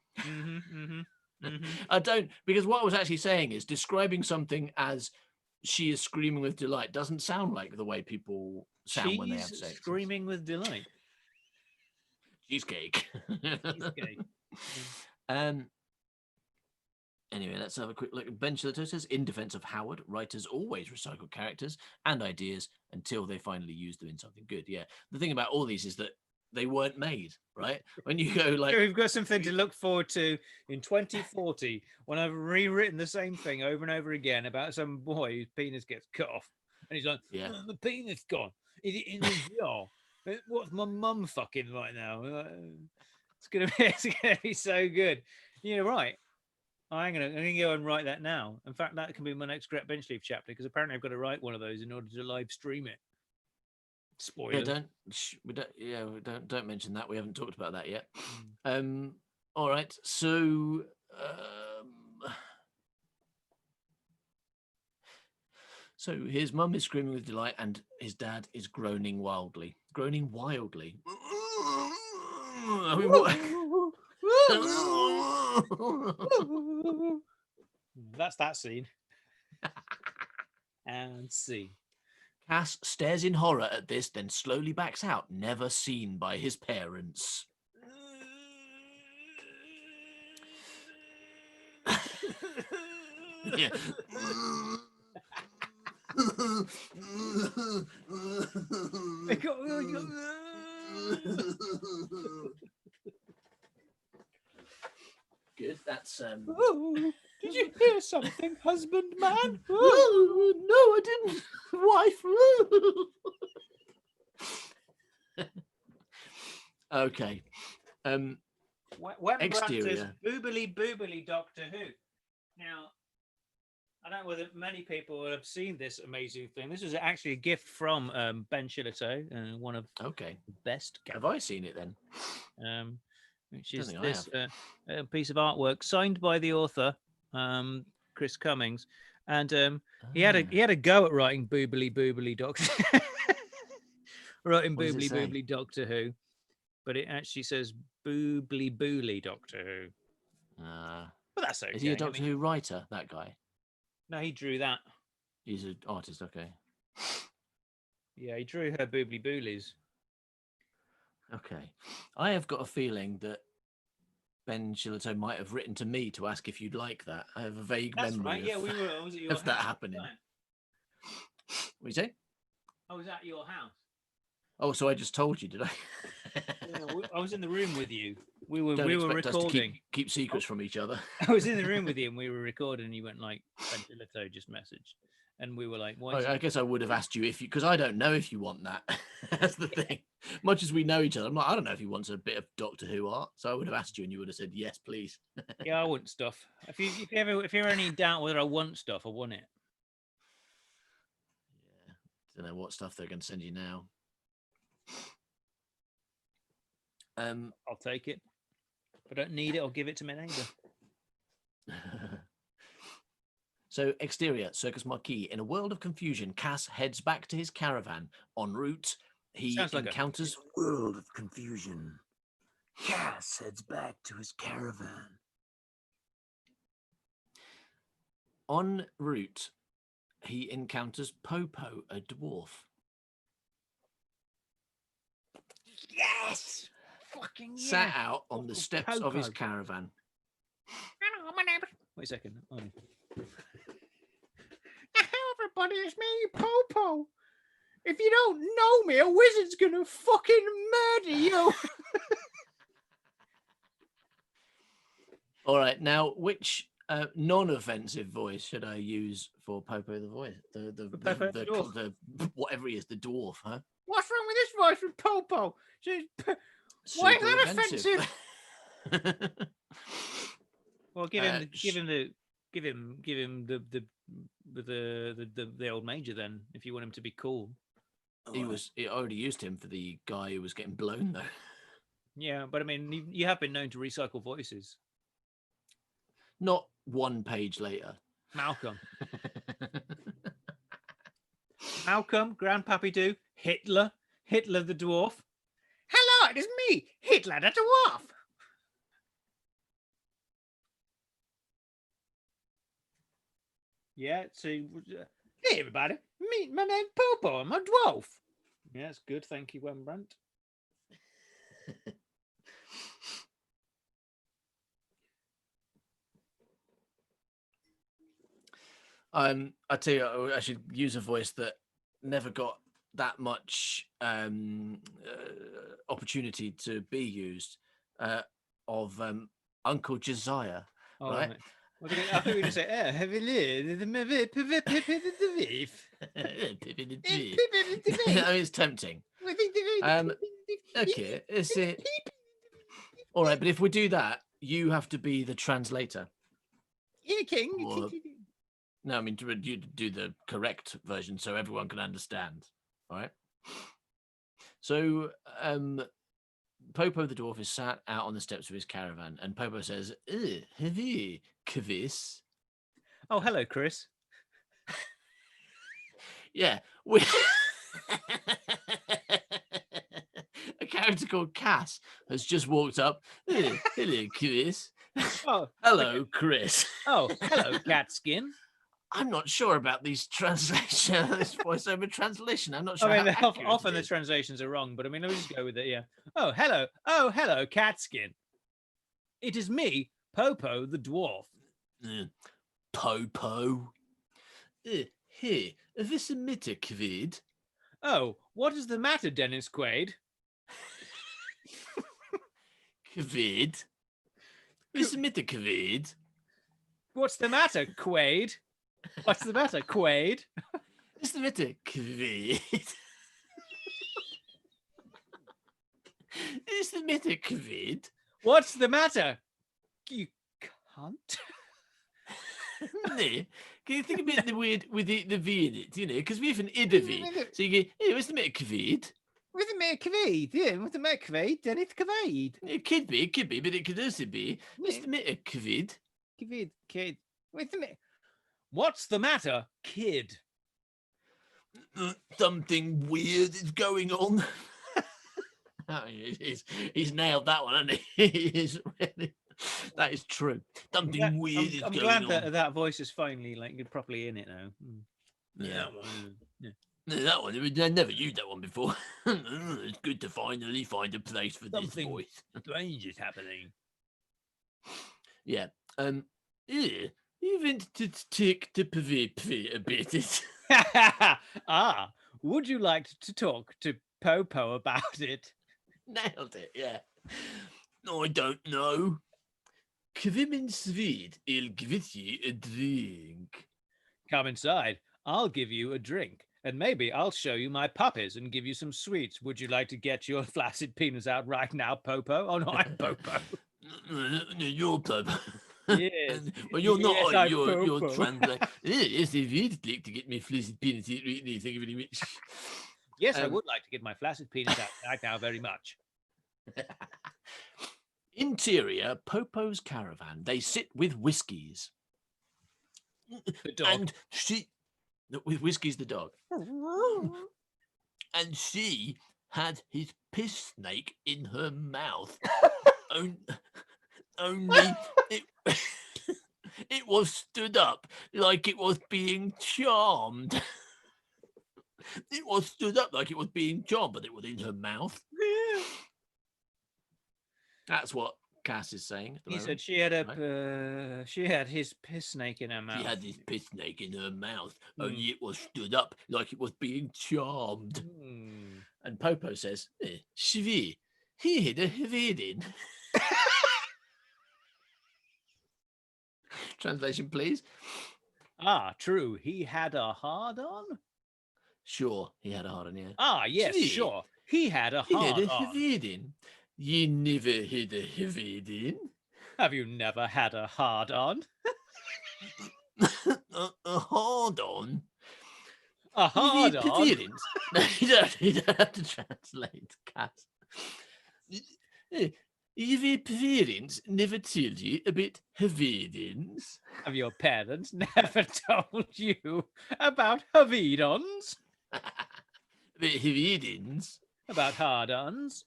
S1: I don't, because what I was actually saying is describing something as she is screaming with delight doesn't sound like the way people sound when they have sex.
S4: Screaming with delight.
S1: Cheesecake.
S4: Cheesecake.
S1: Anyway, let's have a quick look. Ben Shillito says, in defense of Howard, writers always recycle characters and ideas until they finally use them in something good. Yeah. The thing about all these is that they weren't made, right? When you go like...
S4: We've got something to look forward to in 2040 when I've rewritten the same thing over and over again about some boy whose penis gets cut off. And he's like,
S1: yeah,
S4: the penis gone. Is it in the jar? What's my mum fucking right now? It's gonna be so good. You're right. I'm gonna go and write that now. In fact, that can be my next Gret Benchleaf chapter, because apparently I've got to write one of those in order to live stream it. Spoiler.
S1: Yeah, don't mention that. We haven't talked about that yet. All right. So his mum is screaming with delight and his dad is groaning wildly. Groaning wildly. I mean, what?
S4: That's that scene. And scene.
S1: Cass stares in horror at this, then slowly backs out, never seen by his parents. Yeah. Good. That's
S4: Did you hear something, husband man?
S1: No, I didn't. Wife. Okay. Exterior.
S4: Boobily Doctor Who. Now, I don't know whether many people have seen this amazing thing. This is actually a gift from Ben Shillito, one of the best.
S1: Have I seen it then?
S4: Which is this piece of artwork signed by the author, Chris Cummings, and he had a go at writing boobily Doctor, writing boobily Doctor Who, but it actually says boobly Doctor Who. But that's okay.
S1: Is he a Doctor Who writer? That guy?
S4: No, he drew that.
S1: He's an artist. Okay.
S4: Yeah, he drew her boolies.
S1: Okay. I have got a feeling that Ben Shillito might have written to me to ask if you'd like that. I have a vague memory of that happening. What did you say?
S4: I was at your house.
S1: Oh, so I just told you, did I?
S4: I was in the room with you. We were
S1: recording.
S4: Us to
S1: keep secrets from each other.
S4: I was in the room with you and we were recording, and you went like, Ben Shillito just messaged. And we were like, "Why?"
S1: I guess I would have asked you because I don't know if you want that. That's the thing. Much as we know each other, I'm like, I don't know if he wants a bit of Doctor Who art. So I would have asked you, and you would have said yes, please.
S4: Yeah, I want stuff. If you're any doubt whether I want stuff, I want it.
S1: Yeah, don't know what stuff they're going to send you now.
S4: I'll take it. If I don't need it, I'll give it to my neighbour.
S1: So, exterior, Circus Marquee. In a world of confusion, Cass heads back to his caravan. En route, he
S4: Sounds like
S1: encounters
S5: World of confusion. Cass heads back to his caravan.
S1: en route. He encounters Popo, a dwarf.
S4: Yes. Fucking
S1: Sat
S4: yes.
S1: out on the
S4: Popo.
S1: steps of his caravan.
S4: Hello, my name. Wait a second. Hello, everybody. It's me, Popo. If you don't know me, a wizard's gonna fucking murder you.
S1: All right, now which non-offensive voice should I use for Popo the voice?
S4: Popo the dwarf.
S1: The whatever he is, the dwarf, huh?
S4: What's wrong with this voice with Popo? Why is that offensive? Well, give him the old major then, if you want him to be cool.
S1: He already used him for the guy who was getting blown though.
S4: Yeah, but I mean, you have been known to recycle voices.
S1: Not one page later.
S4: Malcolm, Malcolm, Grandpappy Do, Hitler the dwarf. Hello, it is me, Hitler the dwarf. Yeah, so hey everybody, my name's Popo, I'm a dwarf. Yeah, that's good, thank you, Rembrandt.
S1: I tell you, I should use a voice that never got that much opportunity to be used of Uncle Josiah.
S4: Oh,
S1: right?
S4: I thought you were going to say,
S1: I mean, it's tempting. Okay, is it all right? But if we do that, you have to be the translator.
S4: King.
S1: Or- No, I mean to you do the correct version so everyone can understand. All right. So, Popo the dwarf is sat out on the steps of his caravan, and Popo says, "Have you, Chris?"
S4: Oh, hello, Chris.
S1: Yeah, we. A character called Cass has just walked up. Hello, Chris.
S4: Oh,
S1: Hello, Chris.
S4: oh, hello, Catskin.
S1: I'm not sure about these translation, this voiceover translation. I'm not sure.
S4: I mean,
S1: how accurate
S4: often
S1: it
S4: the
S1: is.
S4: translations are wrong, but I mean, let me just go with it. Yeah. Oh, hello, Catskin. It is me, Popo the dwarf.
S1: Popo. Here, this emitter Kvid.
S4: Oh, what is the matter, Dennis Quaid?
S1: Kvid. This emitter Kvid.
S4: What's the matter, Quaid? What's the matter, Quaid?
S1: This emitter Kvid. This emitter Kvid.
S4: What's the matter, you cunt?
S1: Can you think a bit the weird with the V in it, you know, because we have an id of it. So you go, hey, what's the matter, Kvid?
S4: What's the matter, Quaid? Yeah, what's the matter, Quaid? Dennis Quaid.
S1: It could be, but it could also be, what's the matter, Kvid?
S4: Quaid, kid. What's the matter? What's the matter, kid?
S1: Something weird is going on. Oh, he's nailed that one, hasn't he? He's really, that is true. Something weird is
S4: I'm
S1: going
S4: glad
S1: on.
S4: that that voice is finally like properly in it now.
S1: Yeah.
S4: That one, yeah.
S1: No, that one, I never used that one before. It's good to finally find a place for this
S2: Something
S1: voice.
S2: strange is happening.
S1: Yeah. Yeah. Even to take the pv a bit.
S4: Ah, would you like to talk to Popo about it?
S1: Nailed it, yeah. I don't know. Kvim in Swede, I'll give you a drink.
S4: Come inside. I'll give you a drink. And maybe I'll show you my puppies and give you some sweets. Would you like to get your flaccid penis out right now, Popo? Oh, no, I'm Popo.
S1: No, you're Popo.
S4: Yes.
S1: Well, you're not.
S4: Yes, I'm
S1: you're
S4: Popo.
S1: translate. Yes, if you'd like to get me flaccid penis out right now, thank you very much.
S4: Yes, I would like to get my flaccid penis out right now very much.
S1: Interior, Popo's caravan. They sit with whiskies.
S4: The dog.
S1: And she, with whiskey's the dog. And she had his piss snake in her mouth. Only it, it was stood up like it was being charmed. It was stood up like it was being charmed, but it was in her mouth. That's what Cass is saying. At the
S4: He
S1: moment,
S4: said she had
S1: right?
S4: she had his piss snake in her mouth.
S1: She had this piss snake in her mouth, only it was stood up like it was being charmed.
S4: Hmm.
S1: And Popo says, Shvi, he had a hvidin. Translation, please.
S4: Ah, true. He had a hard on?
S1: Sure, he had a hard on, yeah.
S4: Ah, yes,
S1: Shvi,
S4: sure. He had a
S1: he had
S4: hard
S1: a
S4: on.
S1: hvidin. Ye never had a hvidin.
S4: Have you never had a hard on?
S1: A hard on?
S4: A hard on?
S1: You don't have to translate, Cass. Your parents never told you about hvidins?
S4: Have your parents never told you about havidons?
S1: About hvidins?
S4: About hard ons?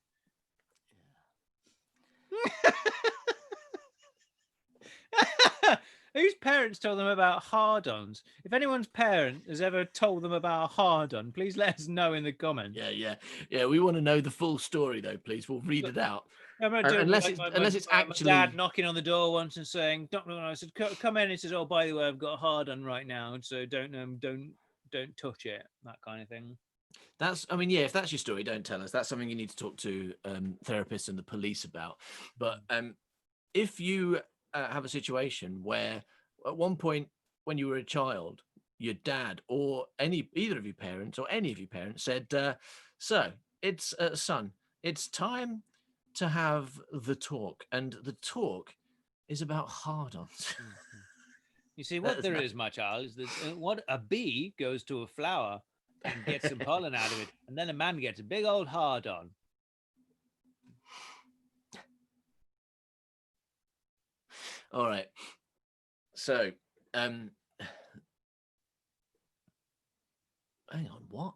S4: Whose parents told them about hard-ons? If anyone's parent has ever told them about a hard-on, please let us know in the comments.
S1: Yeah. We want to know the full story, though. Please, we'll read it out.
S4: I'm not doing
S1: Unless
S4: like
S1: it's
S4: my
S1: unless it's actually
S4: dad knocking on the door once and saying, "Don't." I said, "Come in." He says, "Oh, by the way, I've got a hard-on right now, so don't touch it." That kind of thing.
S1: That's, I mean, yeah, if that's your story, don't tell us. That's something you need to talk to therapists and the police about. But if you have a situation where at one point when you were a child, your dad or either of your parents or any of your parents said, so it's son, it's time to have the talk. And the talk is about hard-ons.
S4: You see, what there is, my child, is that what a bee goes to a flower and gets some pollen out of it, and then a man gets a big old hard-on.
S1: All right. So, hang on, what?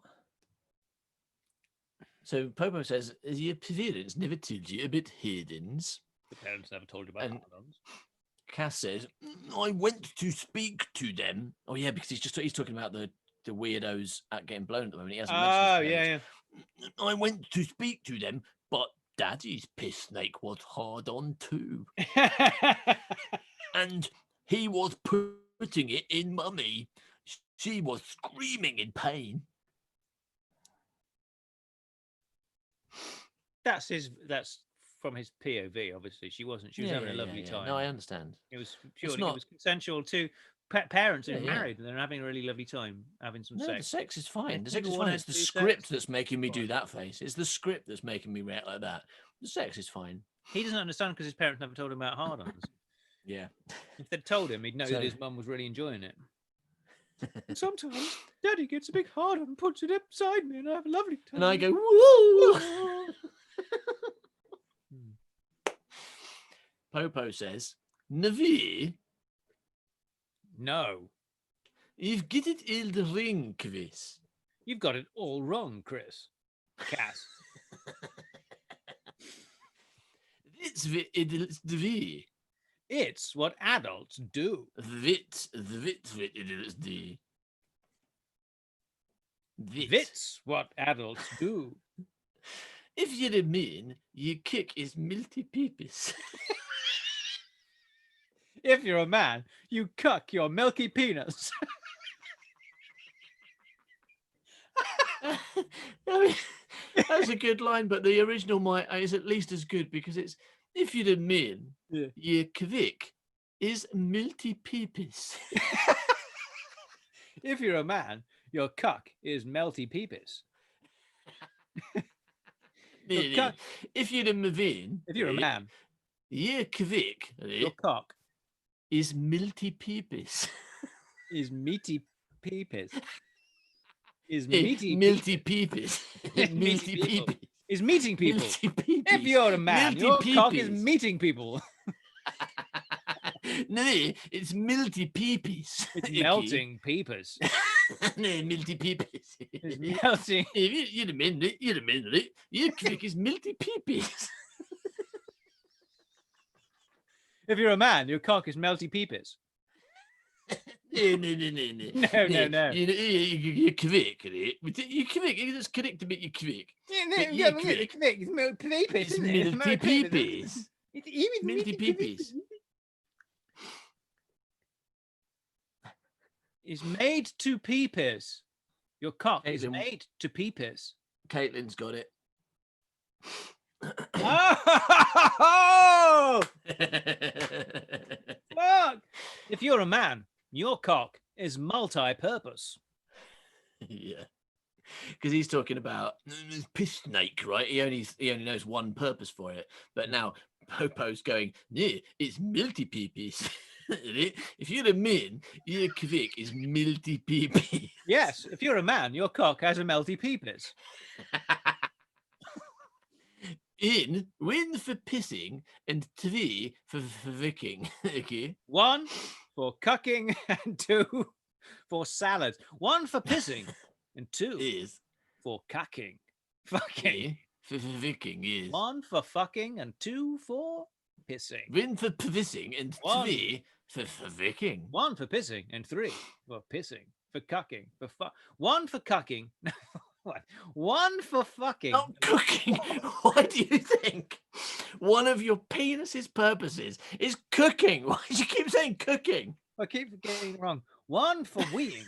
S1: So Popo says, your parents never told you about herdens.
S4: The parents never told you about
S1: And
S4: hard-ons.
S1: Cass says, I went to speak to them. Oh yeah, because he's talking about the weirdos at getting blown at the moment. He hasn't mentioned his parents.
S4: Yeah.
S1: I went to speak to them, but Daddy's piss snake was hard on too. And he was putting it in Mummy. She was screaming in pain.
S4: That's from his POV, obviously. She wasn't. She was having a lovely time.
S1: No, I understand.
S4: It was purely,
S1: not...
S4: it was consensual to parents who are
S1: Yeah.
S4: married and they're having a really lovely time, having some
S1: No,
S4: sex.
S1: the sex is fine. The
S4: If
S1: sex is
S4: people
S1: fine.
S4: wanna
S1: It's the
S4: do sex,
S1: script that's making me do
S4: fine.
S1: that face. It's the script that's making me react like that. The sex is fine.
S4: He doesn't understand because his parents never told him about hard-ons.
S1: Yeah.
S4: If they'd told him, he'd know
S1: So-
S4: that his mum was really enjoying it. Sometimes Daddy gets a big hard-on and puts it up beside me, and I have a lovely time.
S1: And I go, woo! Popo says, Navi,
S4: No,
S1: you've got it in the ring, Chris.
S4: you've got it all wrong, Chris. Cass.
S1: It's the
S4: It's what adults do.
S1: That's
S4: what adults do.
S1: If you're a man, your kick is multi-purpose.
S4: If you're a man, you cuck your milky penis.
S1: I mean, that's a good line, but the original is at least as good because it's if you're a man,
S4: Yeah.
S1: your kvick is multi-purpose.
S4: If you're a man, your cuck is melty peepus. cuck-
S1: If you're a man,
S4: If you're a man,
S1: your kvick
S4: your cock
S1: is multi-purpose.
S4: is meaty peepus. Is
S1: Multi-purpose.
S4: Meaty people.
S1: Multi-purpose.
S4: Is meeting people.
S1: Multi-purpose.
S4: If you're a man, your cock is
S1: Multi-purpose.
S4: meeting people.
S1: No, it's multi-purpose.
S4: It's
S1: Okay.
S4: melting peepers.
S1: Milty peepees.
S4: It's melty.
S1: You'd a minute. Your quick is milty peepees.
S4: If you're a man, your cock is melty peepers.
S1: No.
S4: No.
S1: You're quick, right? You're quick. It's correct to make you quick. But you're quick.
S4: It's melty peepers,
S1: It's milty peepees. Milty peepees.
S4: Is made to peepers. Your cock is
S1: Caitlin.
S4: made to peepers.
S1: Caitlin's got it.
S4: Oh! Fuck! If you're a man, your cock is multi-purpose.
S1: Yeah, because he's talking about piss snake, right? He only knows one purpose for it. But now Popo's going, yeah, it's milty peepees. If you're a man, your quick is milty peepee.
S4: Yes, if you're a man, your cock has a melty peepers.
S1: In one for pissing and three for vicking. Okay.
S4: 1 for cucking and 2 for salads. 1 for pissing and 2
S1: Is
S4: for cucking. Fucking.
S1: for vicking is
S4: 1 for fucking and 2 for pissing.
S1: one for pissing and
S4: One.
S1: three for vicking.
S4: 1 for pissing and 3 for pissing. For cucking. For 1 for cucking. What? 1 for fucking.
S1: Not cooking. Why do you think one of your penis's purposes is cooking? Why do you keep saying cooking?
S4: I keep getting it wrong. 1 for weeing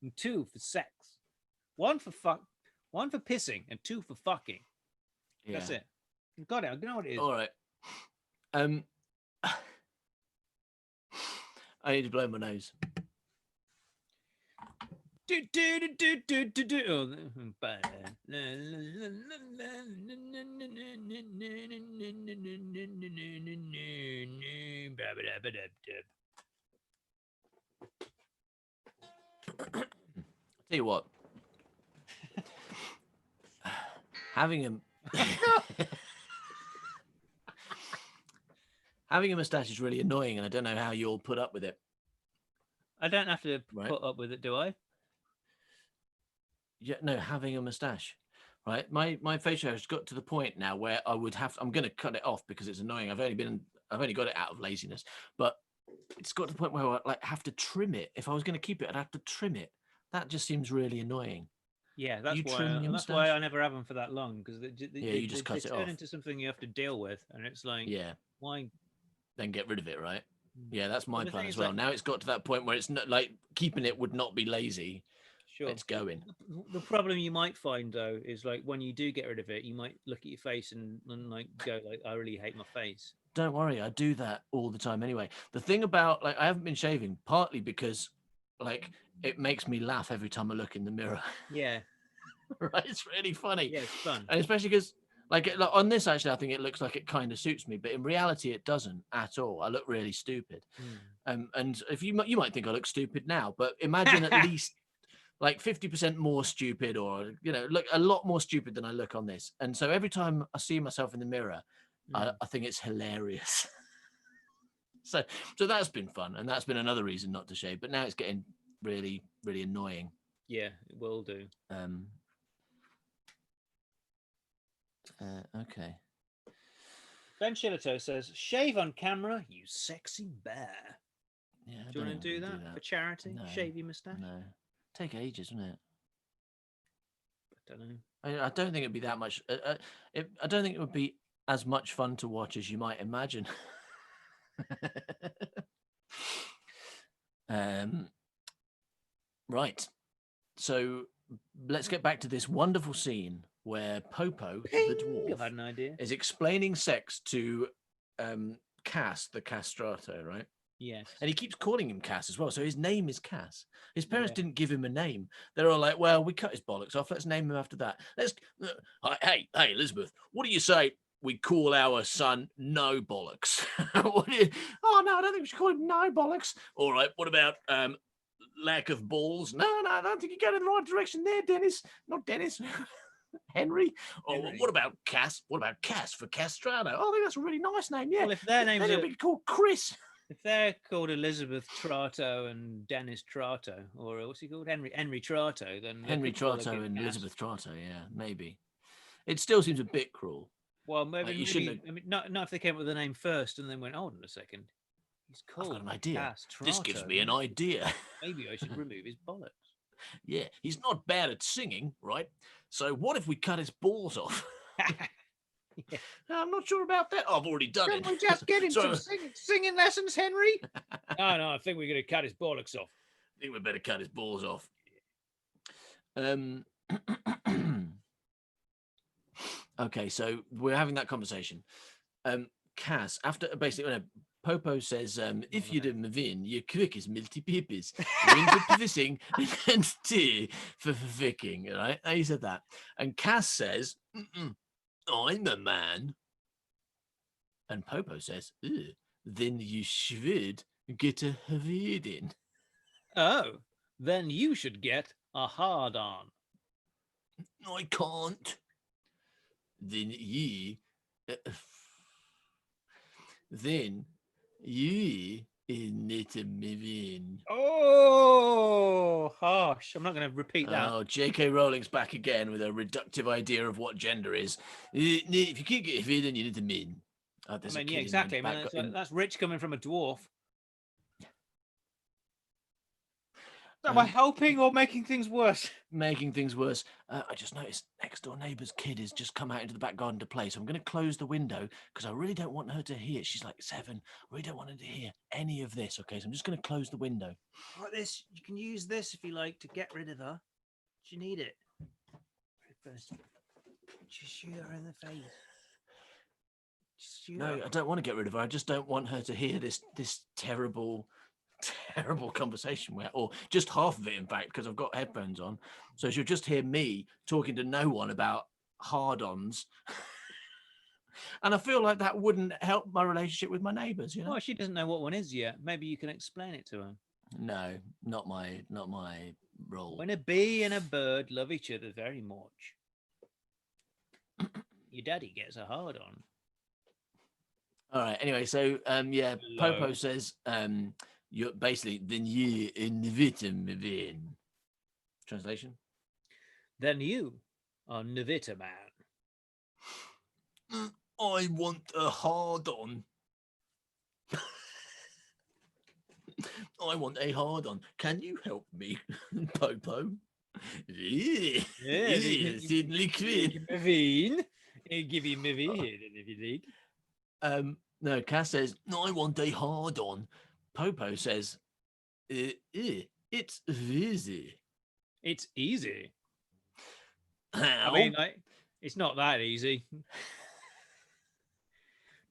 S4: and 2 for sex. 1 for pissing and 2 for fucking. That's it. You've got it. I know what it is.
S1: All right. I need to blow my nose.
S4: Do, do, do, do, do, do, do. Oh,
S1: Tell you what. Having a mustache is really annoying, and I don't know how you'll put up with it.
S4: I don't have to
S1: Right.
S4: put up with it, do I?
S1: Yeah, no, having a mustache, right? My facial hair has got to the point now where I'm going to cut it off because it's annoying. I've only got it out of laziness, but it's got to the point where I have to trim it. If I was going to keep it, I'd have to trim it. That just seems really annoying.
S4: Yeah, that's
S1: You
S4: why.
S1: trim your
S4: That's why
S1: moustache?
S4: I never have them for that long because
S1: you just cut it
S4: turn
S1: off.
S4: into something you have to deal with, and it's like,
S1: Yeah,
S4: why?
S1: then get rid of it, right?
S4: Mm.
S1: Yeah, that's my
S4: the
S1: plan
S4: thing
S1: as
S4: is,
S1: well.
S4: like-
S1: Now it's got to that point where it's not like keeping it would not be lazy.
S4: Sure.
S1: It's going.
S4: The problem you might find though is like when you do get rid of it, you might look at your face and like go like, I really hate my face.
S1: Don't worry, I do that all the time anyway. The thing about I haven't been shaving partly because it makes me laugh every time I look in the mirror.
S4: Yeah,
S1: Right? It's really funny.
S4: yeah, it's fun.
S1: And especially because like on this actually I think it looks like it kind of suits me, but in reality it doesn't at all. I look really stupid. And if you might think I look stupid now, but imagine at least like 50% more stupid, or look a lot more stupid than I look on this. And so every time I see myself in the mirror, I think it's hilarious. so that's been fun, and that's been another reason not to shave. But now it's getting really, really annoying.
S4: Yeah, it will do.
S1: Okay.
S4: Ben Shillito says, "Shave on camera, you sexy bear."
S1: Yeah. I
S4: Do you
S1: don't
S4: want to do
S1: wanna
S4: that for charity?
S1: No.
S4: Shave your moustache?
S1: No. Take ages, wouldn't it?
S4: I don't know.
S1: I don't think it'd be that much. I don't think it would be as much fun to watch as you might imagine. Right. So let's get back to this wonderful scene where Popo, the
S4: I've
S1: dwarf,
S4: had an idea.
S1: is explaining sex to Cass, the castrato, right?
S4: Yes.
S1: And he keeps calling him Cass as well. So his name is Cass. His parents
S4: Yeah.
S1: didn't give him a name. They're all like, well, we cut his bollocks off. Let's name him after that. Hey, Elizabeth, what do you say we call our son No Bollocks? Oh, no, I don't think we should call him No Bollocks. All right, what about lack of balls? No, I don't think you're going in the right direction there, Dennis. Not Dennis. Henry. Or
S4: Henry.
S1: what about Cass? What about Cass for Castrato? Oh, I think that's a really nice name. Yeah.
S4: Well, if their names
S1: Then
S4: are
S1: it'll be called Chris.
S4: If they're called Elizabeth Trato and Dennis Trato, or what's he called? Henry Trato, then they're
S1: Henry
S4: pretty well
S1: Trato
S4: against
S1: and
S4: Cass.
S1: Elizabeth Trato, yeah, maybe. It still seems a bit cruel.
S4: Well, maybe,
S1: you shouldn't
S4: I mean, not if they came up with a name first and then went, hold on a second. He's
S1: I've
S4: called
S1: got an idea.
S4: Cass
S1: This gives
S4: Trato.
S1: me an idea.
S4: Maybe I should remove his bollocks.
S1: Yeah, he's not bad at singing, right? So what if we cut his balls off?
S4: Yeah.
S1: I'm not sure about that. I've already done
S4: Can
S1: it.
S4: we just get him
S1: So-
S4: some singing lessons, Henry? No, I think we're going to cut his bollocks off.
S1: I think we better cut his balls off. Okay, so we're having that conversation. Cass, after basically when Popo says, if you'd have Mavin, you're quick as milty peepers. Win for pissing and tea for ficking, right? He said that. And Cass says, I'm a man. And Popo says, then you should get a in.
S4: Oh, then you should get a hard on.
S1: I can't. Then ye need to move in.
S4: Oh, harsh. I'm not going to repeat that.
S1: Oh, J.K. Rowling's back again with a reductive idea of what gender is. If you can't get a then you need to min. Oh,
S4: I
S1: there's a
S4: mean,
S1: kid
S4: yeah,
S1: in
S4: exactly.
S1: my
S4: I mean,
S1: back-
S4: that's rich coming from a dwarf.
S1: Um,
S4: Am I helping or making things worse?
S1: making things worse. I just noticed next door neighbour's kid has just come out into the back garden to play. So I'm going to close the window because I really don't want her to hear. She's like 7. I really don't want her to hear any of this. Okay, so I'm just going to close the window.
S4: Like this, you can use this if you like to get rid of her. Do you need it? First, just shoot her in the face. Just shoot
S1: No,
S4: her.
S1: I don't want to get rid of her. I just don't want her to hear this terrible conversation or just half of it, in fact, because I've got headphones on. So she'll just hear me talking to no one about hard-ons. And I feel like that wouldn't help my relationship with my neighbours, you know?
S4: Well, she doesn't know what one is yet. Maybe you can explain it to her.
S1: No, not my role.
S4: When a bee and a bird love each other very much, your daddy gets a hard on.
S1: All right. Anyway, so yeah,
S4: Hello.
S1: Popo says you're basically then you in vitamin. Translation.
S4: Then you are Navita man.
S1: I want a hard on. I want a hard on. Can you help me, Popo? Yeah, certainly could.
S4: Mavine. Give you Mavine if you like.
S1: No, Cass says, no, I want a hard on. Popo says, it's easy.
S4: It's easy.
S1: How?
S4: I mean, like, it's not that easy.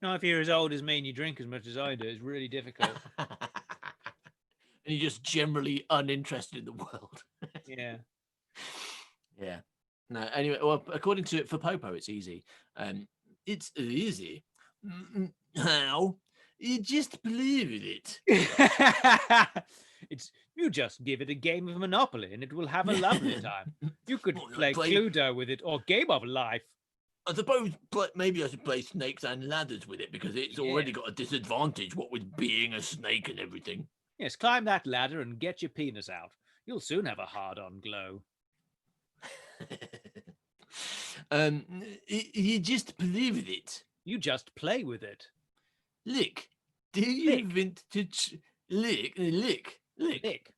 S4: No, if you're as old as me and you drink as much as I do, it's really difficult.
S1: And you're just generally uninterested in the world.
S4: Yeah.
S1: Yeah. No, anyway, well, according to for Popo, it's easy. It's easy. How? You just believe in it.
S4: It's you just give it a game of Monopoly and it will have a lovely time. You could
S1: Well,
S4: play
S1: play-
S4: Cluedo with it or Game of Life.
S1: I suppose maybe I should play snakes and ladders with it because it's already got a disadvantage, what with being a snake and everything.
S4: Yes, climb that ladder and get your penis out. You'll soon have a hard-on glow.
S1: You just believe in it.
S4: You just play with it.
S1: Lick. Do you
S4: Lick.
S1: invent to lick?
S4: Lick.
S1: Lick.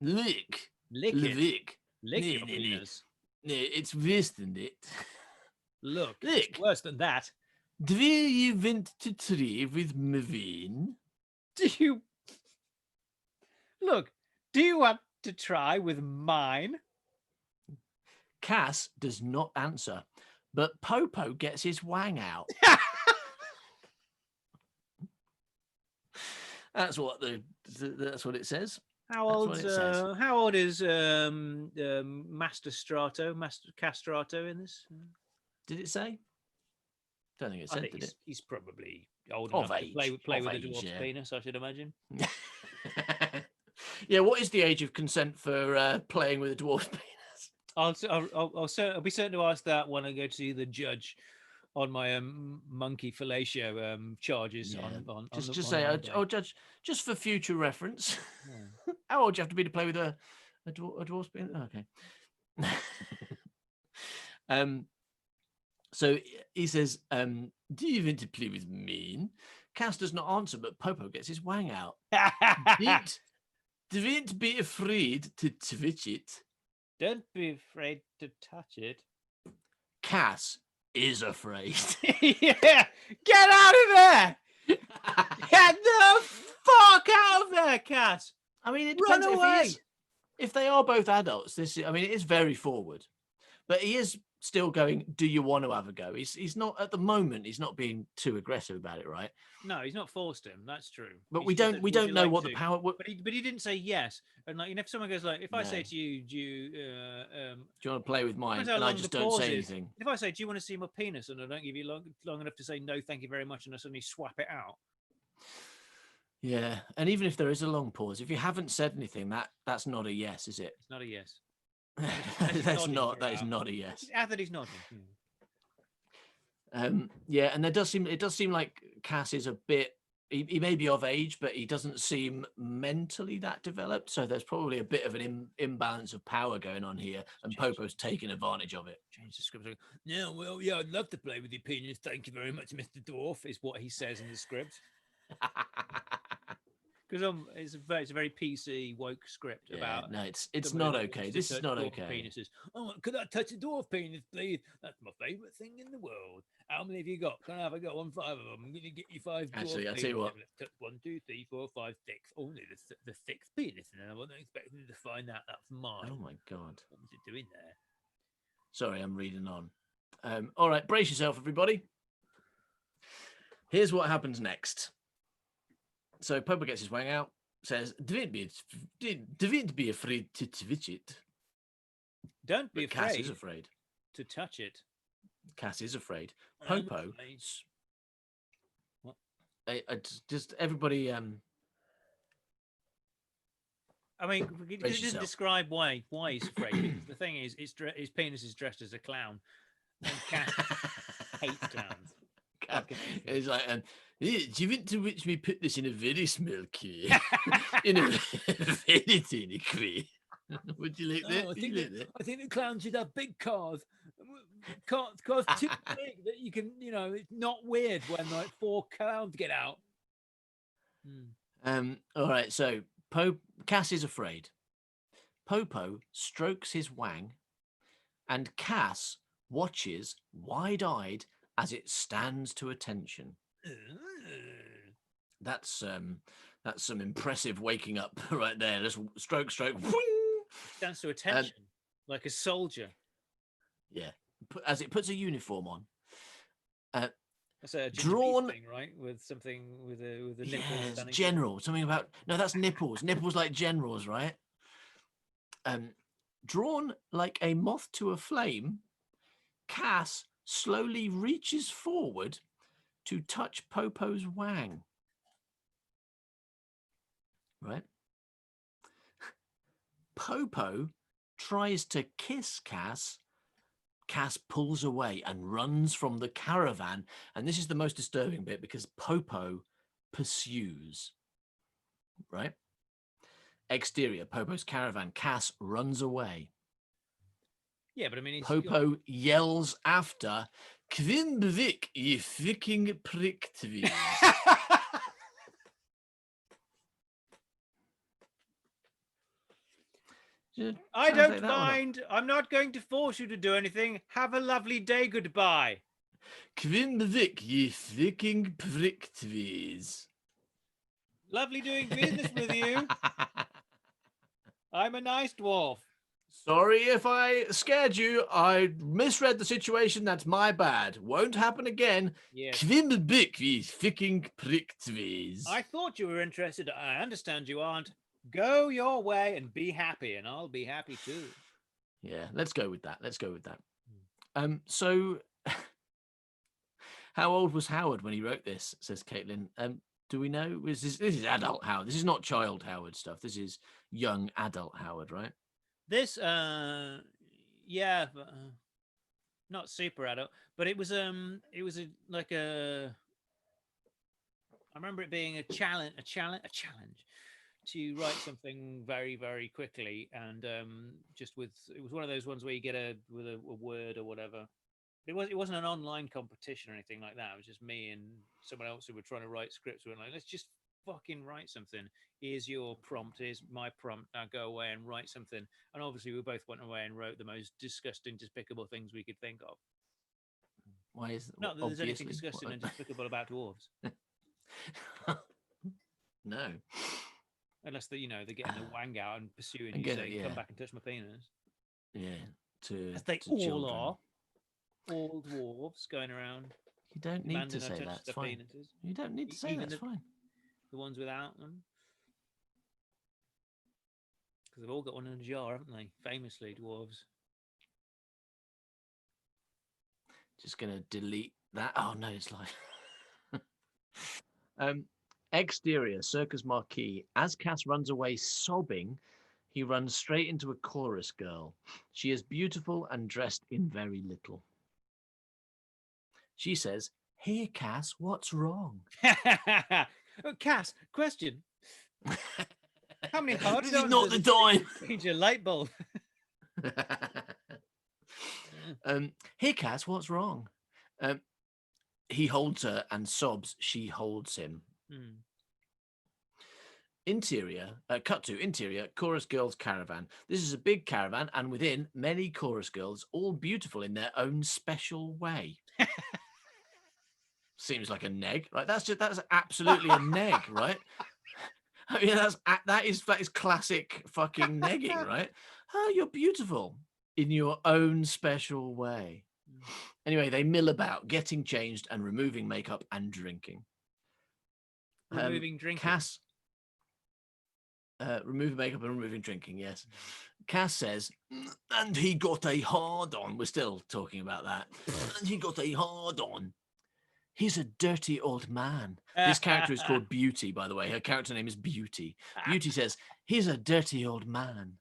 S4: Lick it.
S1: Lick.
S4: Lick your
S1: Nee.
S4: penis.
S1: No, it's worse than it.
S4: Look,
S1: Lick.
S4: it's worse than that.
S1: Do you invent to tree with Mavine?
S4: Do you... Look, do you want to try with mine?
S1: Cass does not answer, but Popo gets his wang out. That's what that's what it says.
S4: How
S1: That's
S4: old?
S1: what it says.
S4: How old is Master Castrato in this?
S1: Did it say? Don't think it
S4: I
S1: said,
S4: think
S1: did it?
S4: he's probably old
S1: Of
S4: enough to play
S1: age,
S4: with
S1: of
S4: a
S1: age,
S4: dwarf's
S1: yeah.
S4: penis, I should imagine.
S1: Yeah, what is the age of consent for playing with a dwarf's penis?
S4: I'll be certain to ask that when I go to see the judge on my monkey fellatio charges
S1: Yeah.
S4: on
S1: Just
S4: the,
S1: say,
S4: on Monday.
S1: oh, Judge, just for future reference,
S4: Yeah.
S1: how old do you have to be to play with a dwarf's penis? Okay. So he says, do you want to play with me? Cass does not answer, but Popo gets his wang out. Don't be afraid to twitch it.
S4: Don't be afraid to touch it.
S1: Cass is afraid.
S4: Yeah, get out of there! Get the fuck out of there, Cass!
S1: I mean, it
S4: Run
S1: depends
S4: away!
S1: if they are both adults. I mean, it is very forward, but he is still going, do you want to have a go? He's not at the moment. He's not being too aggressive about it, right?
S4: No, he's not forced him. That's true.
S1: But
S4: He's
S1: we
S4: just
S1: don't
S4: said,
S1: we
S4: "Would
S1: don't
S4: you
S1: know
S4: like
S1: what
S4: to?"
S1: the power.
S4: But he didn't say yes. And like, if someone goes like, if I say
S1: No.
S4: to you, do you
S1: Do you want to play with mine?
S4: depends how
S1: And I
S4: long
S1: just
S4: the
S1: don't
S4: pause
S1: say
S4: is.
S1: anything.
S4: If I say, do you want to see my penis, and I don't give you long enough to say no, thank you very much, and I suddenly swap it out.
S1: Yeah, and even if there is a long pause, if you haven't said anything, that's not a yes, is it?
S4: It's not a yes.
S1: That's
S4: nodding
S1: not.
S4: for a
S1: That is
S4: while.
S1: not a yes.
S4: Anthony's nodding.
S1: Yeah, and it does seem like Cass is a bit. He may be of age, but he doesn't seem mentally that developed. So there's probably a bit of an imbalance of power going on here, and Popo's taking advantage of it.
S4: Change the script. No, well, yeah, I'd love to play with your penis. Thank you very much, Mr. Dwarf. Is what he says in the script. Because it's a very PC woke script about.
S1: No, it's
S4: somebody
S1: not
S4: that wants
S1: okay.
S4: to
S1: This is
S4: touch
S1: not
S4: dwarf
S1: okay.
S4: Penises. Oh, could I touch a dwarf penis, please? That's my favourite thing in the world. How many have you got? Can I have? I got 5 of them. I'm going to get you 5 dwarf
S1: Actually, I'll
S4: penises.
S1: tell you what.
S4: Let's touch 1, 2, 3, 4, 5, 6. Only the 6th penis, and I wasn't expecting you to find out that's mine.
S1: Oh my god!
S4: What was it doing there?
S1: Sorry, I'm reading on. All right, brace yourself, everybody. Here's what happens next. So Popo gets his wang out. Says, don't be afraid to twitch it.
S4: Don't be
S1: But Cass
S4: afraid
S1: is afraid.
S4: to touch it.
S1: Cass is afraid.
S4: I'm
S1: Popo.
S4: afraid. What?
S1: Just everybody.
S4: I mean, it
S1: Brace
S4: doesn't
S1: yourself.
S4: describe why he's afraid. Because the thing is, his penis is dressed as a clown, and Cass hates clowns.
S1: It's like, do you want to watch me put this in a very small key? In a very tiny key. Would you like that?
S2: I think the clowns should have big cars. Cars too big that you can, it's not weird when like 4 clowns get out.
S1: All right, so Cass is afraid. Popo strokes his wang, and Cass watches wide-eyed as it stands to attention. That's some impressive waking up right there. Just stroke.
S4: Stands to attention like a soldier.
S1: Yeah, as it puts a uniform on.
S4: That's a
S1: Drawn
S4: thing, right? With something with a nipple.
S1: Yes,
S4: standing
S1: general. Something about that's nipples. Nipples like generals, right? Drawn like a moth to a flame, Cass slowly reaches forward to touch Popo's wang. Right? Popo tries to kiss Cass. Cass pulls away and runs from the caravan. And this is the most disturbing bit because Popo pursues. Right? Exterior, Popo's caravan. Cass runs away.
S4: Yeah, but I mean,
S1: Popo yells after, Kvindvik, ye fucking prick tvi.
S4: I don't mind. I'm not going to force you to do anything. Have a lovely day. Goodbye.
S1: Kvindvik, ye fucking prick tvis.
S4: Lovely doing business with you. I'm a nice dwarf.
S1: Sorry if I scared you. I misread the situation. That's my bad. Won't happen again.
S4: Yes.
S1: Kvindvik, ye fucking prick tvis.
S4: I thought you were interested. I understand you aren't. Go your way and be happy, and I'll be happy too.
S1: Yeah, let's go with that. So how old was Howard when he wrote this? Says Caitlin. Do we know? This is adult Howard. This is not child Howard stuff. This is young adult Howard, right?
S4: This, yeah, not super adult, but it was like a. I remember it being a challenge to write something very, very quickly, and just with it was one of those ones where you get a word or whatever. It wasn't an online competition or anything like that. It was just me and someone else who were trying to write scripts. We were like, let's just fucking write something. Here's your prompt. Here's my prompt. Now go away and write something. And obviously, we both went away and wrote the most disgusting, despicable things we could think of.
S1: Why is
S4: Not that there's anything
S1: obviously,
S4: disgusting
S1: what-
S4: and despicable about dwarves,
S1: No.
S4: unless they're getting their wang out and pursuing
S1: I
S4: you,
S1: get it,
S4: saying, "Come
S1: yeah.
S4: back and touch my penis,"
S1: Yeah. To
S4: as they
S1: to
S4: all
S1: children.
S4: are. All dwarves going around
S1: You don't need to
S4: demanding I
S1: say
S4: touch
S1: that. It's
S4: their
S1: fine.
S4: penises.
S1: You don't need to say
S4: Even
S1: that. It's fine.
S4: The ones without them, because they've all got one in a jar, haven't they? Famously, dwarves.
S1: Just gonna delete that. Oh no, it's like exterior circus marquee. As Cass runs away sobbing, he runs straight into a chorus girl. She is beautiful and dressed in very little. She says, "Hey Cass, what's wrong?"
S4: Oh, Cass, question. How many hard
S1: This is not the time.
S4: Change your light bulb.
S1: Hey Cass, what's wrong? He holds her and sobs. She holds him. Interior, cut to interior, chorus girls caravan. This is a big caravan, and within many chorus girls, all beautiful in their own special way. Seems like a neg, right? That's absolutely a neg, right? I mean, that is classic fucking negging, right? Oh, you're beautiful in your own special way. Anyway, they mill about, getting changed and removing makeup and drinking.
S4: Removing drinking.
S1: Cass. Removing makeup and removing drinking, yes. Cass says, and he got a hard on. We're still talking about that. And he got a hard on. He's a dirty old man. This character is called Beauty, by the way. Her character name is Beauty. Beauty says, he's a dirty old man.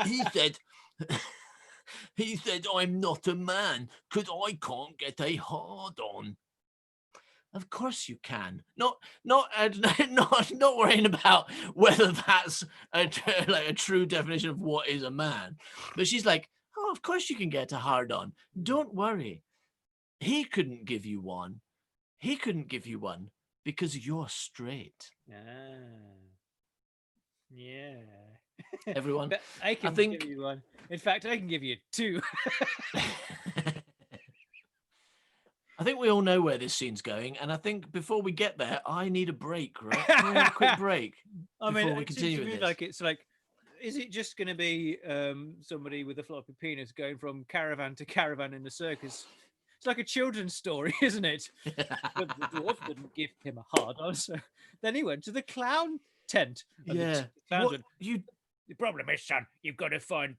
S1: He said, I'm not a man because I can't get a hard on. Of course you can. Not worrying about whether that's a true definition of what is a man. But she's like, oh, of course you can get a hard on. Don't worry. He couldn't give you one. He couldn't give you one because you're straight.
S4: Yeah.
S1: Everyone,
S4: But I think give you one. In fact, I can give you two.
S1: I think we all know where this scene's going, and I think before we get there, I need a break, right? Can we have a quick break before we continue with this?
S4: Like it's like, is it just going to be somebody with a floppy penis going from caravan to caravan in the circus? It's like a children's story, isn't it? But the dwarf wouldn't give him a hard on, so then he went to the clown tent.
S1: Yeah.
S4: The problem is, son, you've got to find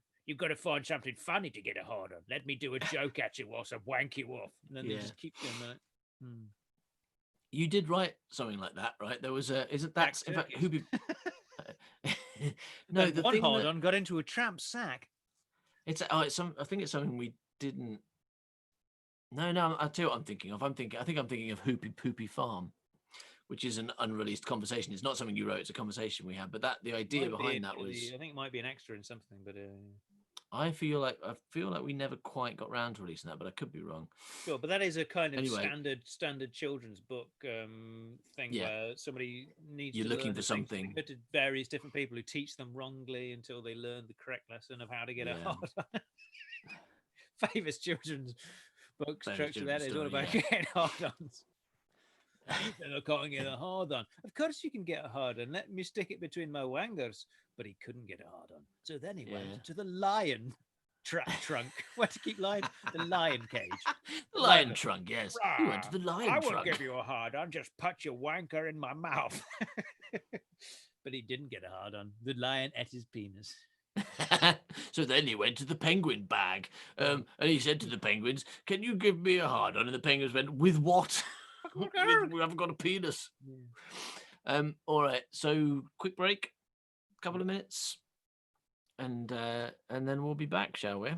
S4: something funny to get a hard on. Let me do a joke at you whilst I wank you off. And then they just keep doing that.
S1: You did write something like that, right? There was a. Isn't that in fact who?
S4: No, the one hard on got into a tramp sack.
S1: I think it's something we didn't. No, I'll tell you what I'm thinking of. I think I'm thinking of Hoopy Poopy Farm, which is an unreleased conversation. It's not something you wrote; it's a conversation we had. But the idea behind that was,
S4: I think it might be an extra in something, but
S1: I feel like we never quite got round to releasing that, but I could be wrong.
S4: Sure, but that is a kind of standard children's book thing where somebody needs. You're
S1: looking for something.
S4: To various different people who teach them wrongly until they learn the correct lesson of how to get a hard on. Famous children's book structure that is all about getting hard-ons. I can't get a hard on. Of course you can get a hard on. Let me stick it between my wangers. But he couldn't get a hard on. So then he went to the lion trunk. Where to keep lion? The lion cage.
S1: The lion trunk, yes. He went to the lion trunk.
S4: I won't give you a hard on. Just put your wanker in my mouth. But he didn't get a hard on. The lion ate his penis.
S1: So then he went to the penguin bag. And he said to the penguins, can you give me a hard on? And the penguins went, with what? We haven't got a penis. All right, so quick break, couple of minutes, and then we'll be back, shall we?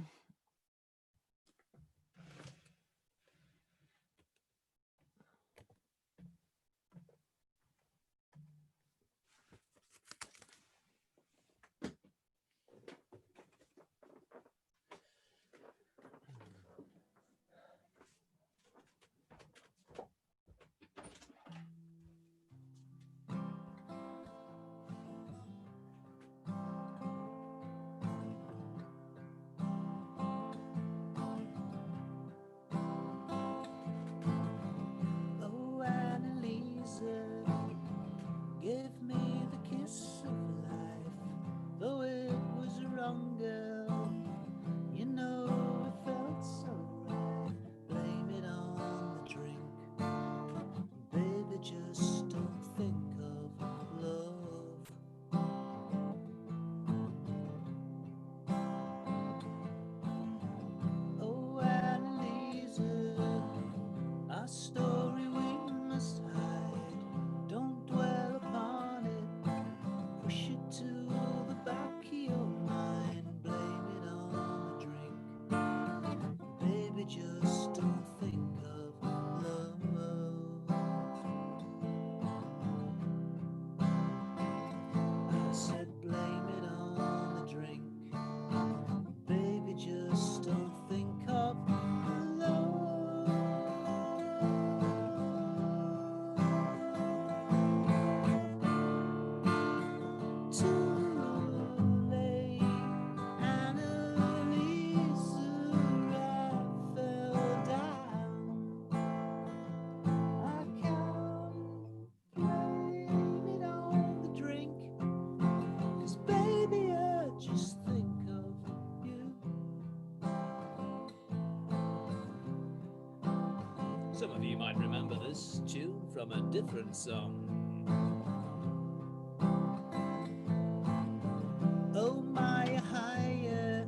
S4: Some of you might remember this tune from a different song. Oh my higher.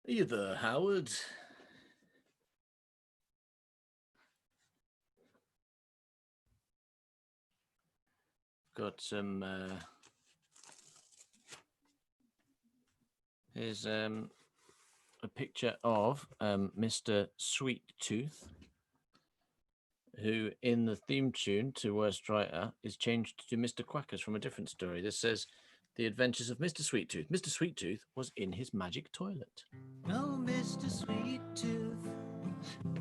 S1: Are you there, Howard? Got some. Here's a picture of Mr. Sweet Tooth, who in the theme tune to Worst Writer is changed to Mr. Quackers from a different story. This says, "The Adventures of Mr. Sweet Tooth. Mr. Sweet Tooth was in his magic toilet."
S5: Oh, Mr. Sweet Tooth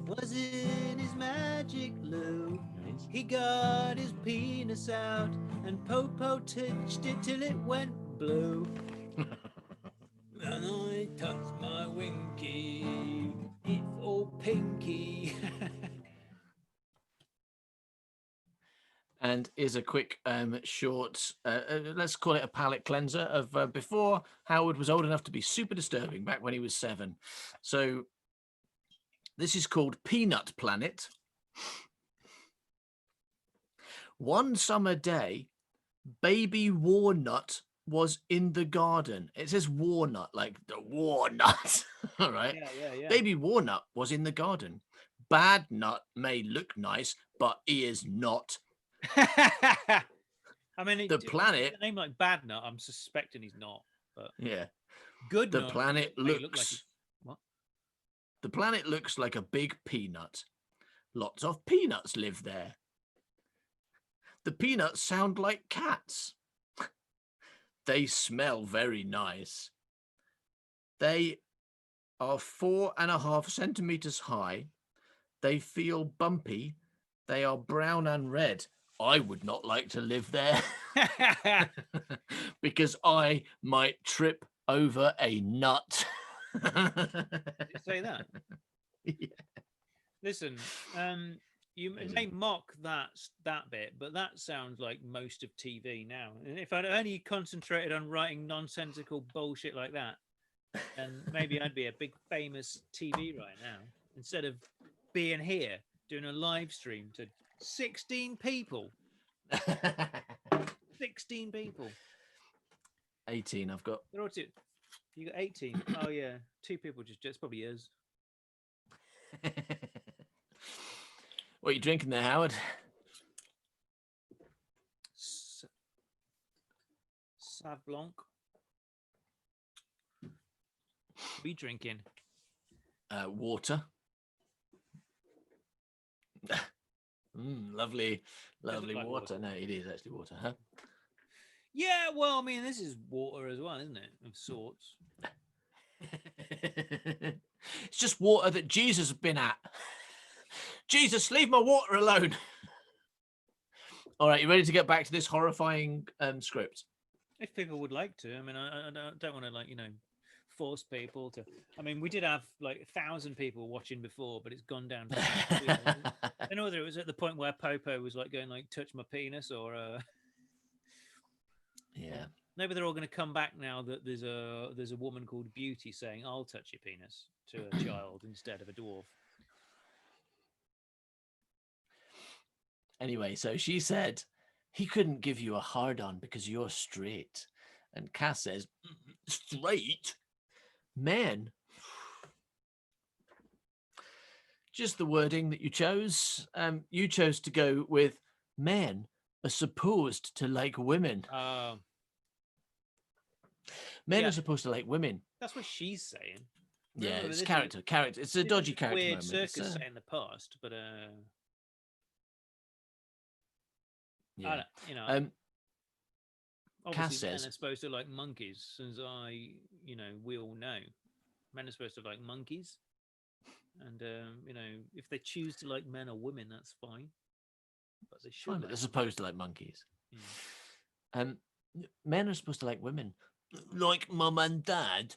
S5: was in his magic loo.
S1: Nice.
S5: He got his penis out and Popo touched it till it went blue.
S4: And I touched my winky, it's all pinky.
S1: And is a quick, short, let's call it a palate cleanser of before Howard was old enough to be super disturbing, back when he was 7. So this is called Peanut Planet. One summer day, baby Warnut was in the garden. It says Warnut, like the Warnut. All right.
S4: Yeah.
S1: Baby Warnut was in the garden. Bad Nut may look nice, but he is not.
S4: I mean,
S1: The planet.
S4: A name like Bad Nut, I'm suspecting he's not. But
S1: Yeah.
S4: Good
S1: The
S4: Nut
S1: planet
S4: may look
S1: looks.
S4: like what?
S1: The planet looks like a big peanut. Lots of peanuts live there. The peanuts sound like cats. They smell very nice. They are 4.5 centimeters high. They feel bumpy. They are brown and red. I would not like to live there because I might trip over a nut.
S4: Say that.
S1: Yeah.
S4: Listen, you
S1: Amazing.
S4: may mock that bit, but that sounds like most of TV now. And if I'd only concentrated on writing nonsensical bullshit like that, then maybe I'd be a big famous TV right now instead of being here doing a live stream to 16 people. 16 people.
S1: 18 I've got.
S4: They're all two. You got 18. Oh yeah, 2 people just probably is.
S1: What are you drinking there, Howard?
S4: Sauv Blanc. What are you drinking?
S1: Water. Lovely
S4: like
S1: water.
S4: water.
S1: No, it is actually water, huh?
S4: Yeah, well, I mean, this is water as well, isn't it? Of sorts.
S1: It's just water that Jesus has been at. Jesus, leave my water alone. All right, you ready to get back to this horrifying script?
S4: If people would like to. I mean, I don't want to, like, force people to. I mean, we did have like 1,000 people watching before, but it's gone down to I don't know whether it was at the point where Popo was like going like touch my penis or
S1: Yeah.
S4: maybe they're all going to come back now that there's a woman called Beauty saying I'll touch your penis to a child instead of a dwarf.
S1: Anyway, so she said he couldn't give you a hard on because you're straight. And Cass says, straight? Men? Just the wording that you chose. You chose to go with men are supposed to like women. Men
S4: yeah.
S1: are supposed to like women.
S4: That's what she's saying.
S1: Yeah,
S4: Remember,
S1: it's
S4: this
S1: character. It's a
S4: this
S1: dodgy
S4: is
S1: character
S4: weird
S1: moment.
S4: circus
S1: It's,
S4: set in the past, but
S1: yeah.
S4: I don't,
S1: Cass
S4: obviously men
S1: says,
S4: are supposed to like monkeys, as we all know. Men are supposed to like monkeys, and if they choose to like men or women, that's fine. But they should.
S1: fine, but they're supposed to like monkeys. Men are supposed to like women, like mum and dad.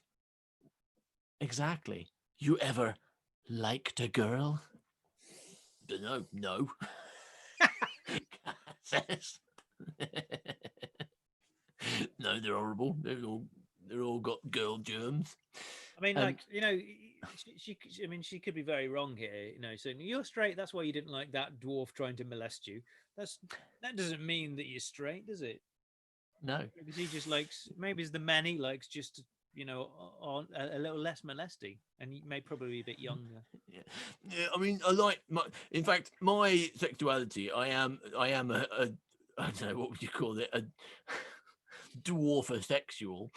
S1: Exactly. You ever liked a girl? No. Says. No, they're horrible. They're all got girl germs.
S4: I mean, she could be very wrong here. So you're straight. That's why you didn't like that dwarf trying to molest you. That doesn't mean that you're straight, does it?
S1: No,
S4: because he just likes. Maybe it's the men he likes just on a little less molesty, and he may probably be a bit younger.
S1: Yeah. I mean, I like in fact, my sexuality. I am a I don't know, what would you call it, a dwarfosexual,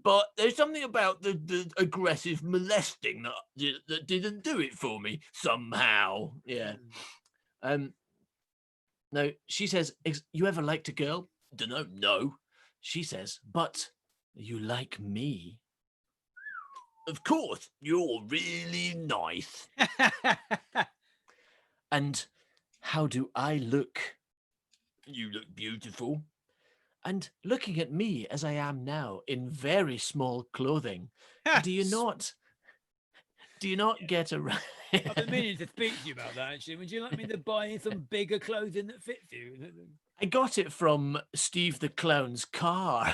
S1: but there's something about the aggressive molesting that didn't do it for me somehow. Yeah. No, she says, you ever liked a girl? Dunno, no. She says, but you like me? Of course, you're really nice. And how do I look? You look beautiful. And looking at me as I am now in very small clothing, do you not get around?
S2: I've been meaning to speak to you about that, actually. Would you like me to buy some bigger clothing that fits you?
S1: I got it from Steve the Clown's car.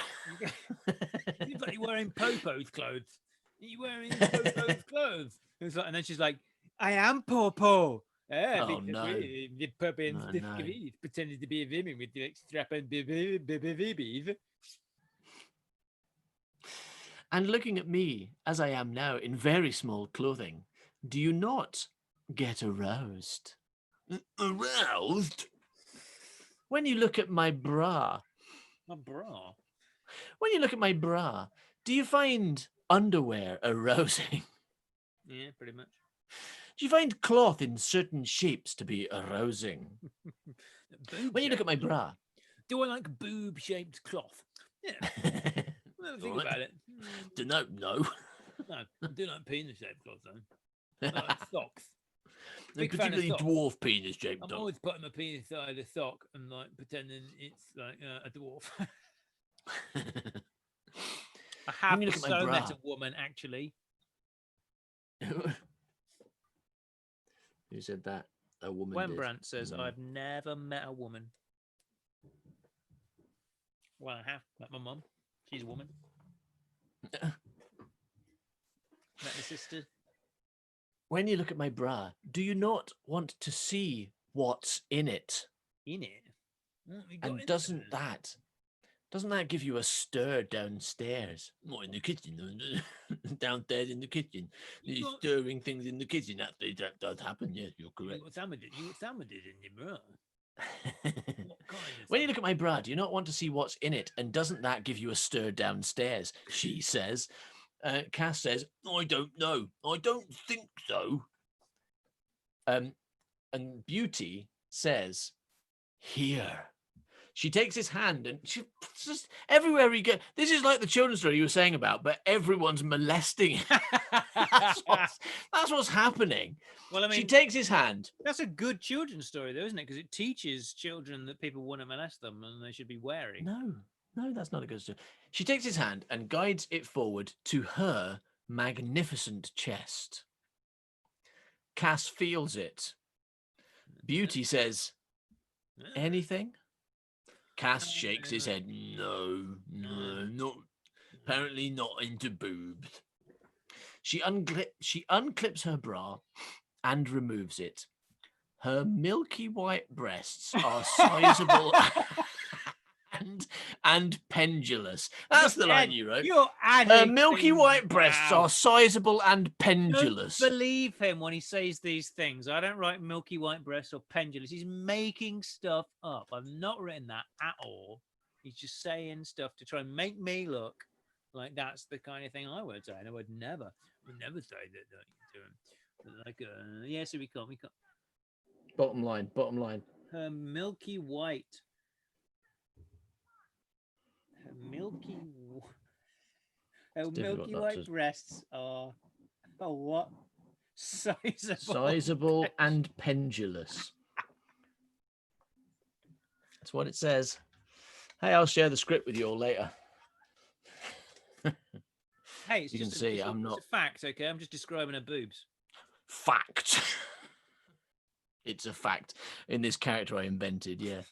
S2: Seems like you're wearing Popo's clothes. Are you wearing Popo's clothes?
S4: And then she's like, I am Popo.
S1: Oh, no.
S2: The puppy and
S1: No,
S2: stiff
S1: no.
S2: kebabs pretended to be a woman with like strap and babies.
S1: And looking at me as I am now in very small clothing, do you not get aroused? Aroused? When you look at my bra.
S4: My bra.
S1: When you look at my bra, do you find underwear arousing?
S4: Yeah, pretty much.
S1: Do you find cloth in certain shapes to be arousing? When you look at my bra.
S2: Do I like boob-shaped cloth? Yeah. Well, think
S1: Alright.
S2: about it.
S1: No.
S2: No, I do like penis-shaped clothes, though. I like socks.
S1: A
S2: Big fan of
S1: particularly
S2: socks.
S1: dwarf penis shaped
S2: I'm
S1: dog.
S2: always putting my penis inside a sock and like pretending it's like a dwarf.
S4: I have
S1: you look at my
S4: so met
S1: bra.
S4: a woman, actually.
S1: Who said that? A woman did.
S4: Wembrandt says,
S1: Mm.
S4: I've never met a woman. Well, I have met my mum. She's a woman. Met my sister.
S1: When you look at my bra, do you not want to see what's in it?
S4: In it. What have you got
S1: And
S4: in
S1: doesn't
S4: there?
S1: that give you a stir downstairs? Not in the kitchen, downstairs in the kitchen.
S2: You
S1: You're
S2: got-
S1: stirring things in the kitchen. That does happen. Yes, you're
S2: You
S1: correct.
S2: got salmon in your bra. What kind of
S1: When you look at my bra, do you not want to see what's in it? And doesn't that give you a stir downstairs? She says. Cass says, I don't know. I don't think so. And Beauty says, here. She takes his hand and she just everywhere he goes. This is like the children's story you were saying about, but everyone's molesting him. that's what's happening.
S4: Well, I mean,
S1: She takes his hand.
S4: that's a good children's story, though, isn't it? Because it teaches children that people want to molest them and they should be wary.
S1: No, that's not a good story. She takes his hand and guides it forward to her magnificent chest. Cass feels it. Beauty says, anything? Cass shakes his head. No, not. Apparently not into boobs. She unclips her bra and removes it. Her milky white breasts are sizable and pendulous. That's the line you wrote.
S4: You're
S1: Her
S4: adding
S1: milky
S4: things
S1: white breasts
S4: now.
S1: are sizable and
S4: Don't
S1: pendulous.
S4: believe him when he says these things. I don't write milky white breasts or pendulous. He's making stuff up. I've not written that at all. He's just saying stuff to try and make me look like that's the kind of thing I would say. And I would never say that to him. Like, yeah, so we can't.
S1: Bottom line.
S4: Her milky white. Her milky. Her
S1: difficult
S4: milky
S1: not
S4: white
S1: to-
S4: breasts are. Oh, what? Sizable.
S1: Sizable and pendulous. That's what it says. Hey, I'll share the script with you all later.
S4: Hey, it's
S1: You can
S4: just
S1: see
S4: it's
S1: I'm
S4: it's
S1: not-
S4: a fact, okay? I'm just describing her boobs.
S1: Fact. It's a fact in this character I invented, yeah.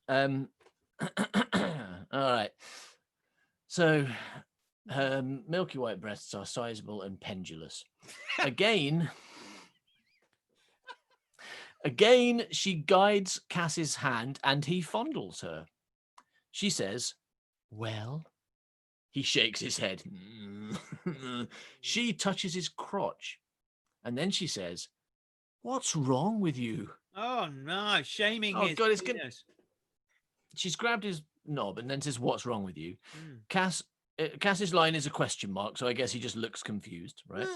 S1: All right. So her milky white breasts are sizable and pendulous. Again, she guides Cass's hand and he fondles her. She says, well, he shakes his head. She touches his crotch. And then she says, what's wrong with you?
S4: Oh no, shaming
S1: Oh,
S4: his
S1: God, it's
S4: penis.
S1: She's grabbed his knob and then says, what's wrong with you?
S4: Mm.
S1: Cass's line is a question mark, so I guess he just looks confused, right?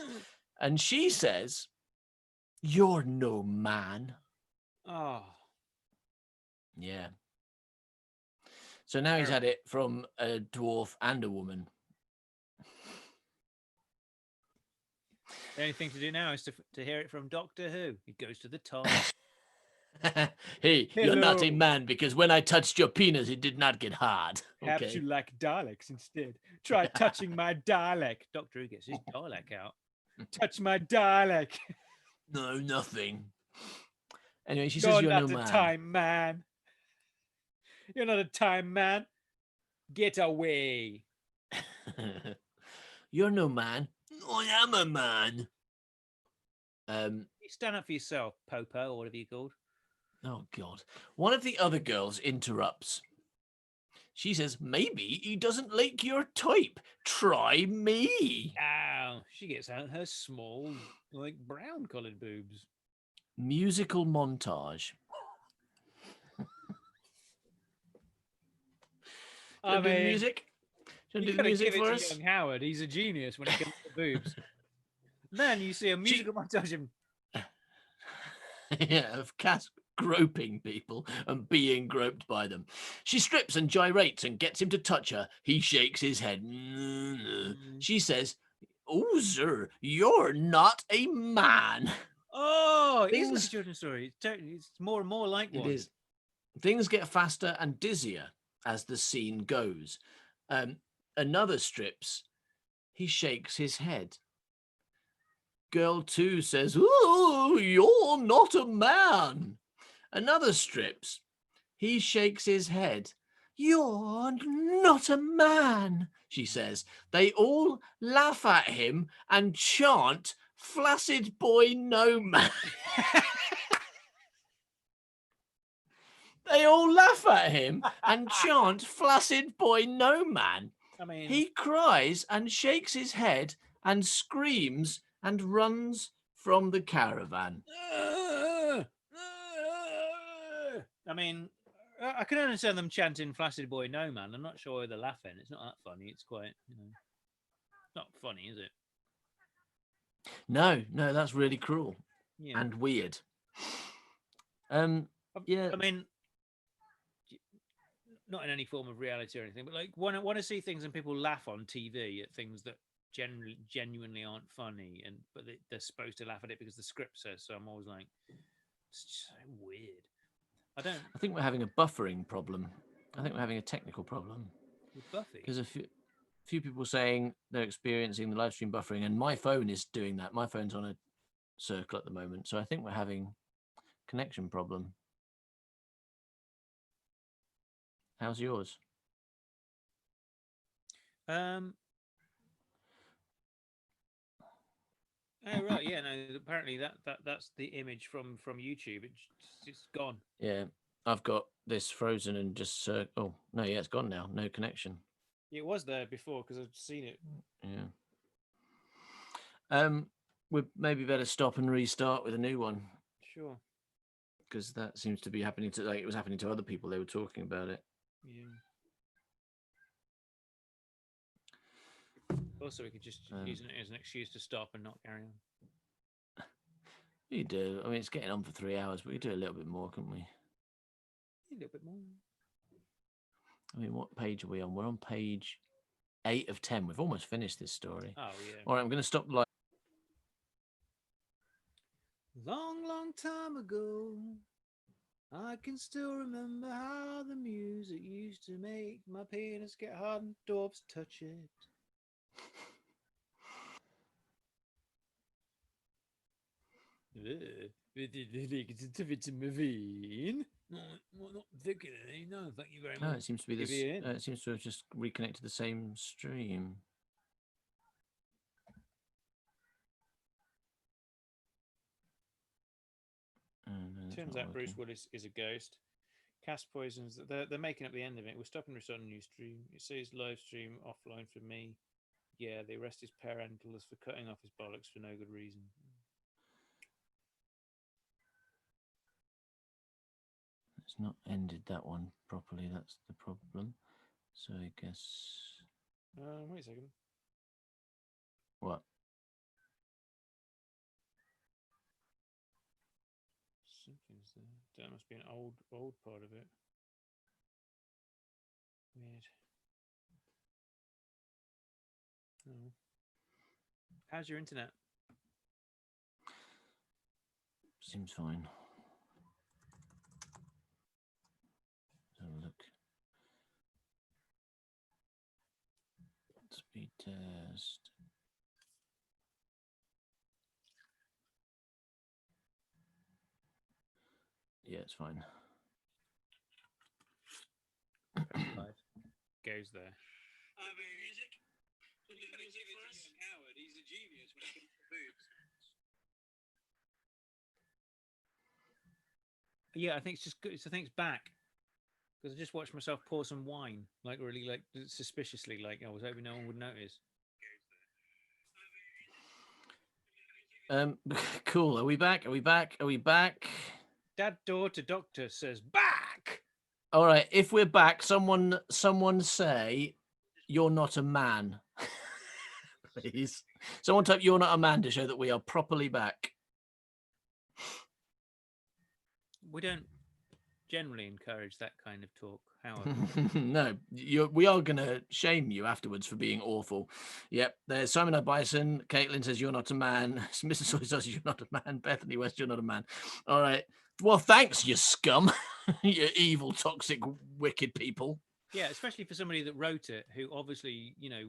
S1: And she says, you're no man.
S4: Oh,
S1: Yeah. So now he's had it from a dwarf and a woman.
S4: the only thing to do now is to hear it from Doctor Who. He goes to the top.
S1: Hey, you're not a
S4: Hello.
S1: man because when I touched your penis, it did not get hard.
S4: Perhaps
S1: Okay.
S4: you like Daleks instead. Try touching my Dalek. Doctor Who gets his Dalek out. Touch my Dalek.
S1: No, nothing. Anyway, she
S4: You're
S1: says you're
S4: not
S1: no
S4: a
S1: man.
S4: time man. You're not a time man. Get away.
S1: You're no man. I am a man.
S4: You stand up for yourself, Popo, or whatever you're called.
S1: Oh, God. One of the other girls interrupts. She says, maybe he doesn't like your type. Try me.
S4: Ow. She gets out her small, like brown coloured boobs.
S1: Musical montage.
S4: I
S1: Do the
S4: mean,
S1: music? Do you
S4: you
S1: want to do the
S4: gotta
S1: music
S4: give it
S1: for
S4: to
S1: us?
S4: young Howard. He's a genius when it comes to boobs. Then you see a musical montage of
S1: Yeah, of Cass groping people and being groped by them. She strips and gyrates and gets him to touch her. He shakes his head. She says, "Oh, sir, you're not a man."
S4: Oh, it is like a
S1: Things-
S4: children's story. It's more and more like
S1: It
S4: one.
S1: is. Things get faster and dizzier as the scene goes. Another strips. He shakes his head. Girl 2 says, "Oh, you're not a man." Another strips. He shakes his head. "You're not a man," she says. They all laugh at him and chant, "Flaccid boy, no man." They all laugh at him and chant, "Flaccid boy, no man."
S4: I mean,
S1: He cries and shakes his head and screams and runs from the caravan.
S4: I mean, I can understand them chanting "Flaccid boy, no man." I'm not sure why they're laughing. It's not that funny. It's quite, it's not funny, is it?
S1: No, that's really cruel
S4: Yeah.
S1: and weird. Yeah.
S4: I mean, not in any form of reality or anything, but like want to see things and people laugh on TV at things that genuinely aren't funny, but they're supposed to laugh at it because the script says so. I'm always like, it's just so weird. I
S1: think we're having a buffering problem. I think we're having a technical problem.
S4: With Buffy?
S1: Because a few people saying they're experiencing the live stream buffering, and my phone is doing that. My phone's on a circle at the moment, so I think we're having a connection problem. How's yours?
S4: Oh right, yeah. No, apparently that's the image from YouTube. It's gone.
S1: Yeah, I've got this frozen and just oh no, yeah, it's gone now. No connection.
S4: It was there before because I've seen it.
S1: Yeah. We maybe better stop and restart with a new one.
S4: Sure.
S1: Because that seems to be happening to it was happening to other people. They were talking about it.
S4: Yeah. Also, we could just use it as an excuse to stop and not carry on.
S1: You do. I mean, it's getting on for 3 hours, but we could do a little bit more, couldn't we?
S4: A little bit more.
S1: I mean, what page are we on? We're on page 8 of 10. We've almost finished this story.
S4: Oh yeah.
S1: All right, I'm going to stop.
S4: Long time ago, I can still remember how the music used to make my penis get hard and dwarfs touch it. Not thinking any. No, thank you very much.
S1: Oh, it seems to be this. It seems to have just reconnected the same stream.
S4: Turns out Bruce Willis is a ghost. Cast poisons. They're making up the end of it. We're stopping restarting new stream. It says live stream offline for me. Yeah, they arrest his parentals for cutting off his bollocks for no good reason.
S1: It's not ended that one properly. That's the problem. So I guess.
S4: Wait a second.
S1: What?
S4: Something's there. That must be an old part of it. Weird. Oh. How's your internet?
S1: Seems fine. Have a look. Speed test. Yeah, it's fine.
S4: Goes there.
S6: Music. Howard, he's a genius when it comes to boobs.
S4: Yeah, I think it's just good. I think it's back because I just watched myself pour some wine, like really, like suspiciously, like I was hoping no one would notice.
S1: Cool. Are we back? Are we back? Are we back?
S4: Dad daughter doctor says back.
S1: All right. If we're back, someone say you're not a man. Please. Someone type "you're not a man" to show that we are properly back.
S4: We don't generally encourage that kind of talk, Howard.
S1: No, we are going to shame you afterwards for being awful. Yep, there's Simon Bison. Caitlin says you're not a man. Mr. Soy says you're not a man. Bethany West, you're not a man. All right. Well, thanks, you scum. You evil, toxic, wicked people.
S4: Yeah, especially for somebody that wrote it, who obviously, you know,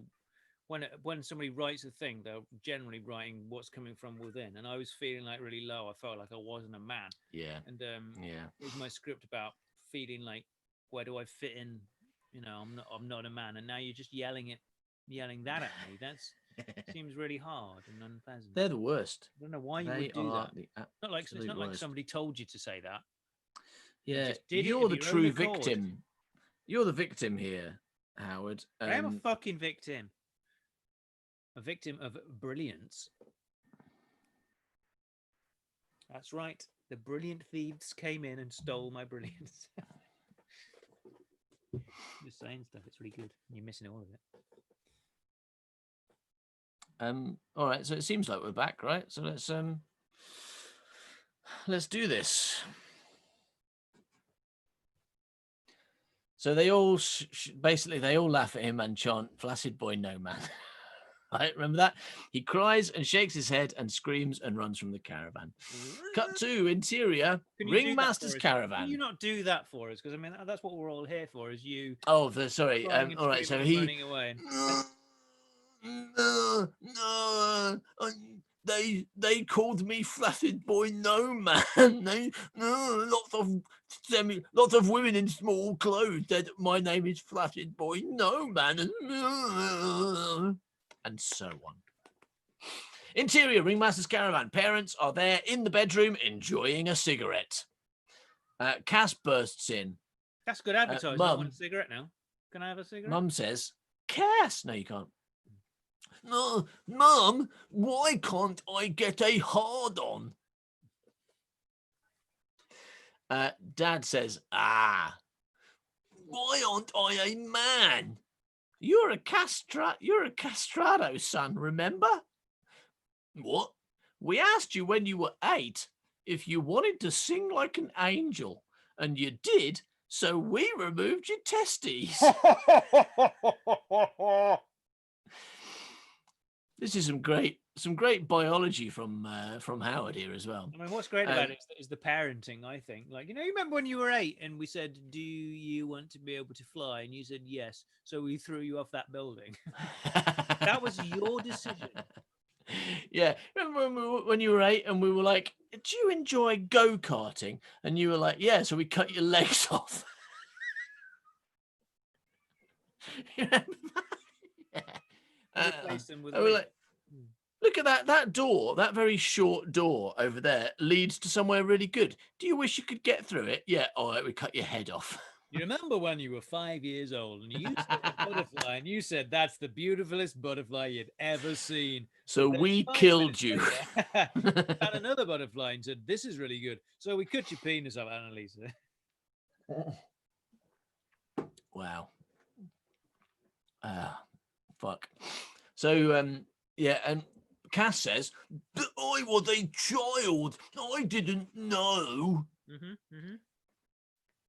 S4: when somebody writes a thing, they're generally writing what's coming from within. And I was feeling like really low. I felt like I wasn't a man.
S1: Yeah.
S4: And
S1: Yeah.
S4: it was my script about feeling like, where do I fit in? You know, I'm not a man. And now you're just yelling that at me. That's seems really hard and unpleasant.
S1: They're the worst.
S4: I don't know why you
S1: They
S4: would do
S1: are
S4: that.
S1: the
S4: Not like it's
S1: absolute
S4: not like
S1: worst.
S4: somebody told you to say that.
S1: Yeah,
S4: just did it
S1: you're
S4: of
S1: the
S4: your own
S1: true
S4: accord.
S1: victim. You're the victim here, Howard.
S4: I am a fucking victim. A victim of brilliance. That's right. The brilliant thieves came in and stole my brilliance. Just saying stuff. It's really good. You're missing all of it.
S1: All right, so it seems like we're back, right? So let's do this. So they all basically they all laugh at him and chant "Flaccid boy, no man." Right, remember that? He cries and shakes his head and screams and runs from the caravan. Cut to interior
S4: Can you do that
S1: ringmaster's
S4: for us?
S1: caravan.
S4: Can you not do that for us? Because I mean, that's what we're all here for. Is you?
S1: Oh, sorry.
S4: crying and
S1: All right, so
S4: screaming and running away.
S1: No, they called me flaccid boy, no man. Lots of women in small clothes said my name is flaccid boy, no man, and so on. Interior ringmaster's caravan. Parents are there in the bedroom enjoying a cigarette. Cass bursts in.
S4: That's good advertising. I
S1: Mum.
S4: want a cigarette now. Can I have a cigarette?
S1: Mum says, "Cass, no, you can't." No, Mum, why can't I get a hard on? Dad says, why aren't I a man? You're a castrato, son, remember? What? We asked you when you were 8 if you wanted to sing like an angel, and you did, so we removed your testes. This is some great biology from Howard here as well.
S4: I mean, what's great about it is the parenting, I think. Like, you remember when you were 8 and we said, do you want to be able to fly? And you said, yes. So we threw you off that building. That was your decision.
S1: Yeah. Remember when you were 8 and we were like, do you enjoy go-karting? And you were like, yeah, so we cut your legs off. You remember that? Yeah.
S4: Replace them with
S1: Like, look at that door, that very short door over there leads to somewhere really good. Do you wish you could get through it? Yeah, all right, we cut your head off.
S4: You remember when you were 5 years old and you saw a butterfly and you said, that's the beautifulest butterfly you'd ever seen.
S1: So
S4: Then
S1: we
S4: 5
S1: killed
S4: minutes
S1: you.
S4: later, had another butterfly and said, this is really good. So we cut your penis off, Annalisa.
S1: Wow. Fuck. So, yeah, and Cass says, I was a child. I didn't know.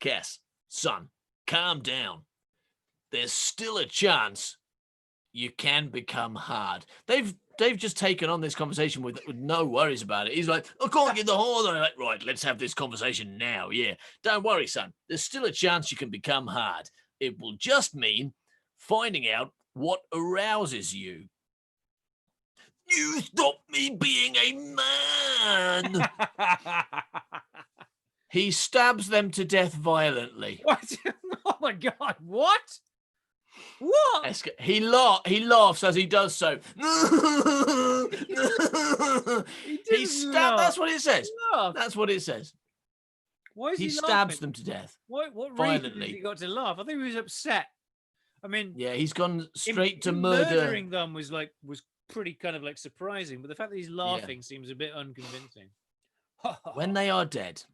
S1: Cass, son, calm down. There's still a chance you can become hard. They've just taken on this conversation with no worries about it. He's like, I can't get the hard on. Like, right, let's have this conversation now. Yeah, don't worry, son. There's still a chance you can become hard. It will just mean finding out what arouses you. You stop me being a man. He stabs them to death violently.
S4: What? Oh my God, what? What?
S1: He laughs as he does so. He stabs. That's what it says. That's what it says.
S4: Why is he
S1: stabs
S4: laughing?
S1: them to death.
S4: What reason
S1: violently.
S4: has he got to laugh? I think he was upset. I mean,
S1: Yeah, he's gone straight to
S4: him
S1: murder.
S4: Murdering them was pretty kind of like surprising, but the fact that he's laughing seems a bit unconvincing.
S1: When they are dead,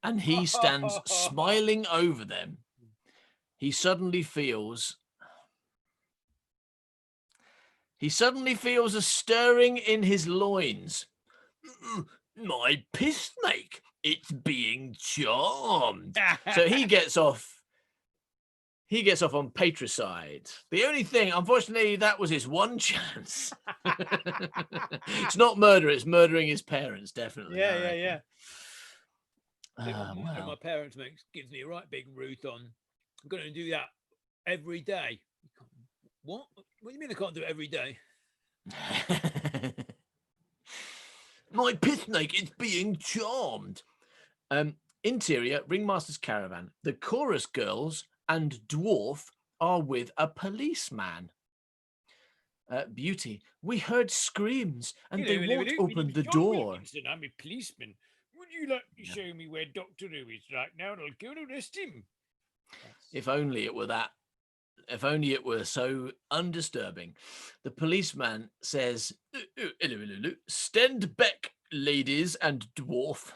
S1: and he stands smiling over them, he suddenly feels a stirring in his loins. My piss snake, it's being charmed. So he gets off. He gets off on patricide. The only thing, unfortunately, that was his one chance. It's not murder; it's murdering his parents. Definitely. I reckon.
S2: My
S1: Well.
S2: parents gives me a right big root on. I'm going to do that every day. What? What do you mean I can't do it every day?
S1: My pith snake is being charmed. Interior, Ringmaster's caravan. The chorus girls and dwarf are with a policeman. Beauty, we heard screams and they won't open the door.
S2: I'm a policeman. Would you like to show me where Doctor Who is right now? And I'll go to arrest him.
S1: If only it were that. If only it were so undisturbing. The policeman says, "Stand back, ladies and dwarf."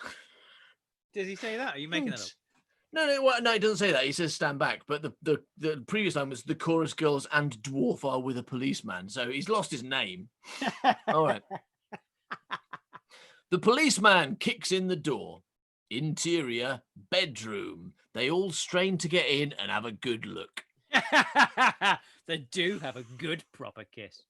S4: Does he say that? Are you making that up?
S1: No, he doesn't say that. He says stand back. But the previous line was the chorus girls and dwarf are with a policeman. So he's lost his name. All right. The policeman kicks in the door. Interior, bedroom. They all strain to get in and have a good look.
S4: They do have a good proper kiss.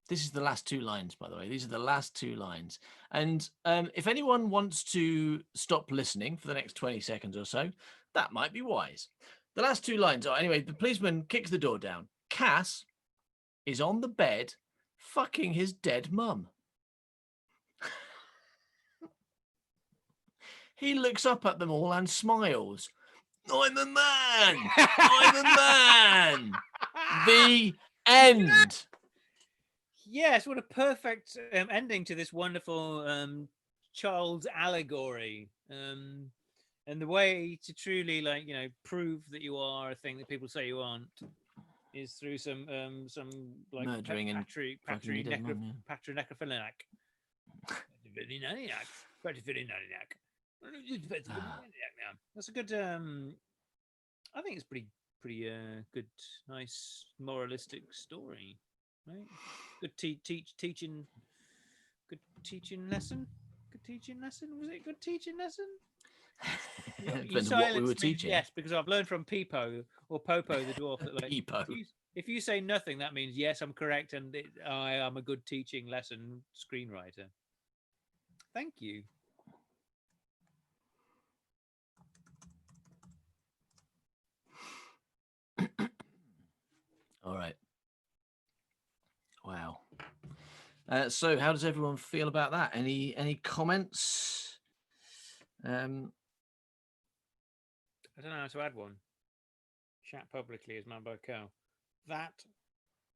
S1: This is the last two lines, by the way. These are the last two lines. And if anyone wants to stop listening for the next 20 seconds or so, that might be wise. The last two lines are, anyway, the policeman kicks the door down. Cass is on the bed fucking his dead mum. He looks up at them all and smiles. I'm a man! I'm a man! The end.
S4: Yes, what a perfect ending to this wonderful child's allegory. And the way to truly, like, you know, prove that you are a thing that people say you aren't is through some like
S1: murdering and fucking your dead mum,
S4: necrophiliac. That's a good. I think it's pretty good, nice moralistic story, right? Good teaching. Good teaching lesson. Good teaching lesson. Was it a good teaching lesson?
S1: Depends on what we were teaching.
S4: Yes, because I've learned from Peepo or Popo the dwarf that, like,
S1: Peepo.
S4: if you say nothing, that means yes, I'm correct, and I am a good teaching lesson screenwriter. Thank you.
S1: All right. Wow. So how does everyone feel about that? Any comments?
S4: I don't know how to add one. Chat publicly as Man by Cow. That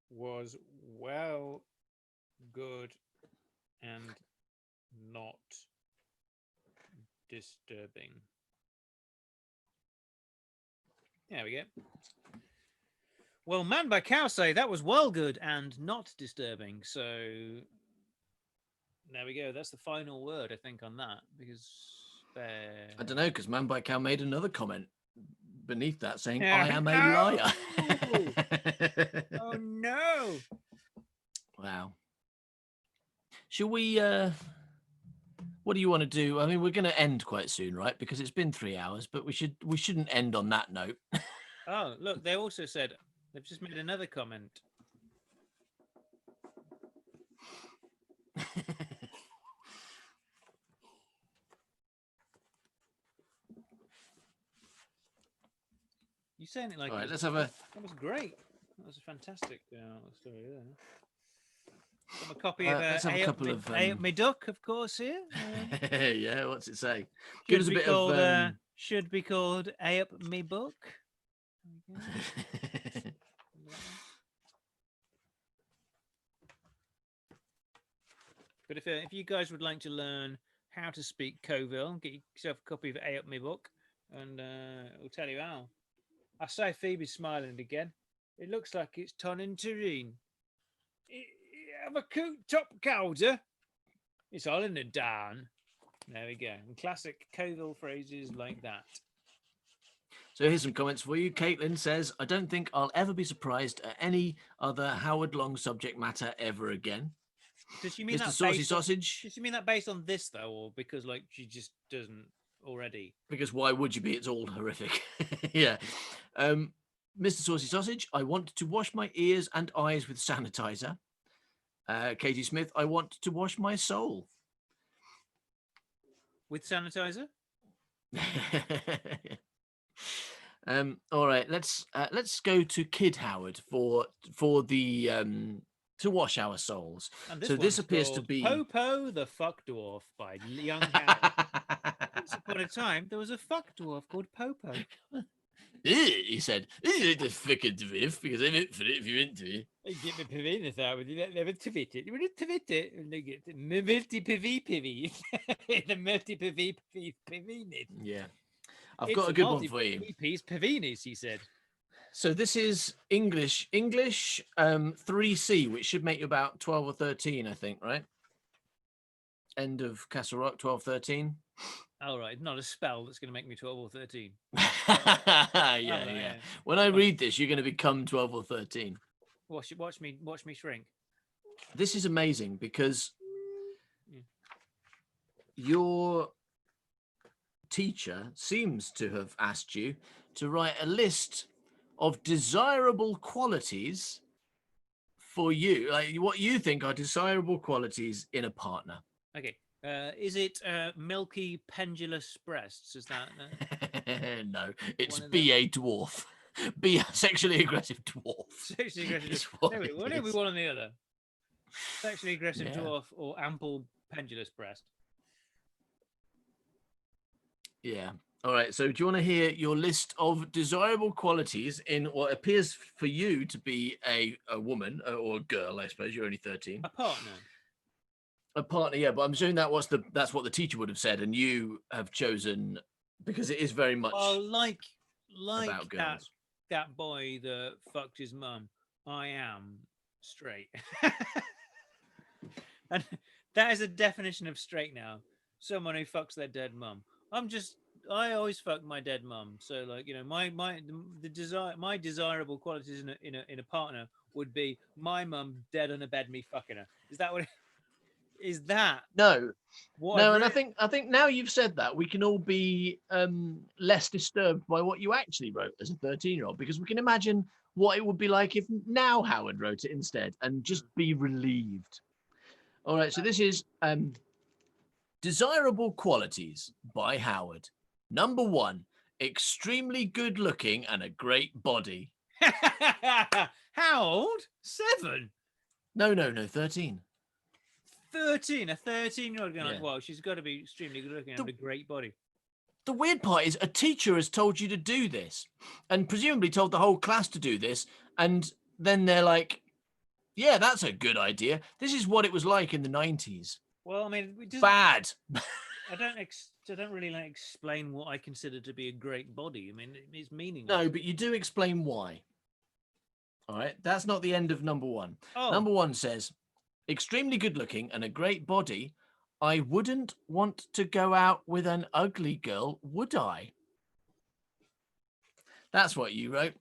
S4: was well, good, and not disturbing. There we go. Well, Man by Cow say that was well good and not disturbing. So there we go. That's the final word, I think, on that, because
S1: I don't know, because Man by Cow made another comment beneath that saying, I am a liar.
S4: Oh no.
S1: Wow. Shall we what do you want to do? I mean, we're going to end quite soon, right? Because it's been 3 hours, but we shouldn't end on that note.
S4: Oh, look, they also said they've just made another comment. You saying it like
S1: all right, let's have a.
S4: That was great. That was a fantastic story there. Got a copy of
S1: let's have a couple of
S4: Me Duck, of course, here.
S1: Yeah, what's it say? Give us a bit
S4: called,
S1: of.
S4: Should be called A Up Me Book. But if you guys would like to learn how to speak Coville, get yourself a copy of A Up Me Book, and it'll tell you how. I say Phoebe's smiling again. It looks like it's Tonin Tureen. Have a coot top calder. It's all in the down. There we go. And classic Coville phrases like that.
S1: So here's some comments for you. Caitlin says, I don't think I'll ever be surprised at any other Howard Long subject matter ever again.
S4: Does she mean
S1: Mr.
S4: that
S1: Saucy
S4: based on,
S1: Sausage,
S4: does she mean that based on this though, or because like she just doesn't already?
S1: because why would you be? It's all horrific. Yeah. Mr. Saucy Sausage, I want to wash my ears and eyes with sanitizer. Katie Smith, I want to wash my soul.
S4: With sanitizer?
S1: All right, let's go to Kid Howard for the to wash our souls.
S4: And this
S1: So this
S4: one's
S1: appears to
S4: called
S1: be
S4: Popo the Fuck Dwarf by young Howard. Once upon a time, there was a fuck dwarf called Popo.
S1: He said, the fucking dwarf because I'm in for it if you're into it.
S2: I get my penis out with you. Never tweet it. You want to tweet it? And they get multi pv. The multi pv.
S1: Yeah, I've got a good one for you.
S4: Piece Pavinis, he said.
S1: So this is English 3C, which should make you about 12 or 13, I think, right? End of Castle Rock, 12, 13.
S4: All right, not a spell that's going to make me 12 or 13.
S1: Yeah. When I read this, you're going to become 12 or 13.
S4: Watch me shrink.
S1: This is amazing because
S4: Yeah.
S1: your teacher seems to have asked you to write a list of desirable qualities for you, like what you think are desirable qualities in a partner.
S4: Okay. Is it milky pendulous breasts? Is that
S1: No, it's
S4: One of
S1: be a dwarf. Be a sexually aggressive dwarf.
S4: sexually aggressive?
S1: Is what
S4: No,
S1: it
S4: what are we
S1: is.
S4: one or the other? Sexually aggressive
S1: Yeah.
S4: dwarf or ample pendulous breast?
S1: Yeah. All right. So do you want to hear your list of desirable qualities in what appears for you to be a woman or a girl? I suppose you're only 13.
S4: A partner.
S1: A partner, yeah. But I'm assuming that's what the teacher would have said, and you have chosen because it is very much
S4: Well, like
S1: about girls.
S4: that boy that fucked his mum. I am straight. And that is a definition of straight now. Someone who fucks their dead mum. I always fuck my dead mum. So like, you know, my desirable qualities in a partner would be my mum dead on a bed, me fucking her. Is that what is that
S1: No,
S4: what
S1: no,
S4: I've
S1: and I
S4: written?
S1: think now you've said that, we can all be less disturbed by what you actually wrote as a 13-year-old, because we can imagine what it would be like if now Howard wrote it instead, and just be relieved. All right, so this is desirable qualities by Howard. Number 1, extremely good looking and a great body.
S4: How old? 7?
S1: No, 13.
S4: 13. A 13-year-old going like,
S1: Yeah.
S4: well, she's got to be extremely good looking and have a great body.
S1: The weird part is a teacher has told you to do this, and presumably told the whole class to do this, and then they're like, yeah, that's a good idea. This is what it was like in the 90s.
S4: Well, I mean, it doesn't,
S1: Bad.
S4: I don't really like explain what I consider to be a great body. I mean, it's meaningless.
S1: No, but you do explain why. All right, that's not the end of number 1.
S4: Oh,
S1: Number 1 says, extremely good looking and a great body. I wouldn't want to go out with an ugly girl, would I? That's what you wrote.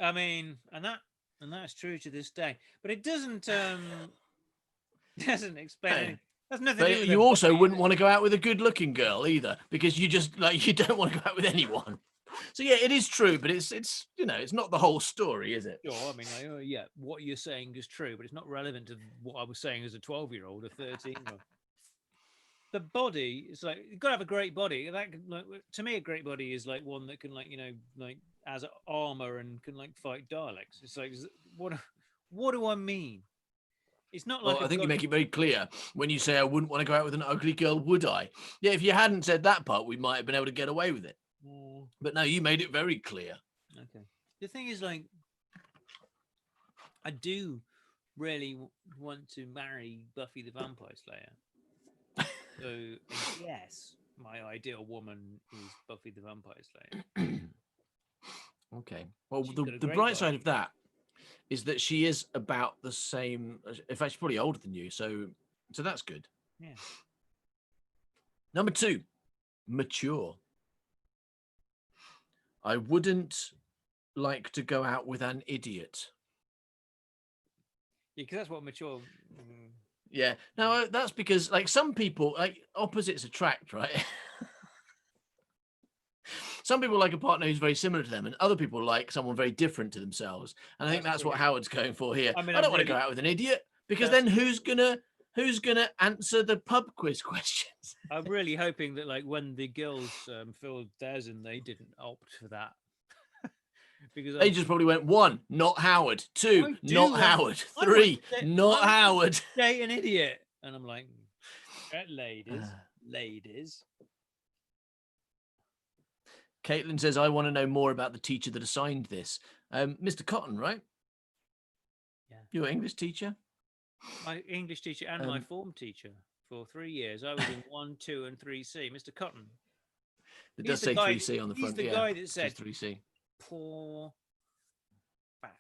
S4: I mean, and that's true to this day. But it doesn't doesn't explain
S1: Hey.
S4: anything. That's nothing to
S1: But
S4: do with
S1: you
S4: the
S1: also
S4: body.
S1: wouldn't want to go out with a good looking girl either, because you just like, you don't want to go out with anyone. So yeah, it is true, but it's you know, it's not the whole story, is it?
S4: Sure, I mean, like, oh, yeah, what you're saying is true, but it's not relevant to what I was saying as a 12-year-old or 13-year-old. The body is like, you've got to have a great body. That like, to me, a great body is like one that can, like, you know, like has armor and can like fight Daleks. It's like, what do I mean? It's not like
S1: Well, I think you make it very clear when you say I wouldn't want to go out with an ugly girl, would I? Yeah, if you hadn't said that part, we might have been able to get away with it. But no, you made it very clear.
S4: Okay. The thing is, like, I do really want to marry Buffy the Vampire Slayer. So yes, my ideal woman is Buffy the Vampire Slayer.
S1: Okay. Well,
S4: She's
S1: the
S4: got a
S1: bright
S4: great
S1: side
S4: body.
S1: of that is that she is about the same. In fact, she's probably older than you, so that's good.
S4: Yeah.
S1: Number 2, mature. I wouldn't like to go out with an idiot.
S4: Yeah, because that's what mature.
S1: Yeah. Now that's because like some people like opposites attract, right? Some people like a partner who's very similar to them, and other people like someone very different to themselves. And I think
S4: That's
S1: that's what
S4: true.
S1: Howard's going for here.
S4: I mean,
S1: I don't
S4: I'm
S1: want to go
S4: really-
S1: out with an idiot because
S4: That's-
S1: then who's gonna answer the pub quiz questions?
S4: I'm really hoping that, like, when the girls filled theirs in, they didn't opt for that. Because
S1: They just probably went 1, not Howard. 2,
S4: I do
S1: not
S4: want-
S1: Howard.
S4: I
S1: 3,
S4: want to-
S1: not
S4: I want
S1: Howard.
S4: date an idiot, and I'm like, ladies.
S1: Caitlin says, I want to know more about the teacher that assigned this. Mr. Cotton, right?
S4: Yeah.
S1: Your English teacher?
S4: My English teacher and my form teacher for 3 years. I was in 1, 2, and 3C. Mr. Cotton.
S1: It
S4: He's
S1: does
S4: the
S1: say
S4: guy-
S1: 3C on the
S4: he's
S1: front.
S4: the
S1: Yeah,
S4: guy that
S1: it
S4: said-
S1: says 3C.
S4: Poor, fat,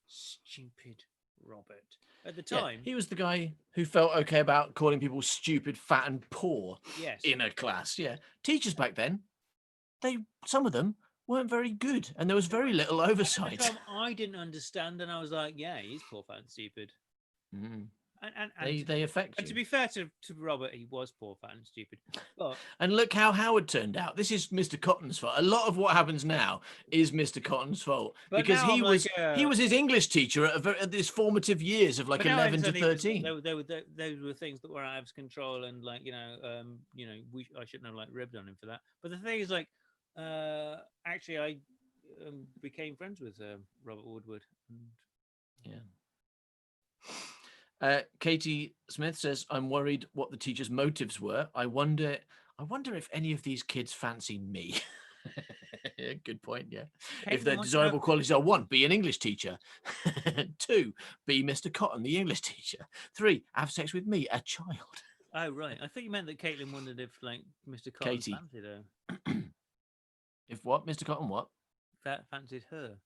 S4: stupid Robert. At the
S1: Yeah,
S4: time,
S1: he was the guy who felt okay about calling people stupid, fat, and poor
S4: yes.
S1: in a class. Yeah, teachers back then, some of them weren't very good, and there was very little
S4: At the
S1: oversight.
S4: time, I didn't understand, and I was like, yeah, he's poor, fat, and stupid.
S1: Mm.
S4: And
S1: They affect
S4: and to
S1: you.
S4: be fair to Robert, he was poor, fat, and stupid. But
S1: And look how Howard turned out. This is Mr. Cotton's fault. A lot of what happens now is Mr. Cotton's fault
S4: But
S1: because
S4: now
S1: he
S4: I'm
S1: was
S4: like,
S1: he was his English teacher at his formative years of like
S4: but now I
S1: 11 to
S4: understand he was-
S1: 13.
S4: Those were things that were out of his control, and like I shouldn't have like ribbed on him for that. But the thing is, like, actually, I became friends with Robert Woodward. And
S1: Katie Smith says, "I'm worried what the teacher's motives were. I wonder if any of these kids fancy me." Good point. Yeah. If
S4: Caitlin
S1: their
S4: wants to
S1: desirable
S4: know-
S1: qualities are 1, be an English teacher. 2, be Mr. Cotton, the English teacher. 3, have sex with me, a child.
S4: Oh right, I thought you meant that Caitlin wondered if like Mr. Cotton
S1: Katie.
S4: fancied her.
S1: If what, Mr. Cotton? What?
S4: That fancied her.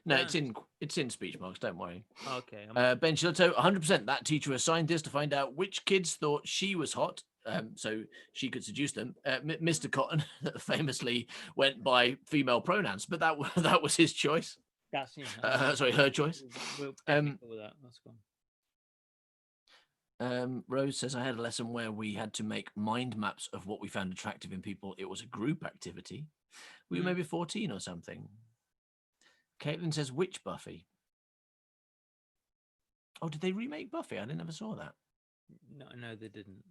S1: No,
S4: Yeah.
S1: it's in speech marks. Don't worry.
S4: Okay.
S1: Ben Shillito, 100%. That teacher assigned this to find out which kids thought she was hot, so she could seduce them. Mr. Cotton famously went by female pronouns, but that was his choice.
S4: That's
S1: Sorry, her choice.
S4: We'll technical with that. That's gone.
S1: Rose says, I had a lesson where we had to make mind maps of what we found attractive in people. It was a group activity. We were maybe 14 or something. Caitlin says, which Buffy? Oh, did they remake Buffy? I never saw that.
S4: No, they didn't.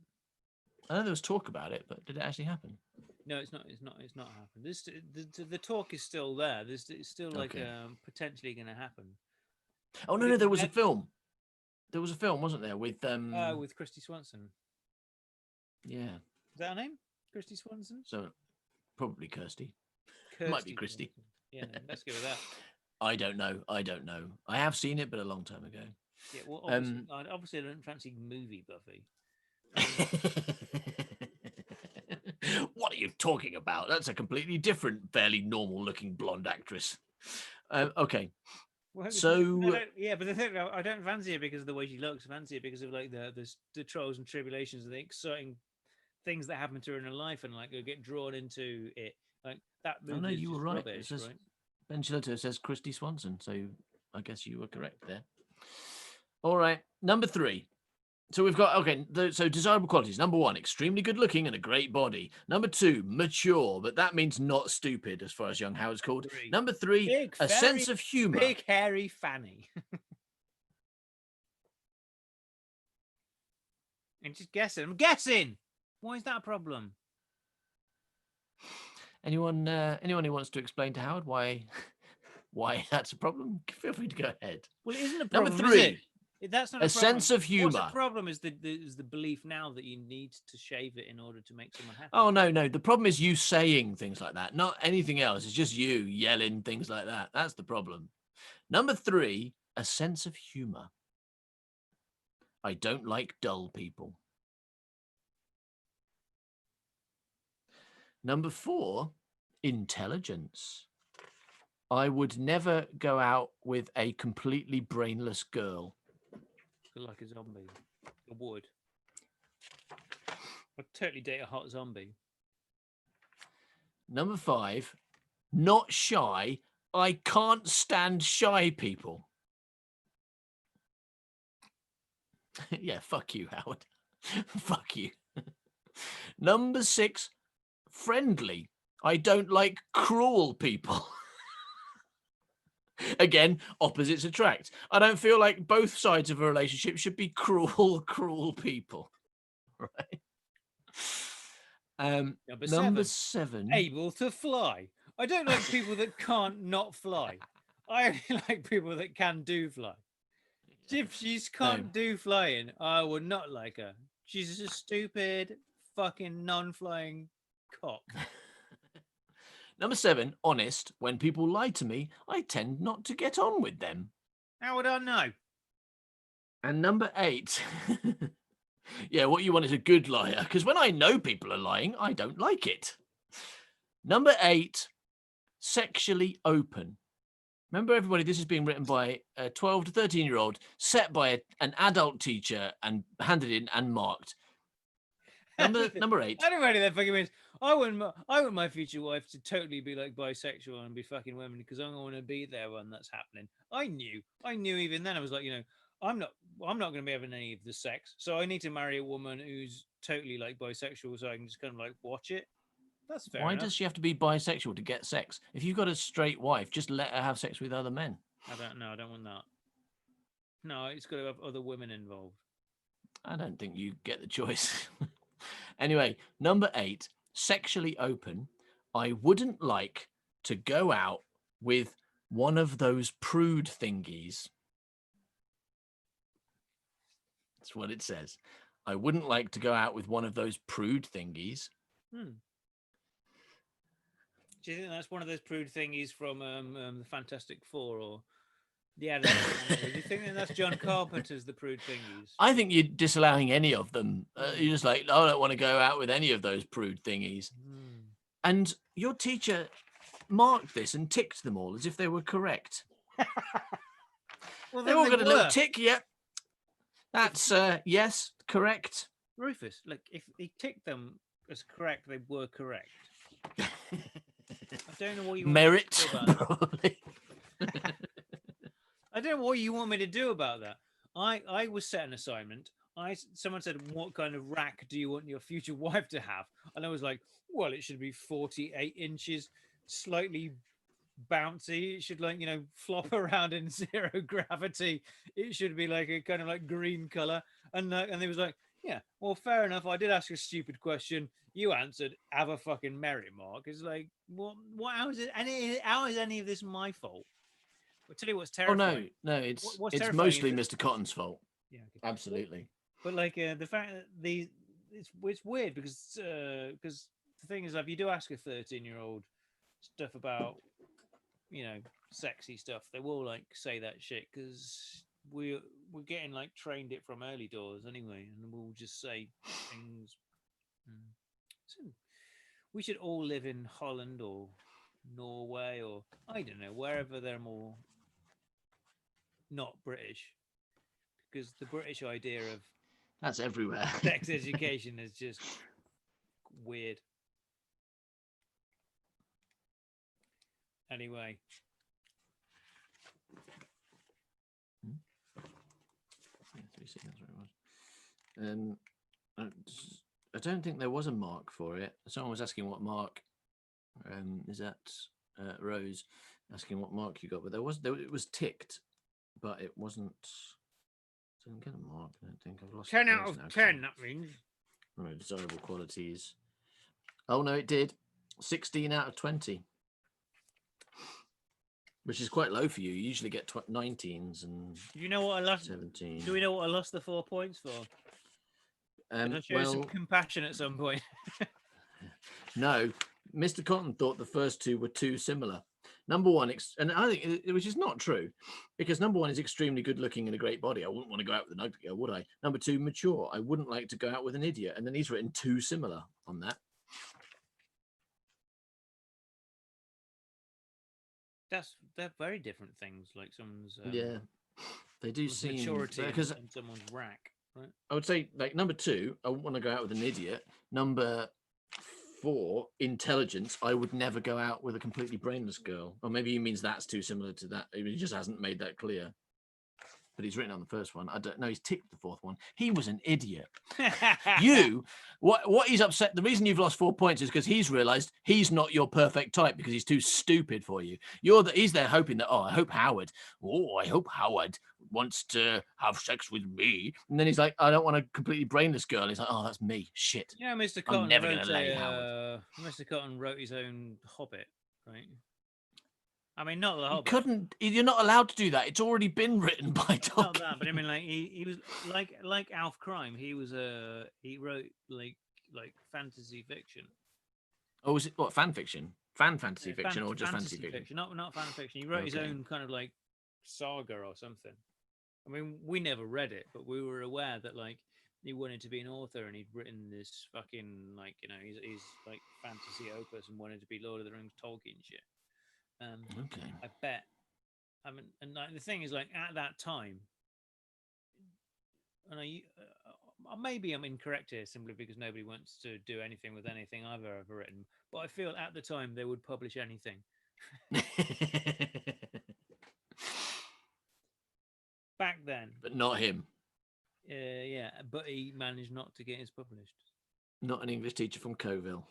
S1: I know there was talk about it, but did it actually happen?
S4: No, it's not. It's not happened. The talk is still there. It's still like
S1: Okay.
S4: potentially going to happen.
S1: Oh no,
S4: But
S1: no,
S4: it-
S1: there was a
S4: that-
S1: film. There was a film, wasn't there? With
S4: Christy Swanson.
S1: yeah.
S4: Is that her name? Christy Swanson.
S1: So probably Kirsty. Might be Christy.
S4: Swanson. Yeah, let's go with that.
S1: I don't know. I have seen it, but a long time ago.
S4: Yeah, well, obviously I don't fancy movie Buffy.
S1: What are you talking about? That's a completely different, fairly normal-looking blonde actress. Okay.
S4: Well,
S1: So-
S4: but the thing, I don't fancy it because of the way she looks. I fancy it because of like the trials and tribulations and the exciting things that happen to her in her life, and like get drawn into it. Like that movie.
S1: Oh no,
S4: is
S1: you were
S4: just
S1: right.
S4: Rubbish,
S1: It says
S4: right?
S1: Ben Shillito says Christy Swanson, so I guess you were correct there. All right, number 3. So we've got so desirable qualities. Number 1, extremely good looking and a great body. Number 2, mature, but that means not stupid as far as young Howard's called.
S4: 3.
S1: Number 3,
S4: Big,
S1: a sense of humor.
S4: Big hairy fanny. And just guessing. I'm guessing. Why is that a problem?
S1: Anyone who wants to explain to Howard why that's a problem? Feel free to go ahead.
S4: Well, it isn't a
S1: Number
S4: problem. is
S1: 3,
S4: it? That's not
S1: a
S4: a problem.
S1: sense of
S4: What's
S1: humor.
S4: the problem is the belief now that you need to shave it in order to make someone happy.
S1: Oh no, the problem is you saying things like that, not anything else. It's just you yelling things like that. That's the problem. Number 3, a sense of humor. I don't like dull people. Number 4, intelligence. I would never go out with a completely brainless girl.
S4: Like a zombie. I would. I'd totally date a hot zombie.
S1: Number 5, not shy. I can't stand shy people. Yeah, fuck you, Howard. Fuck you. Number 6, friendly. I don't like cruel people. Again, opposites attract. I don't feel like both sides of a relationship should be cruel people. Right. Number 7.
S4: Able to fly. I don't like people that can't not fly. I only like people that can do fly. If she can't do flying, I would not like her. She's a stupid fucking non-flying cock.
S1: Number 7, honest. When people lie to me, I tend not to get on with them.
S4: How would I know?
S1: And number 8. Yeah, what you want is a good liar, because when I know people are lying, I don't like it. Number 8, sexually open. Remember, everybody, this is being written by a 12 to 13-year-old, set by an adult teacher and handed in and marked. Number 8.
S4: I don't know that fucking means. I want my future wife to totally be like bisexual and be fucking women because I want to be there when that's happening. I knew even then. I was like, I'm not going to be having any of the sex, so I need to marry a woman who's totally like bisexual, so I can just kind of like watch it. That's fair.
S1: Why
S4: enough.
S1: does she have to be bisexual to get sex? If you've got a straight wife, just let her have sex with other men.
S4: I don't want that. No, it's got to have other women involved.
S1: I don't think you get the choice. Anyway, number 8, sexually open. I wouldn't like to go out with one of those prude thingies. That's what it says. I wouldn't like to go out with one of those prude thingies.
S4: Do you think that's one of those prude thingies from the Fantastic Four or the Adam? Do you think that that's John Carpenter's The Prude Thingies?
S1: I think you're disallowing any of them. You're just like, I don't want to go out with any of those prude thingies. And your teacher marked this and ticked them all as if they were correct.
S4: Well,
S1: they all got a little tick. Yep. That's yes, correct.
S4: Rufus, look, if he ticked them as correct, they were correct. I don't know what you want
S1: merit,
S4: me to do about
S1: probably.
S4: I don't know what you want me to do about that. I was set an assignment. Someone said, what kind of rack do you want your future wife to have? And I was like, well, it should be 48 inches, slightly bouncy. It should flop around in zero gravity. It should be like a kind of like green color. And they was like, yeah, well, fair enough. I did ask a stupid question. You answered, have a fucking merit mark. It's like, what? How is it? How is any of this my fault? I'll tell you what's terrifying.
S1: Oh no, it's
S4: terrifying
S1: mostly
S4: is
S1: Mr. Cotton's fault.
S4: Yeah, okay.
S1: Absolutely.
S4: But like the fact that it's weird because the thing is, if you do ask a 13-year-old stuff about sexy stuff, they will like say that shit because we're getting like trained it from early doors anyway, and we'll just say things. So we should all live in Holland or Norway or I don't know, wherever they're more not British, because the British idea of
S1: that's everywhere.
S4: sex education is just weird. Anyway.
S1: I don't think there was a mark for it. Someone was asking what mark. Is that Rose asking what mark you got? But it was ticked, but it wasn't. Didn't get a mark. I don't think I've lost
S4: 10 out of 10. That means.
S1: No, desirable qualities. Oh no, it did. 16 out of 20. Which is quite low for you. You usually get 19s and.
S4: You know what I lost?
S1: 17.
S4: Do we know what I lost the 4 points for? Did I show some compassion at some point?
S1: No, Mr. Cotton thought the first two were too similar. Number one, and I think which is not true, because number one is extremely good looking and a great body. I wouldn't want to go out with an ugly girl, would I? Number two, mature. I wouldn't like to go out with an idiot. And then he's written too similar on that.
S4: They're very different things. Like someone's
S1: yeah, they do seem
S4: maturity
S1: because
S4: and someone's rack. Right?
S1: I would say like number two, I wouldn't want to go out with an idiot. Number for intelligence, I would never go out with a completely brainless girl. Or maybe he means that's too similar to that. He just hasn't made that clear. But he's written on the first one. I don't know. He's ticked the fourth one. He was an idiot. What he's upset. The reason you've lost 4 points is because he's realised he's not your perfect type because he's too stupid for you. He's there hoping that, I hope Howard wants to have sex with me. And then he's like, I don't want a completely brainless girl. And he's like, oh, that's me. Shit.
S4: Yeah, Mr.
S1: I'm
S4: Cotton
S1: never
S4: wrote
S1: gonna lay Howard.
S4: Mr. Cotton wrote his own Hobbit, right? I mean, not the
S1: You
S4: Hobbit.
S1: couldn't. You're not allowed to do that. It's already been written by Tolkien.
S4: Not that, but I mean, like he was like Alf Crime. He wrote like fantasy fiction.
S1: Oh, was it what fan fiction? Fan fantasy fiction or just fantasy fiction?
S4: Not fan fiction. He wrote his own kind of like saga or something. I mean, we never read it, but we were aware that like he wanted to be an author and he'd written this fucking like he's like fantasy opus and wanted to be Lord of the Rings Tolkien shit.
S1: Okay.
S4: I bet. I mean, and like the thing is, like at that time, and maybe I'm incorrect here simply because nobody wants to do anything with anything I've ever written. But I feel at the time they would publish anything. Back then,
S1: But not him.
S4: yeah, but he managed not to get his published.
S1: Not an English teacher from Coville.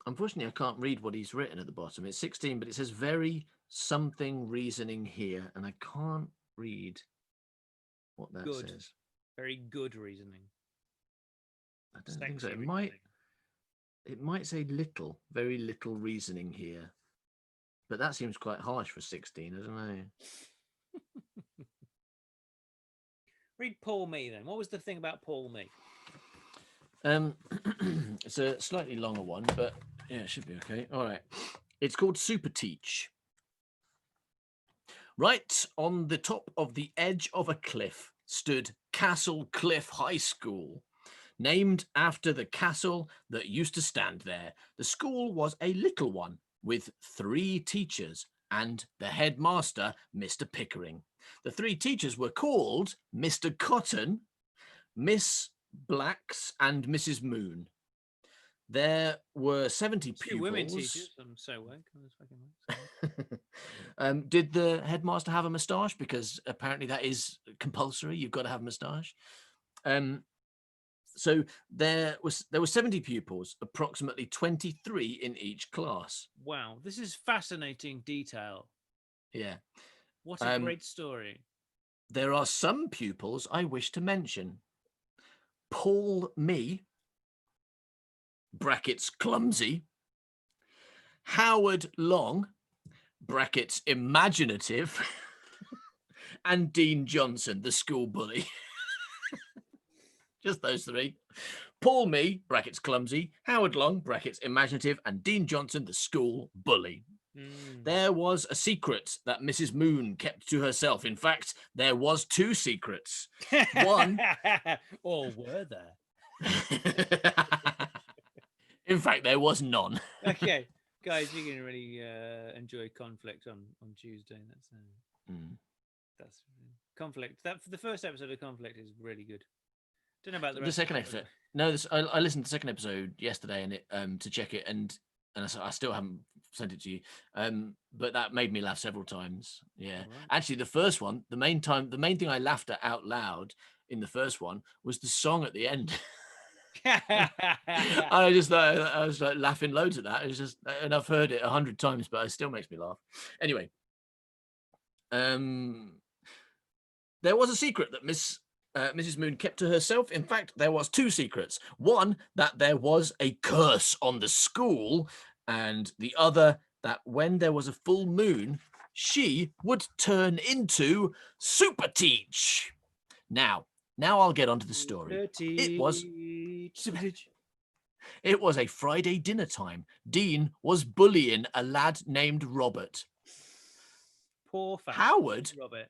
S1: Unfortunately, I can't read what he's written at the bottom. It's 16, but it says very something reasoning here, and I can't read what that says.
S4: Very good reasoning.
S1: I don't think so. It might say little, very little reasoning here, but that seems quite harsh for 16. I don't know.
S4: Read Paul Me then. What was the thing about Paul Me?
S1: It's a slightly longer one, but yeah, it should be okay. All right. It's called Super Teach. Right on the top of the edge of a cliff stood Castle Cliff High School, named after the castle that used to stand there. The school was a little one with 3 teachers and the headmaster, Mr. Pickering. The 3 teachers were called Mr. Cotton, Miss Blacks, and Mrs. Moon. There were 70 pupils.
S4: 2 women teachers. I'm so woke.
S1: Did the headmaster have a moustache? Because apparently that is compulsory. You've got to have a moustache. So there were 70 pupils, approximately 23 in each class.
S4: Wow, this is fascinating detail.
S1: Yeah.
S4: What a great story.
S1: There are some pupils I wish to mention. Paul Me, brackets clumsy, Howard Long, brackets imaginative, and Dean Johnson, the school bully. Just those 3. Paul Me, brackets clumsy, Howard Long, brackets imaginative, and Dean Johnson, the school bully. There was a secret that Mrs. Moon kept to herself. In fact, there was 2 secrets. One,
S4: or were there?
S1: In fact, there was none.
S4: Okay, guys, you're gonna really enjoy conflict on Tuesday. That's conflict. That the first episode of Conflict is really good. Don't know about the rest.
S1: The second episode. No, I listened to the second episode yesterday and it to check it, and I still haven't sent it to you. But that made me laugh several times. Yeah,
S4: Right.
S1: Actually, the first one, the main thing I laughed at out loud in the first one was the song at the end. I was like laughing loads at that. It's just, and I've heard it 100 times, but it still makes me laugh. Anyway, there was a secret that Mrs. Moon kept to herself. In fact, there was 2 secrets. One, that there was a curse on the school, and the other, that when there was a full moon, she would turn into Super Teach. Now I'll get onto the story. It was a Friday dinner time. Dean was bullying a lad named Robert.
S4: Poor fat
S1: Howard.
S4: Robert.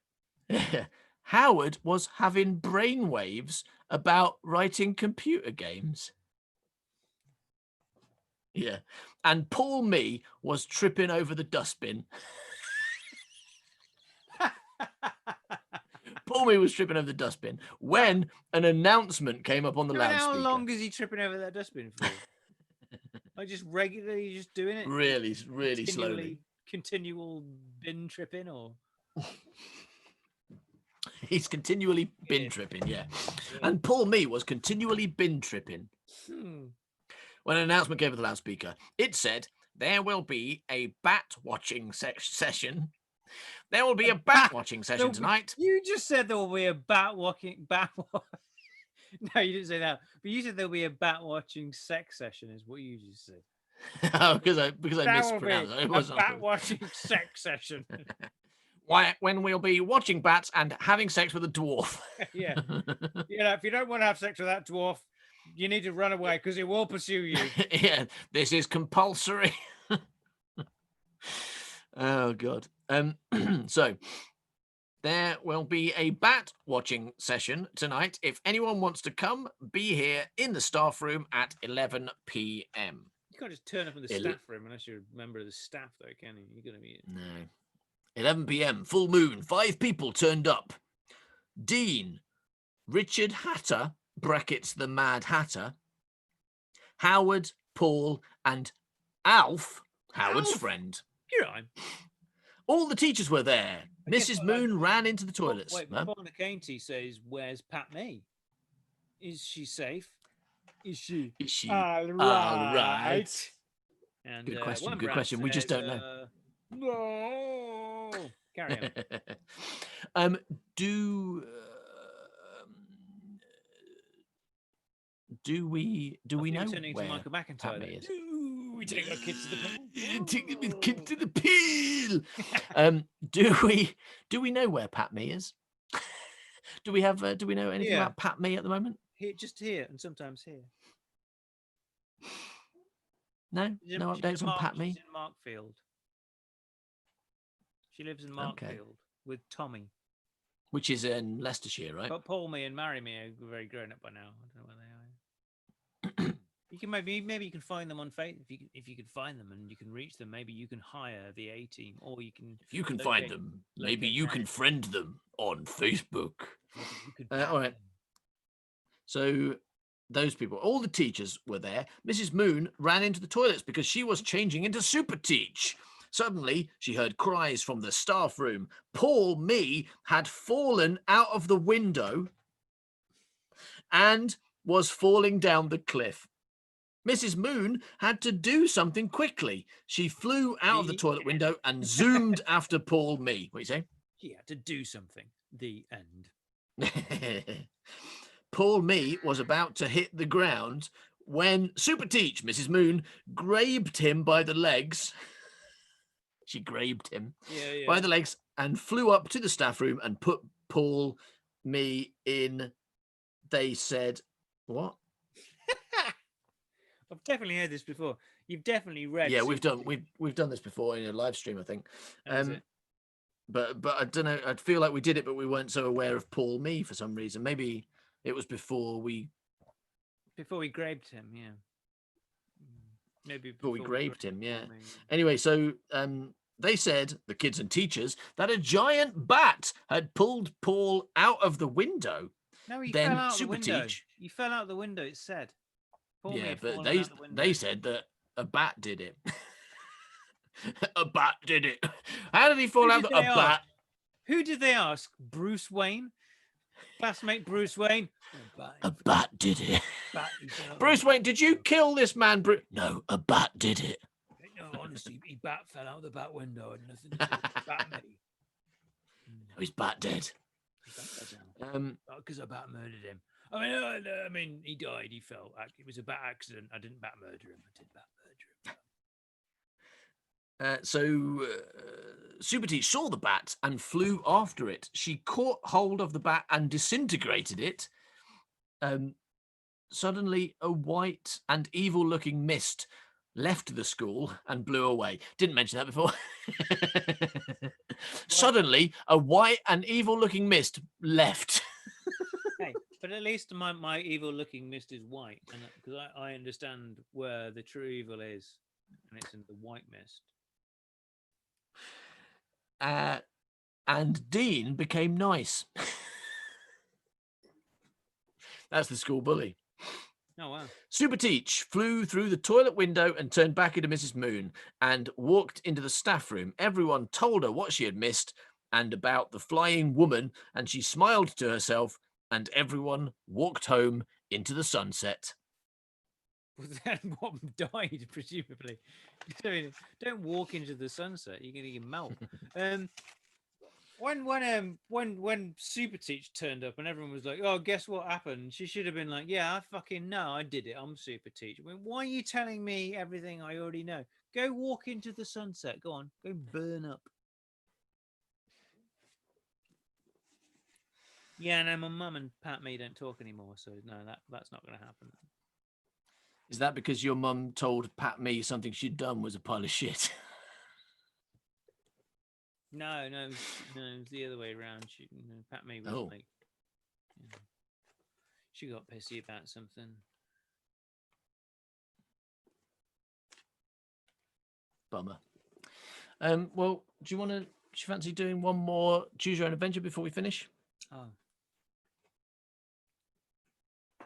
S1: Howard was having brainwaves about writing computer games. Yeah. And Paul Me was tripping over the dustbin. Paul Me was tripping over the dustbin when an announcement came up on the
S4: How
S1: loudspeaker.
S4: long is he tripping over that dustbin for? Like just regularly just doing it?
S1: Really slowly.
S4: Continual bin tripping or?
S1: He's continually bin
S4: Yeah.
S1: tripping, yeah. And Paul Me was continually bin tripping. When an announcement came over the loudspeaker, it said, there will be a bat watching session. There will be a bat watching session tonight.
S4: You just said there will be a bat watching No, you didn't say that. But you said there'll be a bat watching sex session is what you just said.
S1: because I
S4: That will
S1: mispronounced
S4: be
S1: it. It
S4: a
S1: wasn't
S4: bat watching sex session.
S1: when we'll be watching bats and having sex with a dwarf.
S4: Yeah. If you don't want to have sex with that dwarf, you need to run away because it will pursue you.
S1: Yeah, this is compulsory. Oh God. So there will be a bat watching session tonight. If anyone wants to come, be here in the staff room at 11 p.m.
S4: You can't just turn up in the staff room unless you're a member of the staff, though, can you? You're going to be.
S1: No. 11 p.m. Full moon. 5 people turned up. Dean, Richard Hatter (brackets the Mad Hatter), Howard, Paul, and Alf, Howard's
S4: Alf?
S1: friend.
S4: You're right.
S1: All the teachers were there.
S4: guess
S1: Mrs.
S4: what,
S1: Moon ran into the toilets.
S4: Wait,
S1: Huh?
S4: before McCainty says, "Where's Pat May? Is she safe? Is she?
S1: Is she
S4: all
S1: all right?
S4: And
S1: Good question.
S4: one
S1: Good
S4: brat
S1: question. We just
S4: says,
S1: don't know.
S4: No. Carry
S1: Do
S4: on.
S1: we know
S4: Turning to
S1: where
S4: Michael
S1: Pat
S4: McIntyre.
S1: May
S4: There.
S1: is?
S4: Do we take our kids to the pool?
S1: Take the kid to the peel. Do we know where Pat May is? Do we know anything
S4: Yeah.
S1: about Pat May at the moment?
S4: Just here and sometimes here.
S1: No,
S4: She's
S1: no
S4: in
S1: updates on Pat May.
S4: She's in Markfield. She lives in
S1: Okay.
S4: Markfield with Tommy.
S1: Which is in Leicestershire, right?
S4: But Paul Me and Marry Me are very grown up by now. I don't know where they are. You can maybe you can find them on Facebook if you can find them and you can reach them. Maybe you can hire the A team, or you can.
S1: If you can
S4: locate-
S1: find them, maybe
S4: locate
S1: you
S4: Marry
S1: can
S4: Me.
S1: friend them on Facebook.
S4: You could
S1: All right.
S4: them.
S1: So those people, all the teachers were there. Mrs. Moon ran into the toilets because she was changing into Super Teach. Suddenly, she heard cries from the staff room. Paul Me had fallen out of the window and was falling down the cliff. Mrs. Moon had to do something quickly. She flew out of the toilet window and zoomed after Paul Me. What do you say?
S4: She had to do something. The end.
S1: Paul Me was about to hit the ground when Super Teach, Mrs. Moon, grabbed him by the legs. She grabbed him by the legs and flew up to the staff room and put Paul Me in. They said, what?
S4: I've definitely heard this before. You've definitely read.
S1: Yeah, we've done this before in a live stream, I think. But I don't know. I feel like we did it, but we weren't so aware of Paul Me for some reason. Maybe it was before we
S4: grabbed him. Yeah. Maybe
S1: before we grabbed him. Yeah.
S4: Paul Me.
S1: Anyway, so they said, the kids and teachers, that a giant bat had pulled Paul out of the window.
S4: No, he
S1: Then
S4: fell out
S1: Super
S4: the window.
S1: Teach.
S4: He fell out the window. It said. Paul Me
S1: Yeah,
S4: had
S1: but
S4: fallen out the window.
S1: they said that a bat did it. A bat did it. How did he fall out? A bat.
S4: Who did they ask? Bruce Wayne, classmate Bruce Wayne.
S1: A bat did it.
S4: Bat,
S1: Bruce Wayne, did you kill this man? No, a bat did it.
S4: No, honestly, he fell out the bat window and nothing to do with bat me.
S1: No, his bat dead.
S4: Because a bat murdered him. I mean, he died. He fell. It was a bat accident. I didn't bat murder him. I did bat murder him.
S1: Super Teach saw the bat and flew after it. She caught hold of the bat and disintegrated it. Suddenly, a white and evil-looking mist left the school and blew away. Didn't mention that before. Suddenly, a white and evil-looking mist left.
S4: Hey, but at least my evil-looking mist is white, and because I understand where the true evil is, and it's in the white mist.
S1: And Dean became nice. That's the school bully.
S4: Oh wow.
S1: Super Teach flew through the toilet window and turned back into Mrs. Moon and walked into the staff room. Everyone told her what she had missed and about the flying woman, and she smiled to herself, and everyone walked home into the sunset.
S4: Well, then one died, presumably. I mean, don't walk into the sunset; you're gonna get melt. When Super Teach turned up and everyone was like, "Oh, guess what happened?" She should have been like, "Yeah, I fucking know, I did it. I'm Super Teach." I mean, why are you telling me everything I already know? Go walk into the sunset. Go on, go burn up. Yeah, no, my mum and Pat me don't talk anymore, so no, that's not going to happen.
S1: Is that because your mum told Pat me something she'd done was a pile of shit?
S4: No, it was the other way around. Pat me was
S1: Oh.
S4: like, she got pissy about something.
S1: Bummer. Well, do you fancy doing one more Choose Your Own Adventure before we finish?
S4: Oh.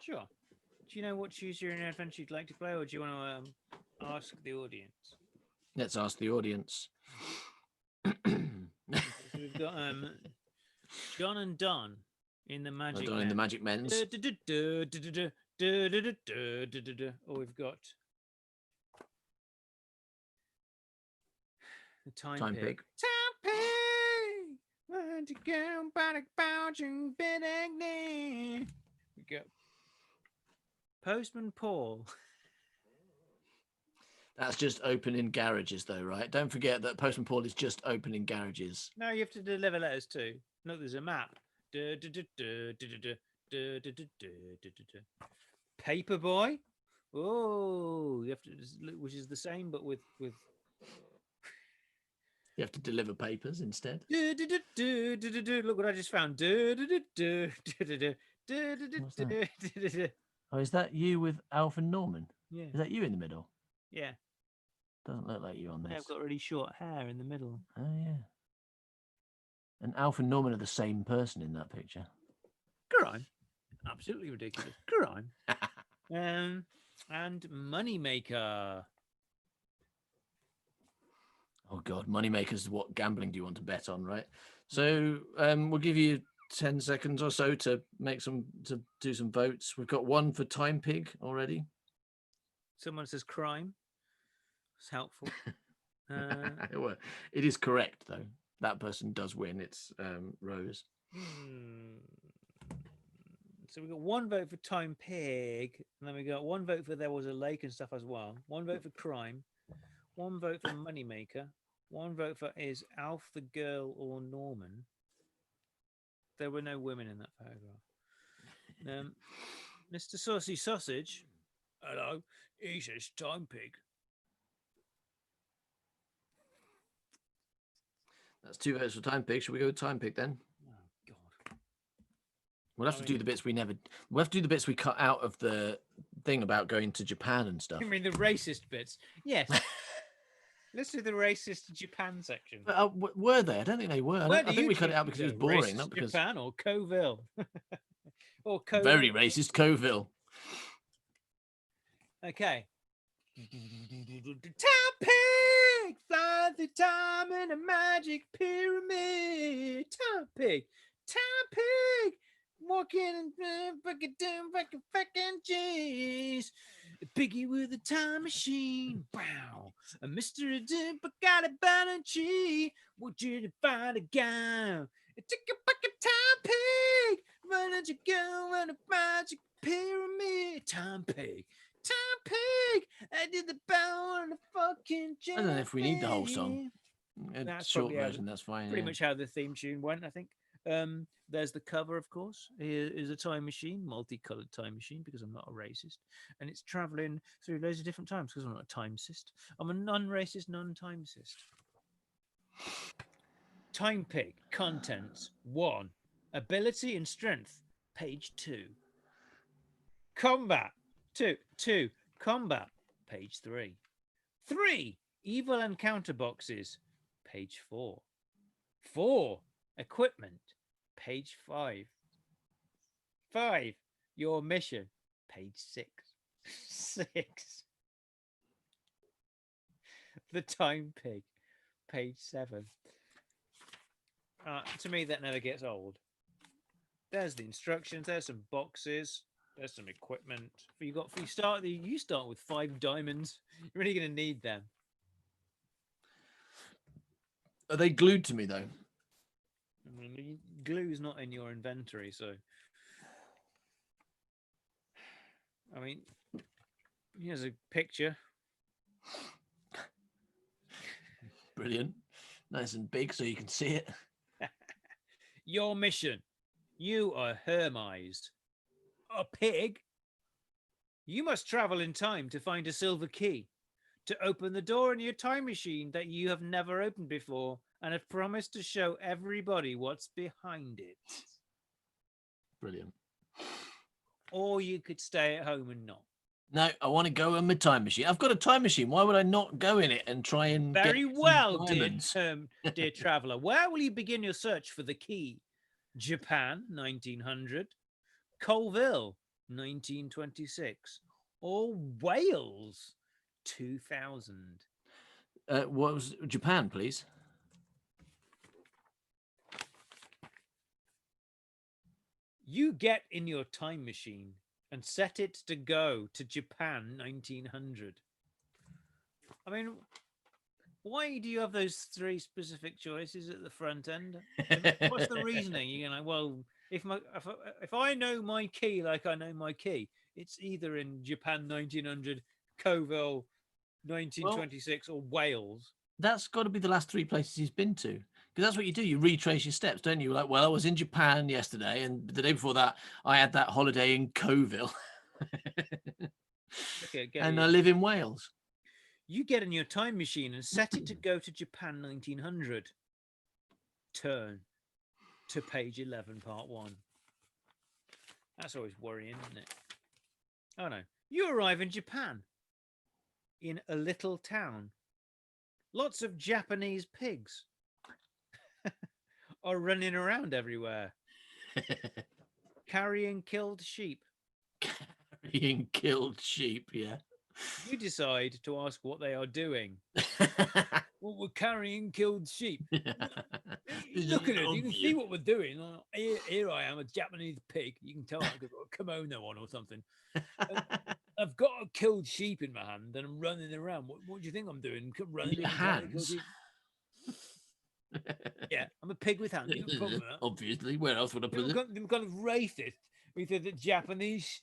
S4: Sure. Do you know what Choose Your Own Adventure you'd like to play, or do you want to ask the audience?
S1: Let's ask the audience.
S4: So we've got John and Don in the Magic
S1: Don in the Magic Men's.
S4: Or we've got the Time Pig. Time Pig! Want to go by the Belgian Benigni. We go. Postman Paul.
S1: That's just opening garages, though, right? Don't forget that Postman Paul is just opening garages.
S4: No, you have to deliver letters too. Look, there's a map. Paperboy. Oh, you have to, which is the same, but with.
S1: You have to deliver papers instead.
S4: Look what I just found.
S1: Oh, is that you with Alf and Norman?
S4: Yeah.
S1: Is that you in the middle?
S4: Yeah.
S1: Doesn't look like you on this.
S4: Yeah, I've got really short hair in the middle.
S1: Oh, yeah. And Alf and Norman are the same person in that picture.
S4: Grime. Absolutely ridiculous. Grime. And Moneymaker.
S1: Oh, God. Moneymaker's what gambling do you want to bet on, right? So we'll give you 10 seconds or so to do some votes. We've got one for Time Pig already.
S4: Someone says crime. It's helpful.
S1: Well, it is correct, though. That person does win. It's Rose.
S4: So we got one vote for Time Pig, and then we got one vote for There Was a Lake and stuff as well. One vote for crime. One vote for Moneymaker. One vote for Is Alf the Girl or Norman? There were no women in that paragraph. Mr. Saucy Sausage. Hello. He says Time Pig.
S1: That's 2 votes for Time Pig. Should we go with Time Pig then?
S4: Oh, God.
S1: We'll have to do the bits we'll have to do the bits we cut out of the thing about going to Japan and stuff.
S4: You mean the racist bits? Yes. Let's do the racist Japan section.
S1: Were they? I don't think they were. I think we cut it out because it was boring, not because
S4: Japan or Coville. Or Coville.
S1: Very racist Coville.
S4: Okay. Time Pig! Fly through time in a magic pyramid. Time Pig. Time Pig! Walking and fucking jeez. Piggy with a time machine. Wow. A Mr. Dimp got a banshee. Want you to find a guy. It took a fucking Time Pig. Why don't you go on a magic pyramid? Time Pig. Time Pig. I did the bow on the fucking
S1: I don't know if we need the whole song.
S4: That's
S1: Short
S4: probably
S1: version, that's fine.
S4: pretty much how the theme tune went, I think. There's the cover, of course. Here is a time machine, multicolored time machine, because I'm not a racist, and it's traveling through loads of different times because I'm not a time-cist. I'm a non-racist, non-time-cist. Time Pig contents 1. Ability and strength, page 2. Combat 2. Combat, page 3. 3. Evil encounter boxes, page 4. 4. Equipment, page 5. 5. Your mission, page 6. 6. The Time Pig, page 7. To me, that never gets old. There's the instructions. There's some boxes. There's some equipment. You start with 5 diamonds. You're really going to need them.
S1: Are they glued to me though?
S4: I mean, glue's not in your inventory, so. I mean, here's a picture.
S1: Brilliant. Nice and big so you can see it.
S4: Your mission. You are Hermes. A pig? You must travel in time to find a silver key to open the door in your time machine that you have never opened before and have promised to show everybody what's behind it.
S1: Brilliant.
S4: Or you could stay at home and not.
S1: No, I want to go in my time machine. I've got a time machine. Why would I not go in it and try and
S4: Very
S1: get some
S4: well,
S1: diamonds?
S4: dear traveler. Where will you begin your search for the key? Japan, 1900. Colville, 1926. Or Wales, 2000.
S1: What was Japan, please?
S4: You get in your time machine and set it to go to Japan 1900. I mean, why do you have those 3 specific choices at the front end? What's the reasoning? You're like, well, if I know my key like I know my key, it's either in Japan 1900, Colville 1926, or Wales.
S1: That's got to be the last 3 places he's been to. Because that's what you do. You retrace your steps, don't you? Like, well, I was in Japan yesterday, and the day before that, I had that holiday in Colville.
S4: Okay,
S1: and I live in Wales.
S4: You get in your time machine and set it to go to Japan 1900. Turn to page 11, part 1. That's always worrying, isn't it? Oh no. You arrive in Japan, in a little town. Lots of Japanese pigs are running around everywhere, carrying killed sheep.
S1: Carrying killed sheep, yeah.
S4: You decide to ask what they are doing. Well, we're carrying killed sheep. Look at it. You can see what we're doing. Here I am, a Japanese pig. You can tell I've got a kimono on or something. I've got a killed sheep in my hand and I'm running around. What do you think I'm doing? Running
S1: Your hands?
S4: Yeah, I'm a pig with hands. You got a problem with that?
S1: Obviously. Where else would I put it?
S4: They're kind of racist. We said that Japanese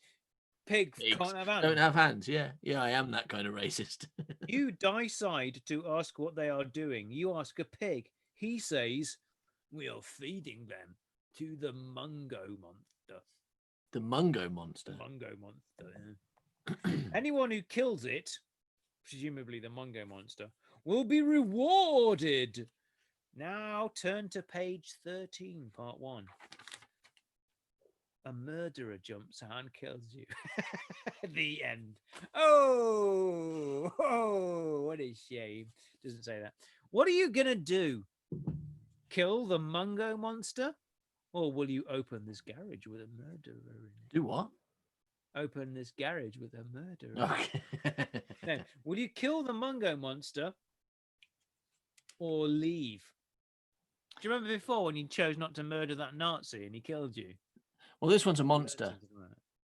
S4: pigs can't have hands.
S1: Don't have hands, yeah. Yeah, I am that kind of racist.
S4: You decide to ask what they are doing. You ask a pig. He says, we are feeding them to the Mungo monster.
S1: The Mungo monster?
S4: Mungo monster, yeah. Anyone who kills it, presumably the Mungo monster, will be rewarded. Now turn to page 13, part 1. A murderer jumps out and kills you. The end. Oh, what a shame. Doesn't say that. What are you going to do? Kill the Mungo monster? Or will you open this garage with a murderer in it?
S1: Do what?
S4: Open this garage with a murderer.
S1: Okay.
S4: No. Will you kill the Mungo monster or leave? Do you remember before when you chose not to murder that Nazi and he killed you?
S1: Well, this one's a monster.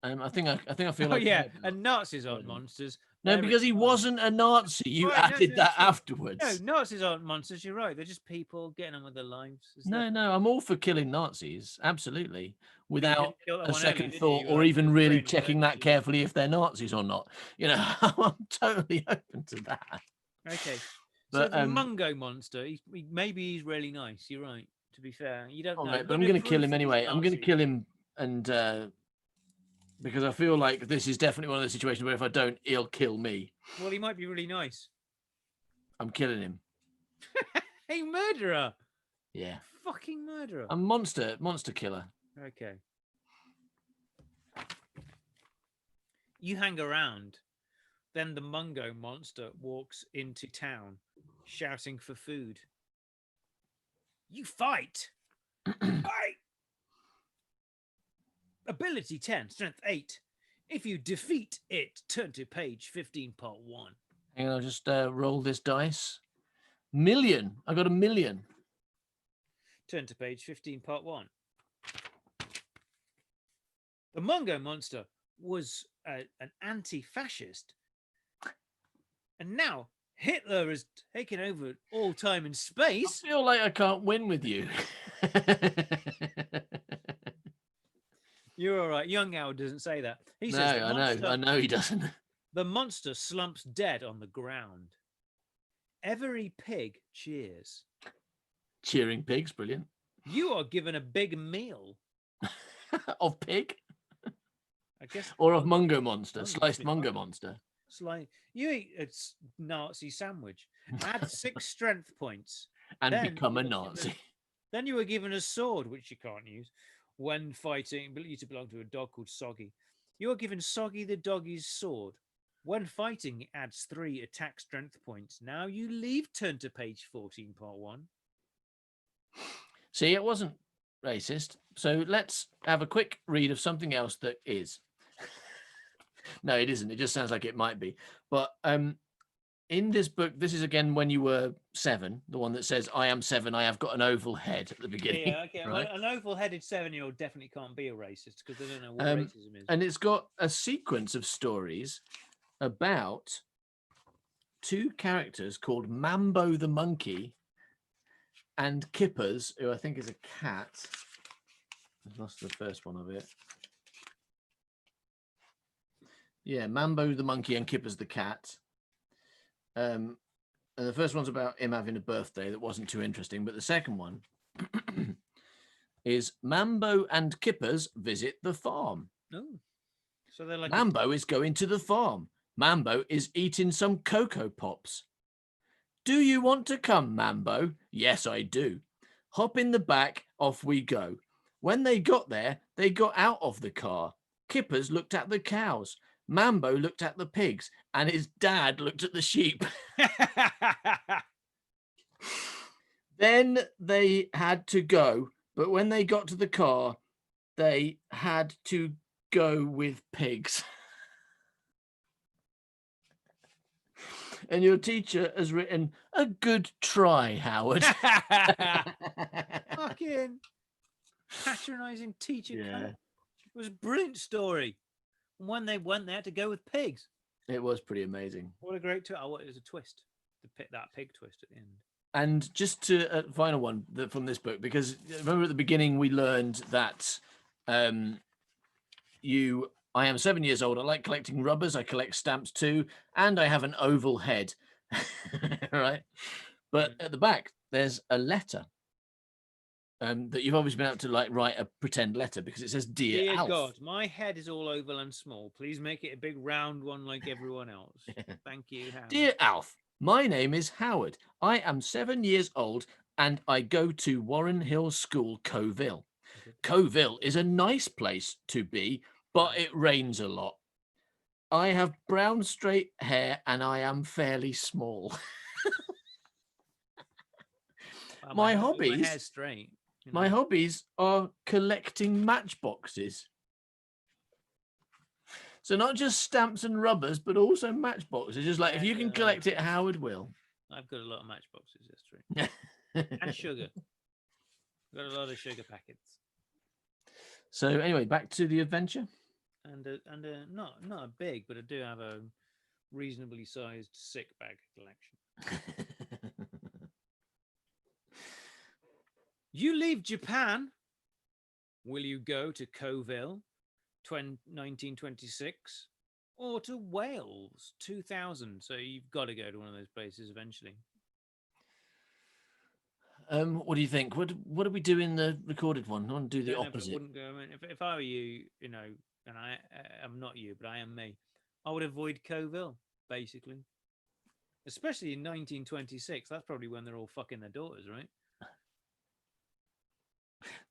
S1: I think I feel like.
S4: Oh yeah, and Nazis aren't monsters.
S1: No, because he wasn't a Nazi. You added that afterwards.
S4: No, Nazis aren't monsters. You're right. They're just people getting on with their lives.
S1: No, I'm all for killing Nazis, absolutely, without
S4: kill that
S1: a
S4: one
S1: second
S4: earlier, didn't
S1: thought
S4: you?
S1: or
S4: Like,
S1: even really
S4: Ukraine,
S1: checking that carefully if they're Nazis or not. You know, I'm totally open to that.
S4: Okay,
S1: But,
S4: so the Mungo monster, maybe he's really nice. You're right. To be fair, you don't know.
S1: Right, but I'm going to kill him anyway. I'm going to kill him, and because I feel like this is definitely one of those situations where if I don't, he'll kill me.
S4: Well, he might be really nice.
S1: I'm killing him.
S4: Hey, murderer!
S1: Yeah.
S4: Fucking murderer.
S1: I'm monster killer.
S4: Okay. You hang around. Then the Mungo monster walks into town, shouting for food. You fight! Fight! Ability 10, strength 8. If you defeat it, turn to page 15, part 1.
S1: Hang on, I'll just roll this dice. Million. I got a million.
S4: Turn to page 15, part 1. The Mungo monster was an anti-fascist. And now Hitler has taken over all time and
S1: I
S4: space.
S1: feel like I can't win with you.
S4: You're all right. Young Howard doesn't say that. He
S1: No,
S4: says the
S1: I
S4: monster,
S1: know he doesn't.
S4: the monster slumps dead on the ground. Every pig cheers.
S1: Cheering pigs, brilliant.
S4: You are given a big meal.
S1: Of pig
S4: I guess.
S1: or of Mungo monster,
S4: Mungo,
S1: sliced
S4: big
S1: Mungo
S4: Mungo.
S1: monster.
S4: It's like you eat a Nazi sandwich. Add 6 strength points.
S1: And
S4: Then
S1: become a
S4: you were
S1: Nazi.
S4: given- Then you were given a sword, which you can't use when fighting. But you to belong to a dog called Soggy. You are given Soggy the doggy's sword. When fighting, it adds 3 attack strength points. Now you leave. Turn to page 14, part 1.
S1: See, it wasn't racist. So let's have a quick read of something else that is. No, it isn't. It just sounds like it might be. But in this book, this is again when you were 7, the one that says, I am 7, I have got an oval head at the beginning.
S4: Yeah, okay.
S1: Right?
S4: Well, an oval-headed 7-year-old definitely can't be a racist because they don't know what
S1: Um,
S4: racism is.
S1: And it's got a sequence of stories about 2 characters called Mambo the monkey and Kippers, who I think is a cat. I've lost the first one of it. Yeah, Mambo the monkey and Kippers the cat. And the first one's about him having a birthday that wasn't too interesting, but the second one is Mambo and Kippers visit the farm.
S4: No. So they're like
S1: Mambo is going to the farm. Mambo is eating some Cocoa Pops. Do you want to come, Mambo? Yes, I do. Hop in the back, off we go. When they got there, they got out of the car. Kippers looked at the cows. Mambo looked at the pigs, and his dad looked at the sheep. Then they had to go, but when they got to the car, they had to go with pigs. And your teacher has written, a good try, Howard.
S4: fucking patronizing teacher.
S1: Yeah.
S4: It was a brilliant story. And when they went, they had to go with pigs.
S1: It was pretty amazing.
S4: What a great twist! Oh, it was a twist. That pig twist at the end.
S1: And just to final one from this book, because remember at the beginning we learned that I am 7 years old. I like collecting rubbers. I collect stamps too, and I have an oval head. Right, but at the back there's a letter that you've obviously been able to like write a pretend letter because it says, "Dear
S4: Dear
S1: Alf."
S4: God, my head is all oval and small. Please make it a big round one like everyone else. Thank you, Howard.
S1: Dear Alf, my name is Howard. I am 7 years old and I go to Warren Hill School, Coville. Coville is a nice place to be, but it rains a lot. I have brown straight hair and I am fairly small.
S4: Well,
S1: my
S4: My
S1: hobbies-
S4: hair's straight. you
S1: My
S4: know.
S1: hobbies are collecting matchboxes. So not just stamps and rubbers, but also matchboxes. Just like if you can
S4: And,
S1: collect it, Howard will.
S4: I've got a lot of matchboxes. That's true. And sugar. Got a lot of sugar packets.
S1: So anyway, back to the adventure.
S4: And not a big, but I do have a reasonably sized sick bag collection. You leave Japan. Will you go to Coville, 1926, or to Wales, 2000? So you've got to go to one of those places eventually.
S1: What do you think? What do we do in the recorded one? I want to do the
S4: Don't know if I
S1: opposite.
S4: wouldn't go. I mean, if I were you, you know, and I'm not you, but I am me, I would avoid Coville, basically. Especially in 1926. That's probably when they're all fucking their daughters, right?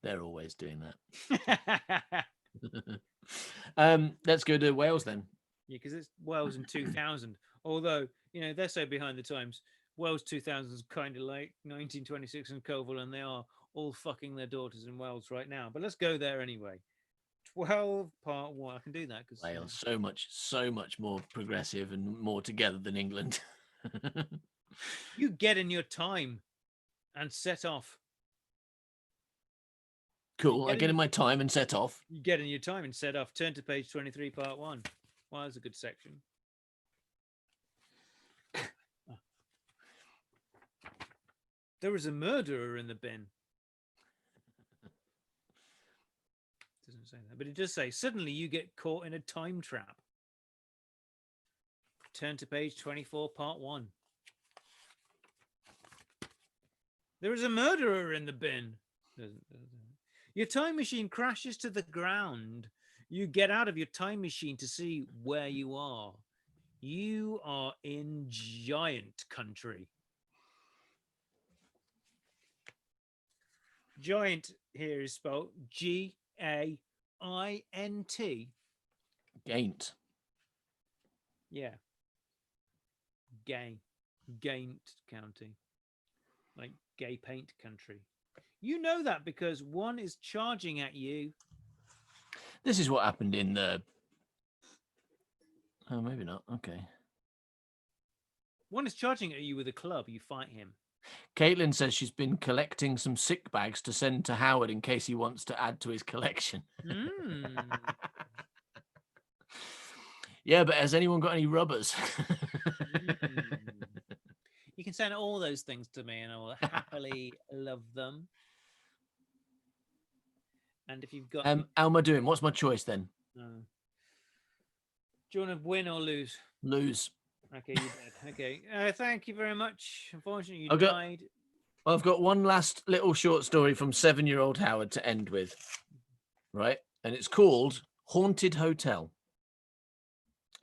S1: They're always doing that. Let's go to Wales then.
S4: Yeah, because it's Wales in 2000. Although, you know, they're so behind the times. Wales 2000 is kind of like 1926 and Coville, and they are all fucking their daughters in Wales right now. But let's go there anyway. 12 part 1. I can do that because
S1: Wales, so much more progressive and more together than England.
S4: you get in your time and set off.
S1: Cool. I get in my time and set off.
S4: You get in your time and set off. Turn to page 23, part 1. Well, that's a good section. There was a murderer in the bin. Doesn't say that, but it does say suddenly you get caught in a time trap. Turn to page 24, part 1. There is a murderer in the bin. Your time machine crashes to the ground. You get out of your time machine to see where you are. You are in giant country. Giant here is spelled Gaint.
S1: Gaint.
S4: Yeah. Gaint County. Like gay paint country. You know that because one is charging at you.
S1: This is what happened in the... Oh, maybe not. Okay.
S4: One is charging at you with a club. You fight him.
S1: Caitlin says she's been collecting some sick bags to send to Howard in case he wants to add to his collection. Yeah, but has anyone got any rubbers?
S4: You can send all those things to me and I will happily love them. And if you've got...
S1: How am I doing? What's my choice then?
S4: Do you want to win or lose?
S1: Lose.
S4: Okay, you did. Okay. Thank you very much. Unfortunately, you died.
S1: I've got one last little short story from 7-year-old Howard to end with. Right? And it's called Haunted Hotel.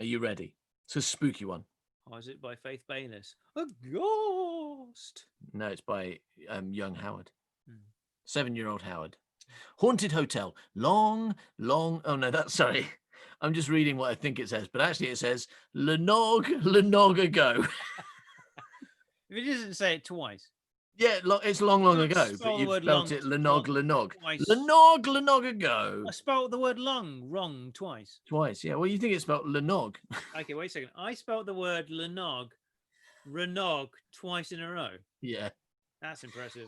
S1: Are you ready? It's a spooky one.
S4: Oh, is it by Faith Bayliss? A ghost.
S1: No, it's by young Howard. 7-year-old Howard. Haunted Hotel. Long. Oh, no, sorry. I'm just reading what I think it says, but actually it says Lenog ago.
S4: If it doesn't say it twice.
S1: Yeah, it's long ago, but you've spelt it Lenog. Lenog ago.
S4: I spelled the word long wrong twice.
S1: Twice, yeah. Well, you think it's spelled Lenog.
S4: Okay, wait a second. I spelled the word Lenog, Renog twice in a row.
S1: Yeah.
S4: That's impressive.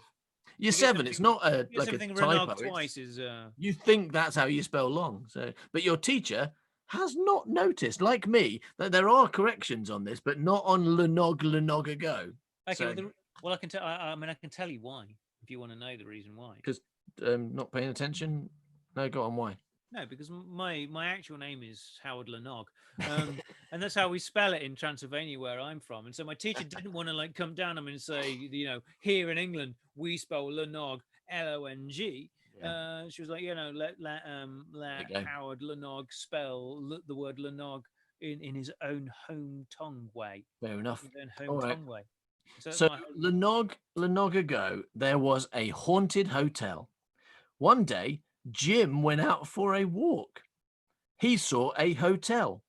S1: You're 7. It's not like a typo.
S4: Twice is,
S1: You think that's how you spell long. So, but your teacher has not noticed, like me, that there are corrections on this, but not on Lenog ago.
S4: Okay,
S1: So,
S4: well, I can tell. I mean, I can tell you why if you want to know the reason why.
S1: Because not paying attention. No, go on. Why?
S4: No, because my actual name is Howard Lenog, and that's how we spell it in Transylvania, where I'm from. And so my teacher didn't want to like come down on me and say, you know, here in England we spell Lenog Long. Yeah. She was like, you know, let Howard Lenog spell the word Lenog in his own home tongue way.
S1: Fair enough.
S4: His own home tongue way.
S1: So Lenog ago, there was a haunted hotel. One day, Jim went out for a walk. He saw a hotel.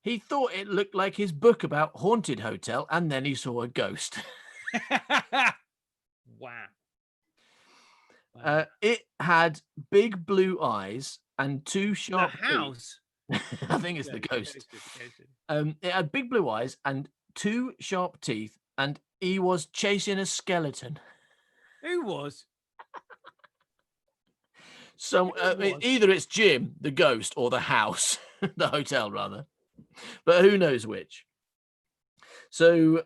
S1: He thought it looked like his book about haunted hotel, and then he saw a ghost.
S4: Wow.
S1: It had big blue eyes and 2 sharp
S4: The house.
S1: teeth. I think it's the ghost. It had big blue eyes and 2 sharp teeth, and he was chasing a skeleton.
S4: Who was?
S1: So either it's Jim, the ghost, or the house, the hotel rather, but who knows which. So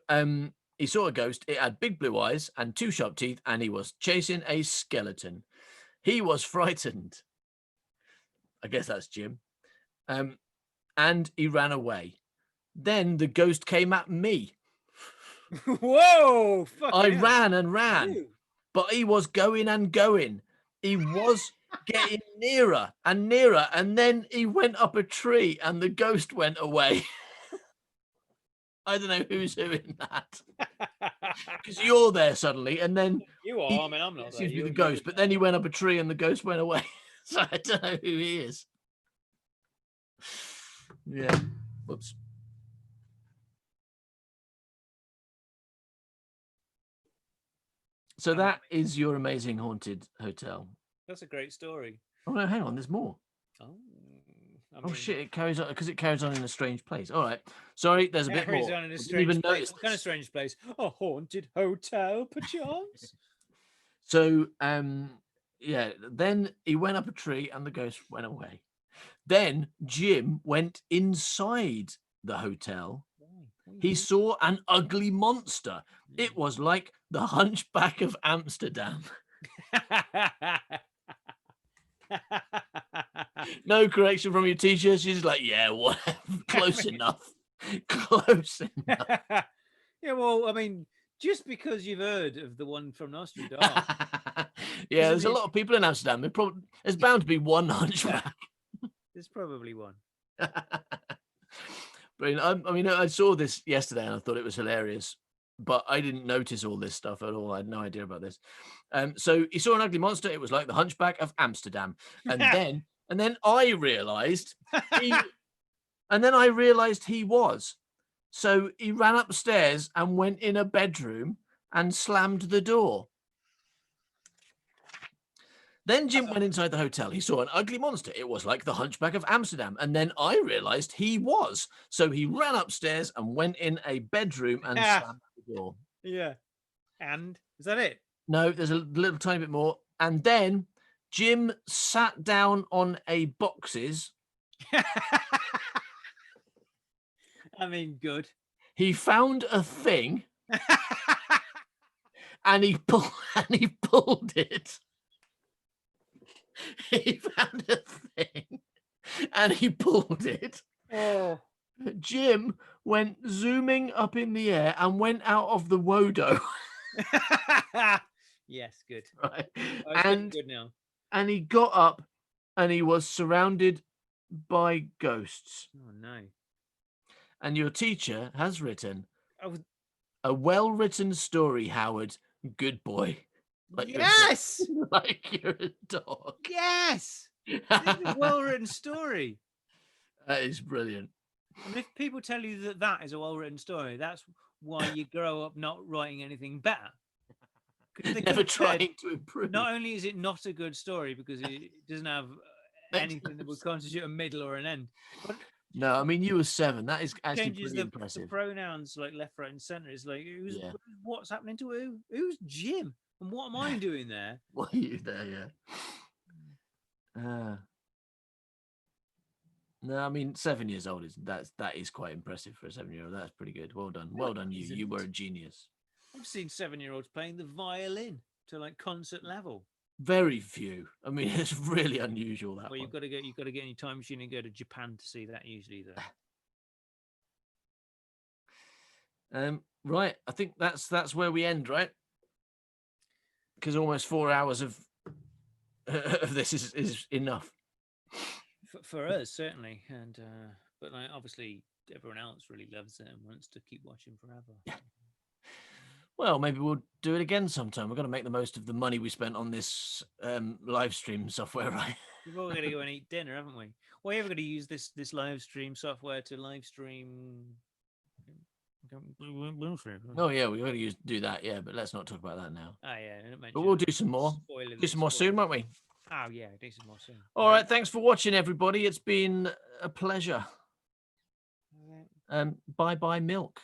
S1: he saw a ghost. It had big blue eyes and 2 sharp teeth, and he was chasing a skeleton. He was frightened. I guess that's Jim. And he ran away. Then the ghost came at me.
S4: Whoa!
S1: I ran and ran, but he was going and going. He was getting nearer and nearer, and then he went up a tree and the ghost went away. I don't know who's who in that, because you're there suddenly, and then
S4: you are. I mean, I'm not.
S1: Seems to be the ghost, but then he went up a tree and the ghost went away. So I don't know who he is. Yeah. Whoops. So that is your amazing haunted hotel.
S4: That's a great story.
S1: Oh no, hang on, there's more.
S4: Oh, I
S1: Oh
S4: mean,
S1: shit! It carries on because it carries on in a strange place. All right, sorry. There's a bit
S4: carries
S1: more.
S4: on in
S1: I
S4: a
S1: didn't
S4: strange
S1: even
S4: place.
S1: notice
S4: What kind of
S1: this.
S4: strange place? A haunted hotel, perchance?
S1: So, yeah. Then he went up a tree, and the ghost went away. Then Jim went inside the hotel. He saw an ugly monster. It was like the Hunchback of Amsterdam. No correction from your teacher. She's like, yeah, whatever. Close enough. Close enough.
S4: Yeah, well, I mean, just because you've heard of the one from Nostradamus,
S1: Yeah, there's a
S4: Isn't it-
S1: lot of people in Amsterdam. There's bound to be one hunchback.
S4: there's probably one.
S1: Brilliant. I mean, I saw this yesterday and I thought it was hilarious, but I didn't notice all this stuff at all. I had no idea about this. So he saw an ugly monster. It was like the Hunchback of Amsterdam, and then I realised he was. So he ran upstairs and went in a bedroom and slammed the door. Then Jim went inside the hotel. He saw an ugly monster. It was like the Hunchback of Amsterdam. And then I realized he was. So he ran upstairs and went in a bedroom and slammed the door.
S4: Yeah. And is that it?
S1: No, there's a little tiny bit more. And then Jim sat down on a boxes.
S4: I mean, good.
S1: He found a thing and he pulled it. He found a thing and he pulled it.
S4: Oh.
S1: Jim went zooming up in the air and went out of the Wodo.
S4: Yes, good.
S1: Right?
S4: Oh, it's getting good now.
S1: And he got up and he was surrounded by ghosts.
S4: Oh no.
S1: And your teacher has written
S4: Oh,
S1: a well-written story, Howard. Good boy. Like
S4: yes.
S1: like you're a dog.
S4: Yes. It's a well-written story.
S1: That is brilliant.
S4: And if people tell you that that is a well-written story, that's why you grow up not writing anything better. 'Cause they could
S1: Never
S4: have said,
S1: trying to improve.
S4: not only is it not a good story because it doesn't have anything that would constitute a middle or an end, but
S1: No, I mean, you were 7. That is actually
S4: changes
S1: pretty
S4: the
S1: impressive.
S4: pronouns like left, right, and center. It's like
S1: Yeah.
S4: what's happening to who? Who's Jim? And what am I doing there?
S1: Why are you there? Yeah. No, I mean 7 years old that is quite impressive for a 7-year-old. That's pretty good. Well done.
S4: No,
S1: Well done,
S4: it
S1: you.
S4: isn't.
S1: You were a genius.
S4: I've seen 7-year-olds playing the violin to like concert level.
S1: Very few. I mean, it's really unusual that
S4: Well,
S1: one.
S4: you've got to get in your time machine and go to Japan to see that usually though.
S1: Right. I think that's where we end, right? Because almost 4 hours of this is enough.
S4: For us certainly, and but like, obviously everyone else really loves it and wants to keep watching forever.
S1: Well, maybe we'll do it again sometime. We've got to make the most of the money we spent on this live stream software, right?
S4: We've all got to go and eat dinner, haven't we? Well, you're going to use this live stream software to live stream.
S1: Oh yeah, we've got to do that. Yeah, but let's not talk about that now.
S4: Oh yeah, I didn't mention
S1: But we'll
S4: that.
S1: do some more.
S4: Spoiler
S1: Do some more soon, won't we?
S4: Oh yeah, do some more soon.
S1: All right. Thanks for watching, everybody. It's been a pleasure. Bye bye, milk.